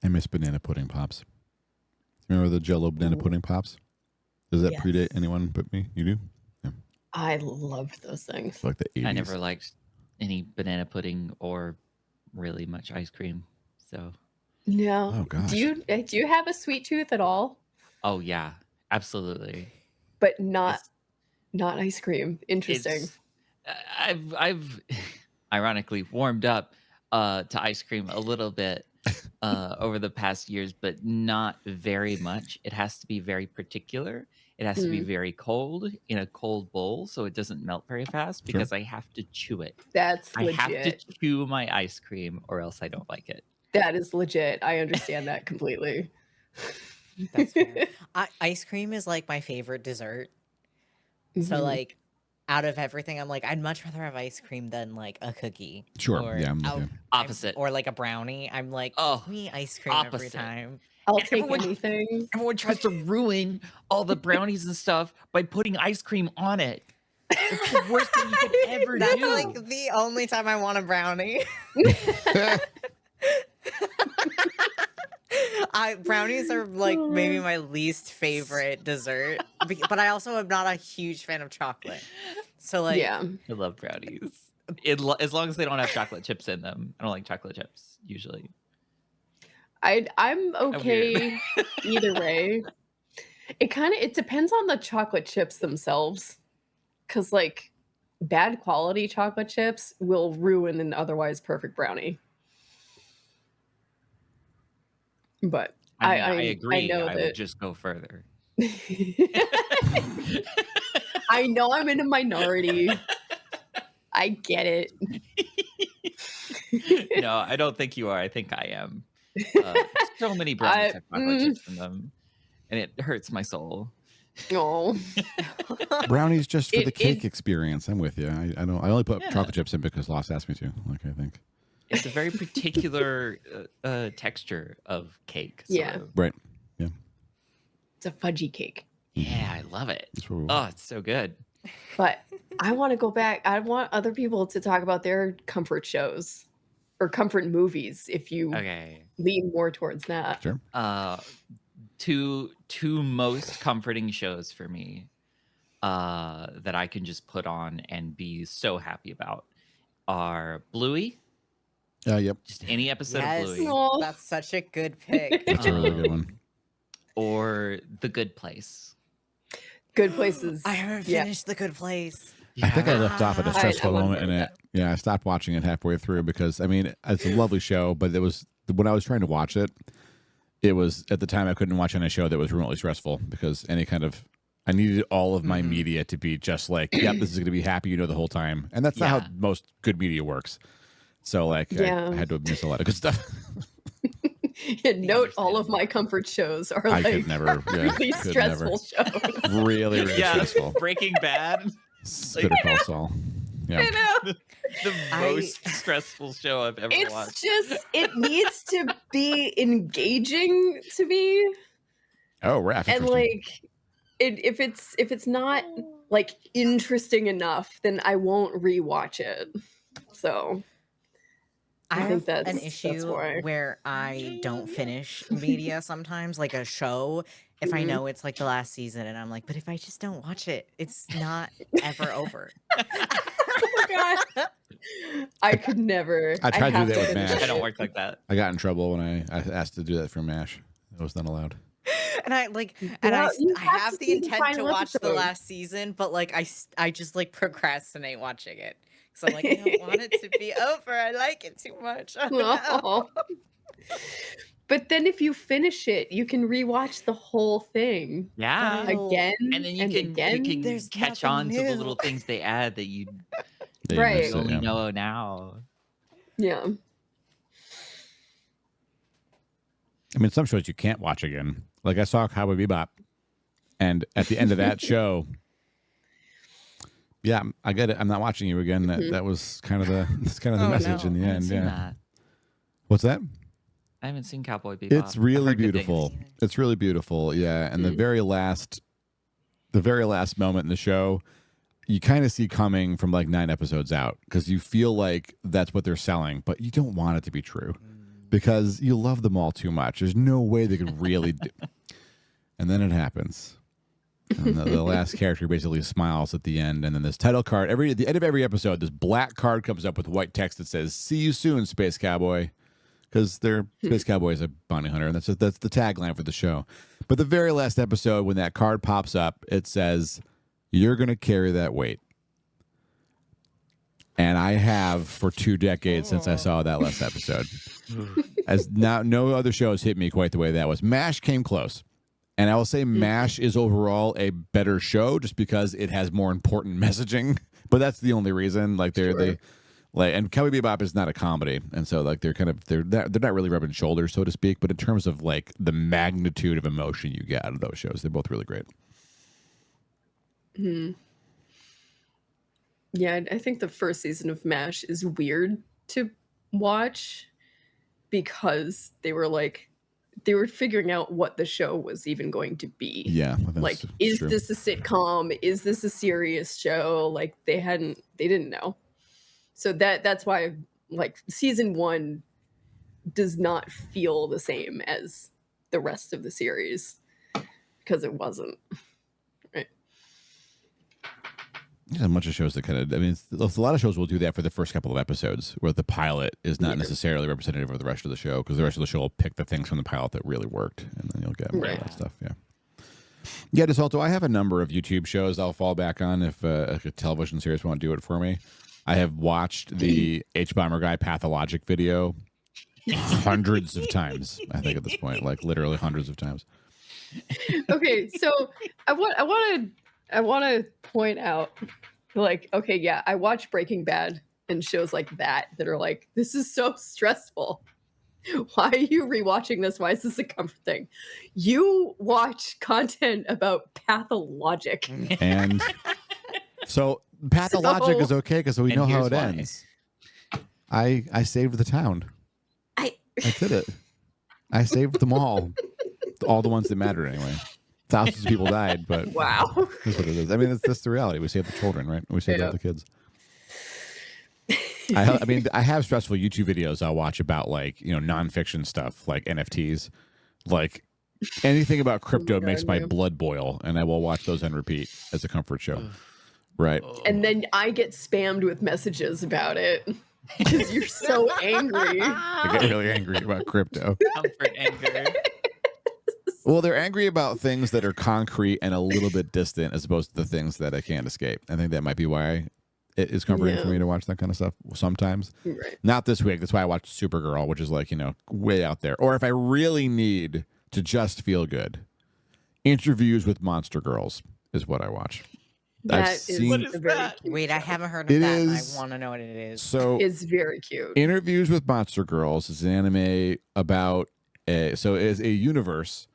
I miss banana pudding pops. Remember the Jell-O banana pudding pops? Does that predate anyone but me? You do? Yeah. I loved those things. It's like the 80s. I never liked any banana pudding or really much ice cream. So no. Oh gosh. Do you have a sweet tooth at all? Oh yeah, absolutely. But not ice cream. Interesting. I've ironically warmed up to ice cream a little bit over the past years, but not very much. It has to be very particular. It has to be very cold in a cold bowl so it doesn't melt very fast because I have to chew it. That's legit. I have to chew my ice cream or else I don't like it. That is legit. I understand that completely. That's fair. Ice cream is like my favorite dessert. So like out of everything, I'm like, I'd much rather have ice cream than like a cookie. Sure. Or Yeah. I'm opposite. Or like a brownie. I'm like, give me ice cream every time. I'll take anything. Everyone tries to ruin all the brownies and stuff by putting ice cream on it. It's the worst thing you could ever do. That's like the only time I want a brownie. Brownies are like maybe my least favorite dessert, but I also am not a huge fan of chocolate. So like, yeah, I love brownies. As long as they don't have chocolate chips in them. I don't like chocolate chips usually. I'm okay either way. It depends on the chocolate chips themselves, because like bad quality chocolate chips will ruin an otherwise perfect brownie. But I agree. I would just go further. I know I'm in a minority. I get it. No, I don't think you are. I think I am. So many brownies have chocolate chips in them, and it hurts my soul. Oh, brownies just for the cake experience. I'm with you. I only put chocolate chips in because Lost asked me to. Like, I think it's a very particular texture of cake. Right. Yeah. It's a fudgy cake. Yeah, I love it. Oh, it's so good. But I want to go back. I want other people to talk about their comfort shows or comfort movies if you lean more towards that. Sure. Two most comforting shows for me that I can just put on and be so happy about are Bluey. Yep. Just any episode of Bluey. Aww. That's such a good pick. That's a really good one. Or The Good Place. Good Places. I haven't finished The Good Place. I think I left off at a stressful moment in it. Yeah, I stopped watching it halfway through because, I mean, it's a lovely show, but it was when I was trying to watch it, it was at the time I couldn't watch any show that was remotely stressful because I needed all of my media to be just like, yep, this is going to be happy, the whole time. And that's not how most good media works. So, like, I had to miss a lot of good stuff. Note all of my comfort shows are like could never, really stressful shows. Really stressful. Breaking Bad. Better Call Saul. Yeah. I know. The most stressful show I've ever watched. It's just, it needs to be engaging to me. Oh, right. And like, if it's not like interesting enough, then I won't rewatch it. So I have an issue where I don't finish media sometimes, like a show, if I know it's like the last season, and I'm like, but if I just don't watch it, it's not ever over. Oh my God. I could never. I tried to do that with MASH. I don't work like that. I got in trouble when I asked to do that for MASH. I was not allowed. And I like, and I have the intent to watch the last season, but like I just like procrastinate watching it. So I'm like, I don't want it to be over. I like it too much. No. But then if you finish it, you can rewatch the whole thing. Yeah. Again. And then you can catch on to the little things they add that you only know now. Yeah. I mean, some shows you can't watch again. Like I saw Cowboy Bebop, and at the end of that show, yeah, I get it. I'm not watching you again. That was kind of the message in the end. Yeah. That. What's that? I haven't seen Cowboy Bebop. It's really beautiful. It's really beautiful. Yeah, and the very last moment in the show, you kind of see coming from like 9 episodes out, because you feel like that's what they're selling, but you don't want it to be true because you love them all too much. There's no way they could really do. And then it happens. And the last character basically smiles at the end, and then this title card. At the end of every episode, this black card comes up with white text that says, "See you soon, Space Cowboy," because their Space Cowboy is a bounty hunter, and that's the tagline for the show. But the very last episode, when that card pops up, it says, "You're going to carry that weight." And I have for 2 decades since I saw that last episode. As now, no other shows hit me quite the way that was. MASH came close. And I will say MASH is overall a better show just because it has more important messaging. But that's the only reason. Like they and Cowboy Bebop is not a comedy, and so like they're not really rubbing shoulders, so to speak. But in terms of like the magnitude of emotion you get out of those shows, they're both really great. Yeah, I think the first season of MASH is weird to watch because they were figuring out what the show was even going to be. Yeah. Like, is this a sitcom? Is this a serious show? Like they didn't know. So that's why like season 1 does not feel the same as the rest of the series, because it wasn't. Right. There's a bunch of shows that kind of, I mean, a lot of shows will do that for the first couple of episodes, where the pilot is not necessarily representative of the rest of the show, because the rest of the show will pick the things from the pilot that really worked, and then you'll get more of that stuff. Yeah. Yeah, DeSalto, I have a number of YouTube shows I'll fall back on if a television series won't do it for me. I have watched the H-Bomber Guy Pathologic video hundreds of times, I think, at this point, like literally hundreds of times. Okay, so I want to point out, like, okay, yeah, I watch Breaking Bad and shows like that are like, this is so stressful. Why are you rewatching this? Why is this a comfort thing? You watch content about pathologic. And so pathologic is okay because we know how it ends. I saved the town. I did it. I saved them all the ones that mattered anyway. Thousands of people died, but wow, that's what it is. I mean, that's the reality. We save the children, right? We save all the kids. I mean, I have stressful YouTube videos I'll watch about, like, nonfiction stuff, like NFTs, like anything about crypto makes my blood boil, and I will watch those on repeat as a comfort show. Right. And then I get spammed with messages about it because you're so angry. I get really angry about crypto. Comfort anger. Well, they're angry about things that are concrete and a little bit distant, as opposed to the things that I can't escape. I think that might be why it is comforting for me to watch that kind of stuff sometimes. Right. Not this week. That's why I watched Supergirl, which is like, way out there. Or if I really need to just feel good, Interviews with Monster Girls is what I watch. What is that? Wait, I haven't heard of that. And I want to know what it is. So it's very cute. Interviews with Monster Girls is an anime about it's a universe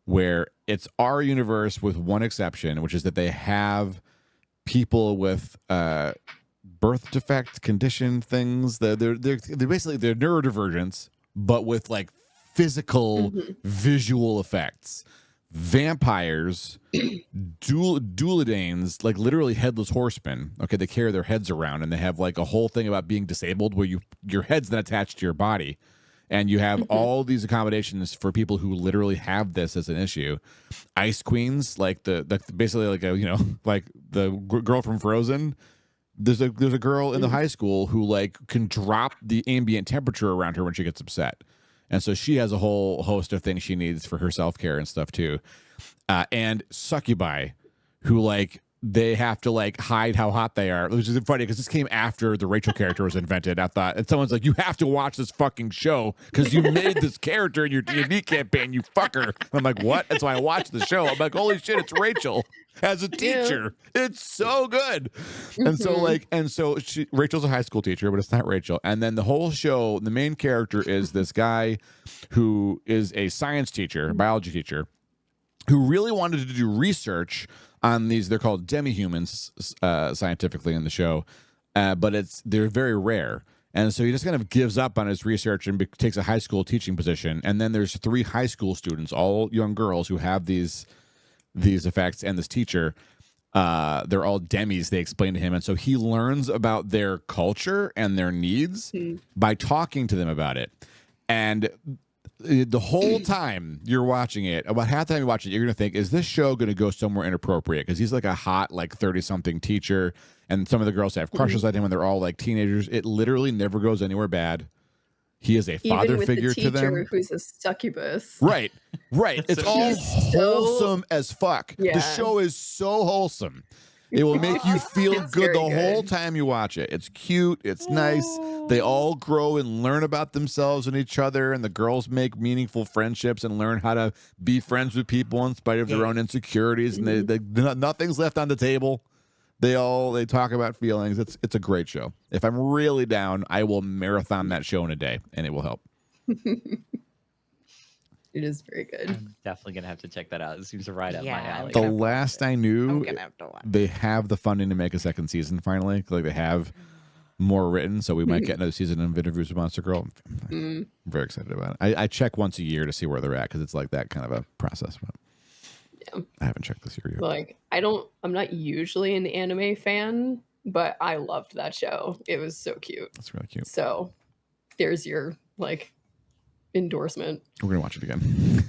where it's our universe with one exception, which is that they have people with birth defect condition things. They're basically neurodivergents, but with like physical visual effects vampires, duolidanes, like literally headless horsemen. Okay, they carry their heads around, and they have like a whole thing about being disabled where your head's then attached to your body. And you have all these accommodations for people who literally have this as an issue. Ice queens, like the basically like like the girl from Frozen. There's a girl in the high school who like can drop the ambient temperature around her when she gets upset, and so she has a whole host of things she needs for her self-care and stuff too. And succubi, who like they have to like hide how hot they are, which is funny because this came after the Rachel character was invented. I thought, and someone's like, you have to watch this fucking show because you made this character in your D&D campaign, you fucker. I'm like, what? And so I watched the show. I'm like, holy shit, it's Rachel as a teacher. Yeah. It's so good. And so like, Rachel's a high school teacher, but it's not Rachel. And then the whole show, the main character is this guy who is a science teacher, biology teacher, who really wanted to do research on these. They're called demi-humans scientifically in the show, but they're very rare. And so he just kind of gives up on his research and takes a high school teaching position. And then there's 3 high school students, all young girls, who have these effects, and this teacher. They're all demis, they explain to him. And so he learns about their culture and their needs by talking to them about it. And the whole time you're watching it, about half the time you watch it, you're going to think, is this show going to go somewhere inappropriate? Because he's like a hot, like 30-something teacher, and some of the girls have crushes on him when they're all like teenagers. It literally never goes anywhere bad. He is a father figure to them. Who's a succubus. Right. It's all wholesome as fuck. Yeah. The show is so wholesome. It will make you feel good the whole time you watch it. It's cute. It's nice. They all grow and learn about themselves and each other, and the girls make meaningful friendships and learn how to be friends with people in spite of their own insecurities. And they nothing's left on the table. They talk about feelings. It's a great show. If I'm really down, I will marathon that show in a day, and it will help. It is very good. I'm definitely gonna have to check that out. It seems right up my alley. The last I knew, they have the funding to make a second season finally. Like they have more written, so we might get another season of Interviews with Monster Girl. I'm very excited about it. I check once a year to see where they're at because it's like that kind of a process. But yeah, I haven't checked this year yet. Like I'm not usually an anime fan, but I loved that show. It was so cute. That's really cute. So there's your like endorsement. We're gonna watch it again.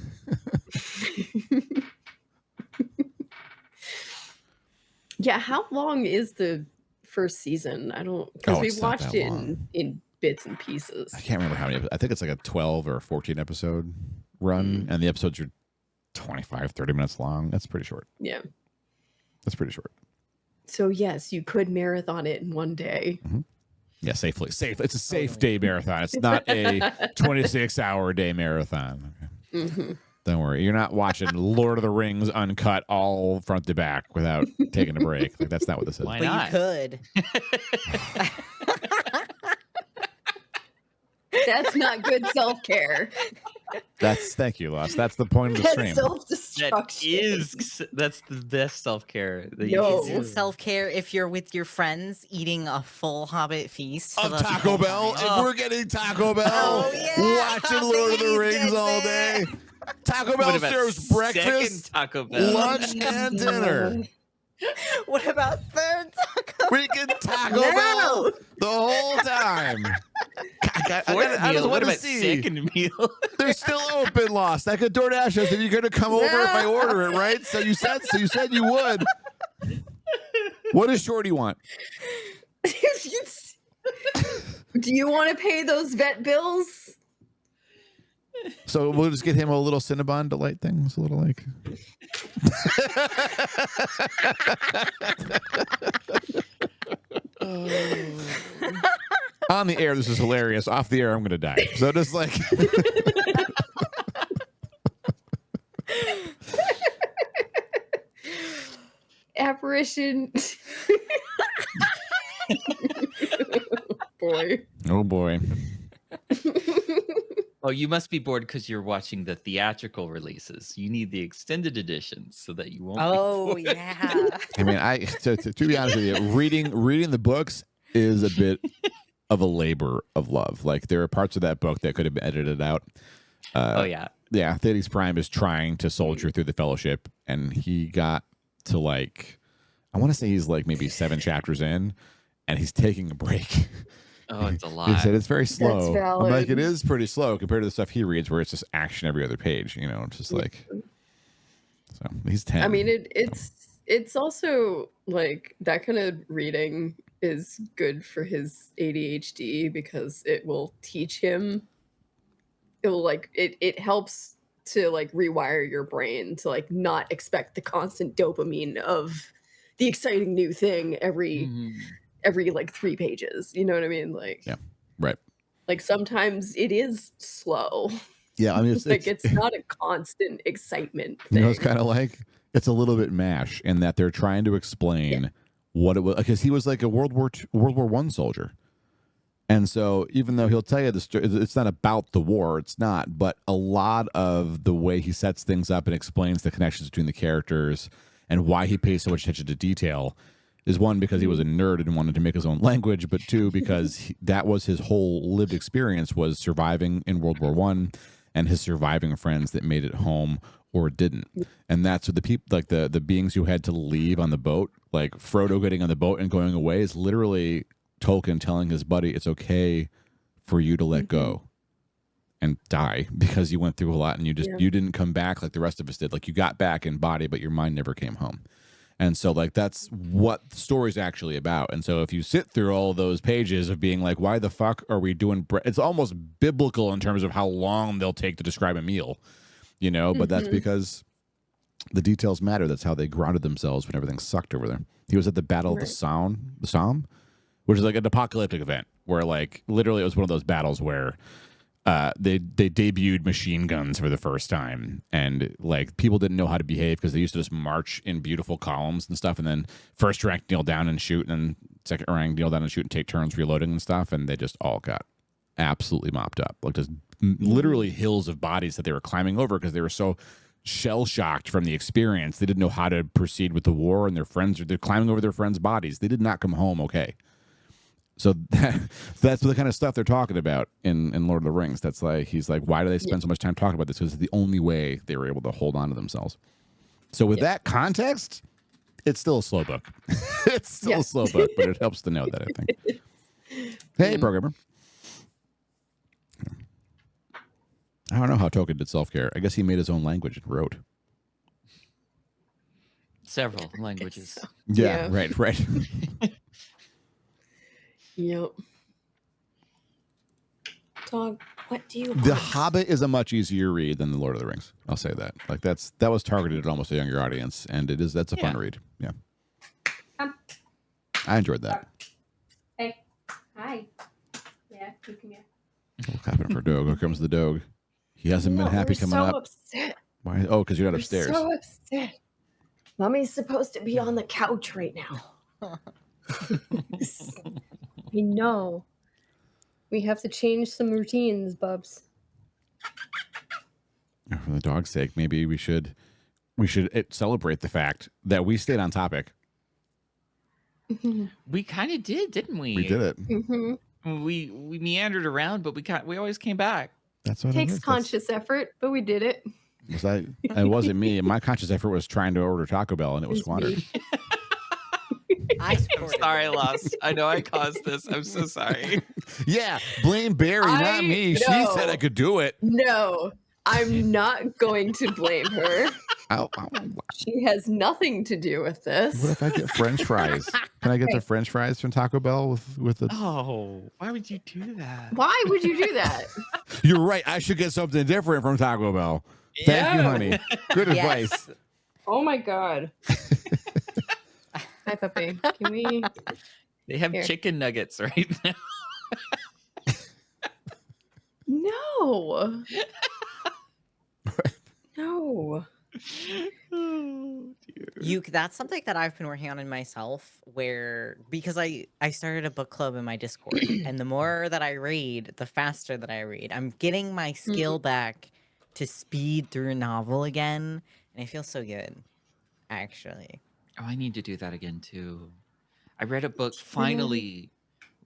Yeah, how long is the first season? I don't, because we watched it in bits and pieces. I can't remember how many. I think it's like a 12 or 14 episode run, and the episodes are 25, 30 minutes long. That's pretty short. Yeah, that's pretty short. So yes, you could marathon it in one day. Yeah, safely. It's a safe day marathon. It's not a 26-hour day marathon. Okay. Don't worry. You're not watching Lord of the Rings uncut all front to back without taking a break. Like that's not what this is. Why not? You could. That's not good self-care. Thank you, Lost. That's the point of the stream. That's the best self-care. It's self-care if you're with your friends eating a full Hobbit feast. Of Taco Bell. If we're getting Taco Bell, watching Lord of the Rings all day. Taco Bell serves breakfast, Taco Bell? lunch, and dinner. What about third Taco Bell? We can Taco Bell the whole time. I just want to see. Second meal. They're still open, Lost. I could DoorDash us if you're going to come over if I order it, right? So you said you would. What does Shorty want? Do you want to pay those vet bills? So we'll just get him a little Cinnabon Delight thing. It's a little like. On the air, this is hilarious. Off the air, I'm going to die. So just like. Apparition. Boy. Oh, boy. Oh, you must be bored because you're watching the theatrical releases. You need the extended editions so that you won't. Oh yeah. I mean, to be honest with you, reading the books is a bit of a labor of love. Like there are parts of that book that could have been edited out. Oh yeah. yeah, Thades Prime is trying to soldier through the Fellowship, and he got to like, I want to say he's like maybe 7 chapters in, and he's taking a break. Oh, it's a He lot. said it's very slow. That's valid. I'm like, it is pretty slow compared to the stuff he reads, where it's just action every other page. You know, it's just like. So he's 10. I mean, it's also like that kind of reading is good for his ADHD because it will teach him. It will like it helps to like rewire your brain to like not expect the constant dopamine of the exciting new thing every like 3 pages. You know what I mean? Like, yeah, right. Like sometimes it is slow. Yeah, I mean, it's like it's not a constant excitement thing. You know, it's kind of like it's a little bit MASH in that they're trying to explain what it was, because he was like a World War I soldier. And so even though he'll tell you the story, it's not about the war, it's not, but a lot of the way he sets things up and explains the connections between the characters and why he pays so much attention to detail is, one, because he was a nerd and wanted to make his own language, but 2, because that was his whole lived experience, was surviving in World War I and his surviving friends that made it home or didn't. And that's what the people, like the beings who had to leave on the boat, like Frodo getting on the boat and going away, is literally Tolkien telling his buddy, it's okay for you to let go and die because you went through a lot and you didn't come back like the rest of us did. Like you got back in body, but your mind never came home. And so like that's what the story's actually about. And so if you sit through all those pages of being like, why the fuck are we doing it's almost biblical in terms of how long they'll take to describe a meal, you know, but that's because the details matter. That's how they grounded themselves when everything sucked over there. He was at the Battle of the Somme, which is like an apocalyptic event where like literally it was one of those battles where they debuted machine guns for the first time, and like people didn't know how to behave because they used to just march in beautiful columns and stuff, and then first rank kneel down and shoot, and then second rank kneel down and shoot and take turns reloading and stuff, and they just all got absolutely mopped up. Like just literally hills of bodies that they were climbing over because they were so shell shocked from the experience. They didn't know how to proceed with the war, and they're climbing over their friends' bodies. They did not come home okay. So that's the kind of stuff they're talking about in Lord of the Rings. That's like, he's like, why do they spend so much time talking about this? Because it's the only way they were able to hold on to themselves. So with that context, it's still a slow book. It's still a slow book, but it helps to know that, I think. Hey, programmer. I don't know how Tolkien did self-care. I guess he made his own language and wrote. Several languages. Yeah, right. Yep. Dog, what do you want? The Hobbit is a much easier read than The Lord of the Rings. I'll say that. Like that was targeted at almost a younger audience, and that's a fun read. Yeah. I enjoyed that. Hey. Hi. Yeah, you come here. What's happening for Doug? Here comes the Doug. He hasn't been happy coming up. Upset. Why? Oh, because you're not upstairs. So upset. Mommy's supposed to be on the couch right now. I know. We have to change some routines, Bubs. For the dog's sake, maybe we should celebrate the fact that we stayed on topic. We kind of did, didn't we? We did it. We meandered around, but we always came back. That's what takes conscious effort, but we did it. It wasn't me. My conscious effort was trying to order Taco Bell, and it was squandered. I'm sorry, Lost. I know I caused this. I'm so sorry. Yeah, blame Barry, not me. She said I could do it. No, I'm not going to blame her. She has nothing to do with this. What if I get French fries? Can I get the French fries from Taco Bell with the? Oh, why would you do that? Why would you do that? You're right. I should get something different from Taco Bell. Thank you, honey. Good advice. Oh my God. Hi, puppy. Can we? They have chicken nuggets right now. No. No. Oh, dear. That's something that I've been working on in myself, because I started a book club in my Discord, and the more that I read, the faster that I read. I'm getting my skill back to speed through a novel again, and it feels so good, actually. Oh, I need to do that again too. I read a book finally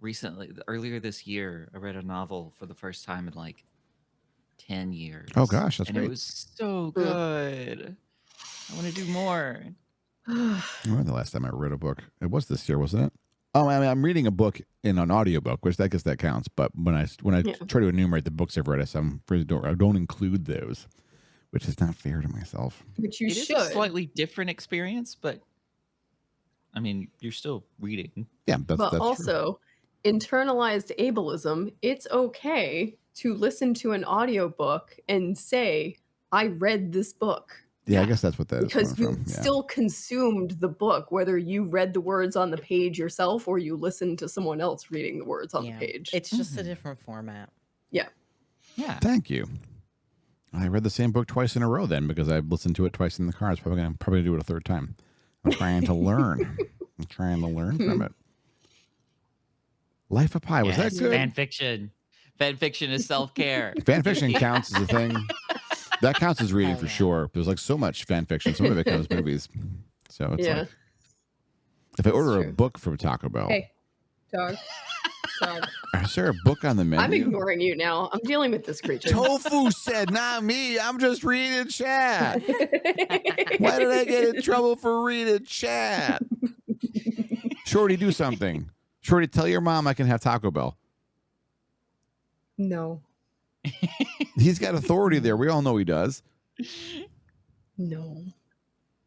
recently, earlier this year. I read a novel for the first time in like 10 years. Oh gosh, that's great. It was so good. I want to do more. When the last time I read a book? It was this year, wasn't it? Oh, I mean, I'm reading a book in an audiobook, which I guess that counts. But when I try to enumerate the books I've read, I don't include those, which is not fair to myself. Which you should. It's a slightly different experience, but I mean, you're still reading. Yeah, that's also true. Internalized ableism. It's okay to listen to an audiobook and say, "I read this book." Yeah, I guess that's what that because is. Because you still consumed the book, whether you read the words on the page yourself or you listened to someone else reading the words on the page. It's just a different format. Yeah. Yeah. Thank you. I read the same book twice in a row then because I listened to it twice in the car. I'm probably gonna do it a third time. I'm trying to learn. I'm trying to learn from it. Life of Pi, was that good? Fan fiction. Fan fiction is self-care. Fan fiction counts as a thing. That counts as reading for sure. There's like so much fan fiction. Some of it comes movies. So it's like, if I order a book from Taco Bell. Hey, dog. Is there a book on the menu? I'm ignoring you now. I'm dealing with this creature. Tofu said, not me. I'm just reading chat. Why did I get in trouble for reading chat? Shorty, do something. Shorty, tell your mom I can have Taco Bell. No. He's got authority there. We all know he does. No.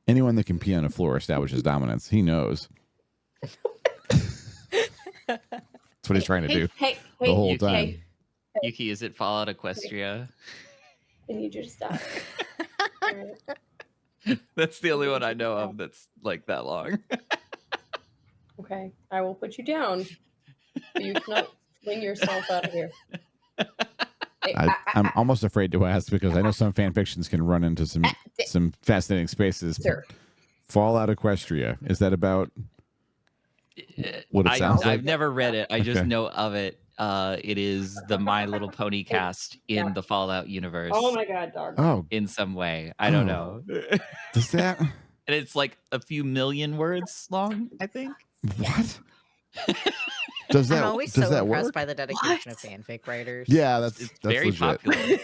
Anyone that can pee on a floor establishes dominance. He knows. That's what he's trying to do the whole Yuki, time. Yuki, is it Fallout Equestria? I need you to stop. That's the only one I know of that's like that long. Okay, I will put you down. You cannot fling yourself out of here. I'm almost afraid to ask because I know some fan fictions can run into some fascinating spaces. Sure. Fallout Equestria, is that about what it sounds like? I've never read it. I just know of it. It is the My Little Pony cast in the Fallout universe. Oh my god, dog. Oh, in some way. I don't know. Does that? And it's like a few million words long, I think. What? Does that? I'm always does so that impressed work? by the dedication of fanfic writers. Yeah, that's very legit. popular.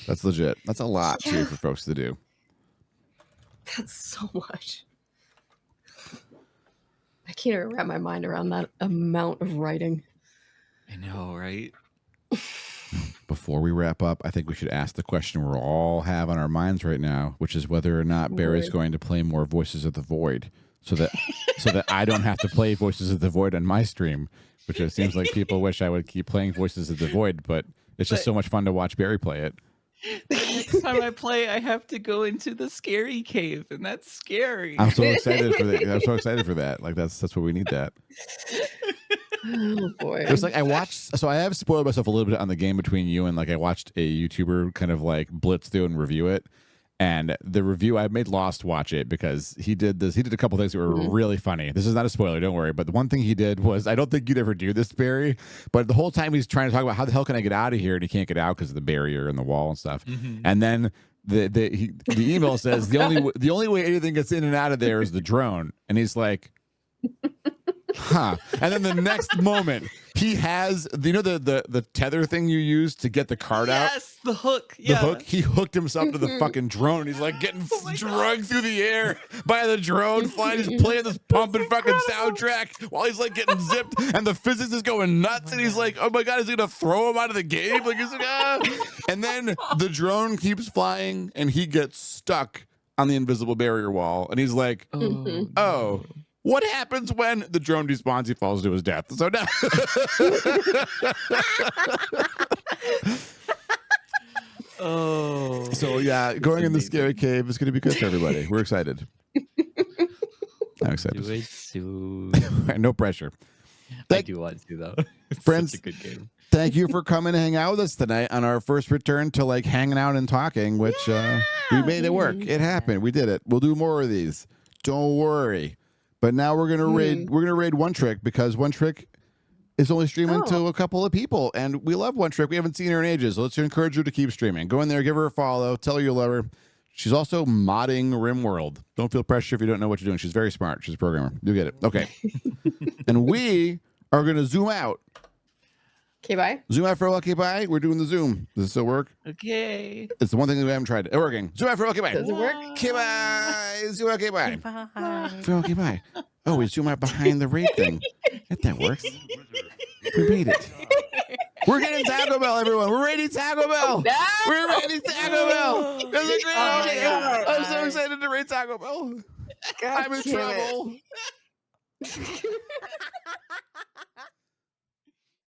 That's legit. That's a lot too for folks to do. That's so much. I can't even wrap my mind around that amount of writing. I know, right? Before we wrap up, I think we should ask the question we all have on our minds right now, which is whether or not Barry's going to play more Voices of the Void, so that I don't have to play Voices of the Void on my stream, which it seems like people wish I would keep playing Voices of the Void, but it's just so much fun to watch Barry play it. The next time I play, I have to go into the scary cave, and that's scary. I'm so excited for that. I'm so excited for that. Like that's what we need. That. Oh boy. It was like I watched. So I have spoiled myself a little bit on the game between you and like I watched a YouTuber kind of like blitz through and review it. And the review, I made Lost watch it because he did this. He did a couple things that were really funny. This is not a spoiler, don't worry. But the one thing he did was, I don't think you'd ever do this, Barry. But the whole time he's trying to talk about how the hell can I get out of here, and he can't get out because of the barrier and the wall and stuff. And then the email says the only way anything gets in and out of there is the drone. And he's like, huh. And then the next moment, he has the tether thing you use to get the card out. Yes, the hook. The hook. He hooked himself to the fucking drone. And he's like getting drugged through the air by the drone, flying. He's playing this pumping fucking soundtrack while he's like getting zipped, and the physics is going nuts. And he's like, "Oh my god, is he gonna throw him out of the game?" Like he's like, ah. And then the drone keeps flying, and he gets stuck on the invisible barrier wall. And he's like, "Oh." What happens when the drone despawns? He falls to his death. So now, so yeah, going in the scary cave is going to be good for everybody. We're excited. I'm excited. Do it soon. No pressure. I do want to though. It's friends, such a good game. Thank you for coming to hang out with us tonight on our first return to like hanging out and talking. Which we made it work. It happened. We did it. We'll do more of these. Don't worry. But now we're gonna raid. We're gonna raid One Trick because One Trick is only streaming to a couple of people, and we love One Trick. We haven't seen her in ages. So let's encourage her to keep streaming. Go in there, give her a follow, tell her you love her. She's also modding RimWorld. Don't feel pressure if you don't know what you're doing. She's very smart. She's a programmer. You get it. Okay. And we are gonna zoom out Okay, bye. Zoom out for a while. Okay, bye. We're doing the Zoom. Does it still work? Okay. It's the one thing that we haven't tried. It's working. Zoom out for a while. Okay, bye. Does it work? Okay, bye. Zoom out. Okay, bye. Bye. Okay, bye. Oh, we zoom out behind the rate thing. That works. We made it. We're getting Taco Bell, everyone. We're rating Taco Bell. We're rating Taco Bell. This is a great idea. I'm so excited to rate Taco Bell. I'm in trouble.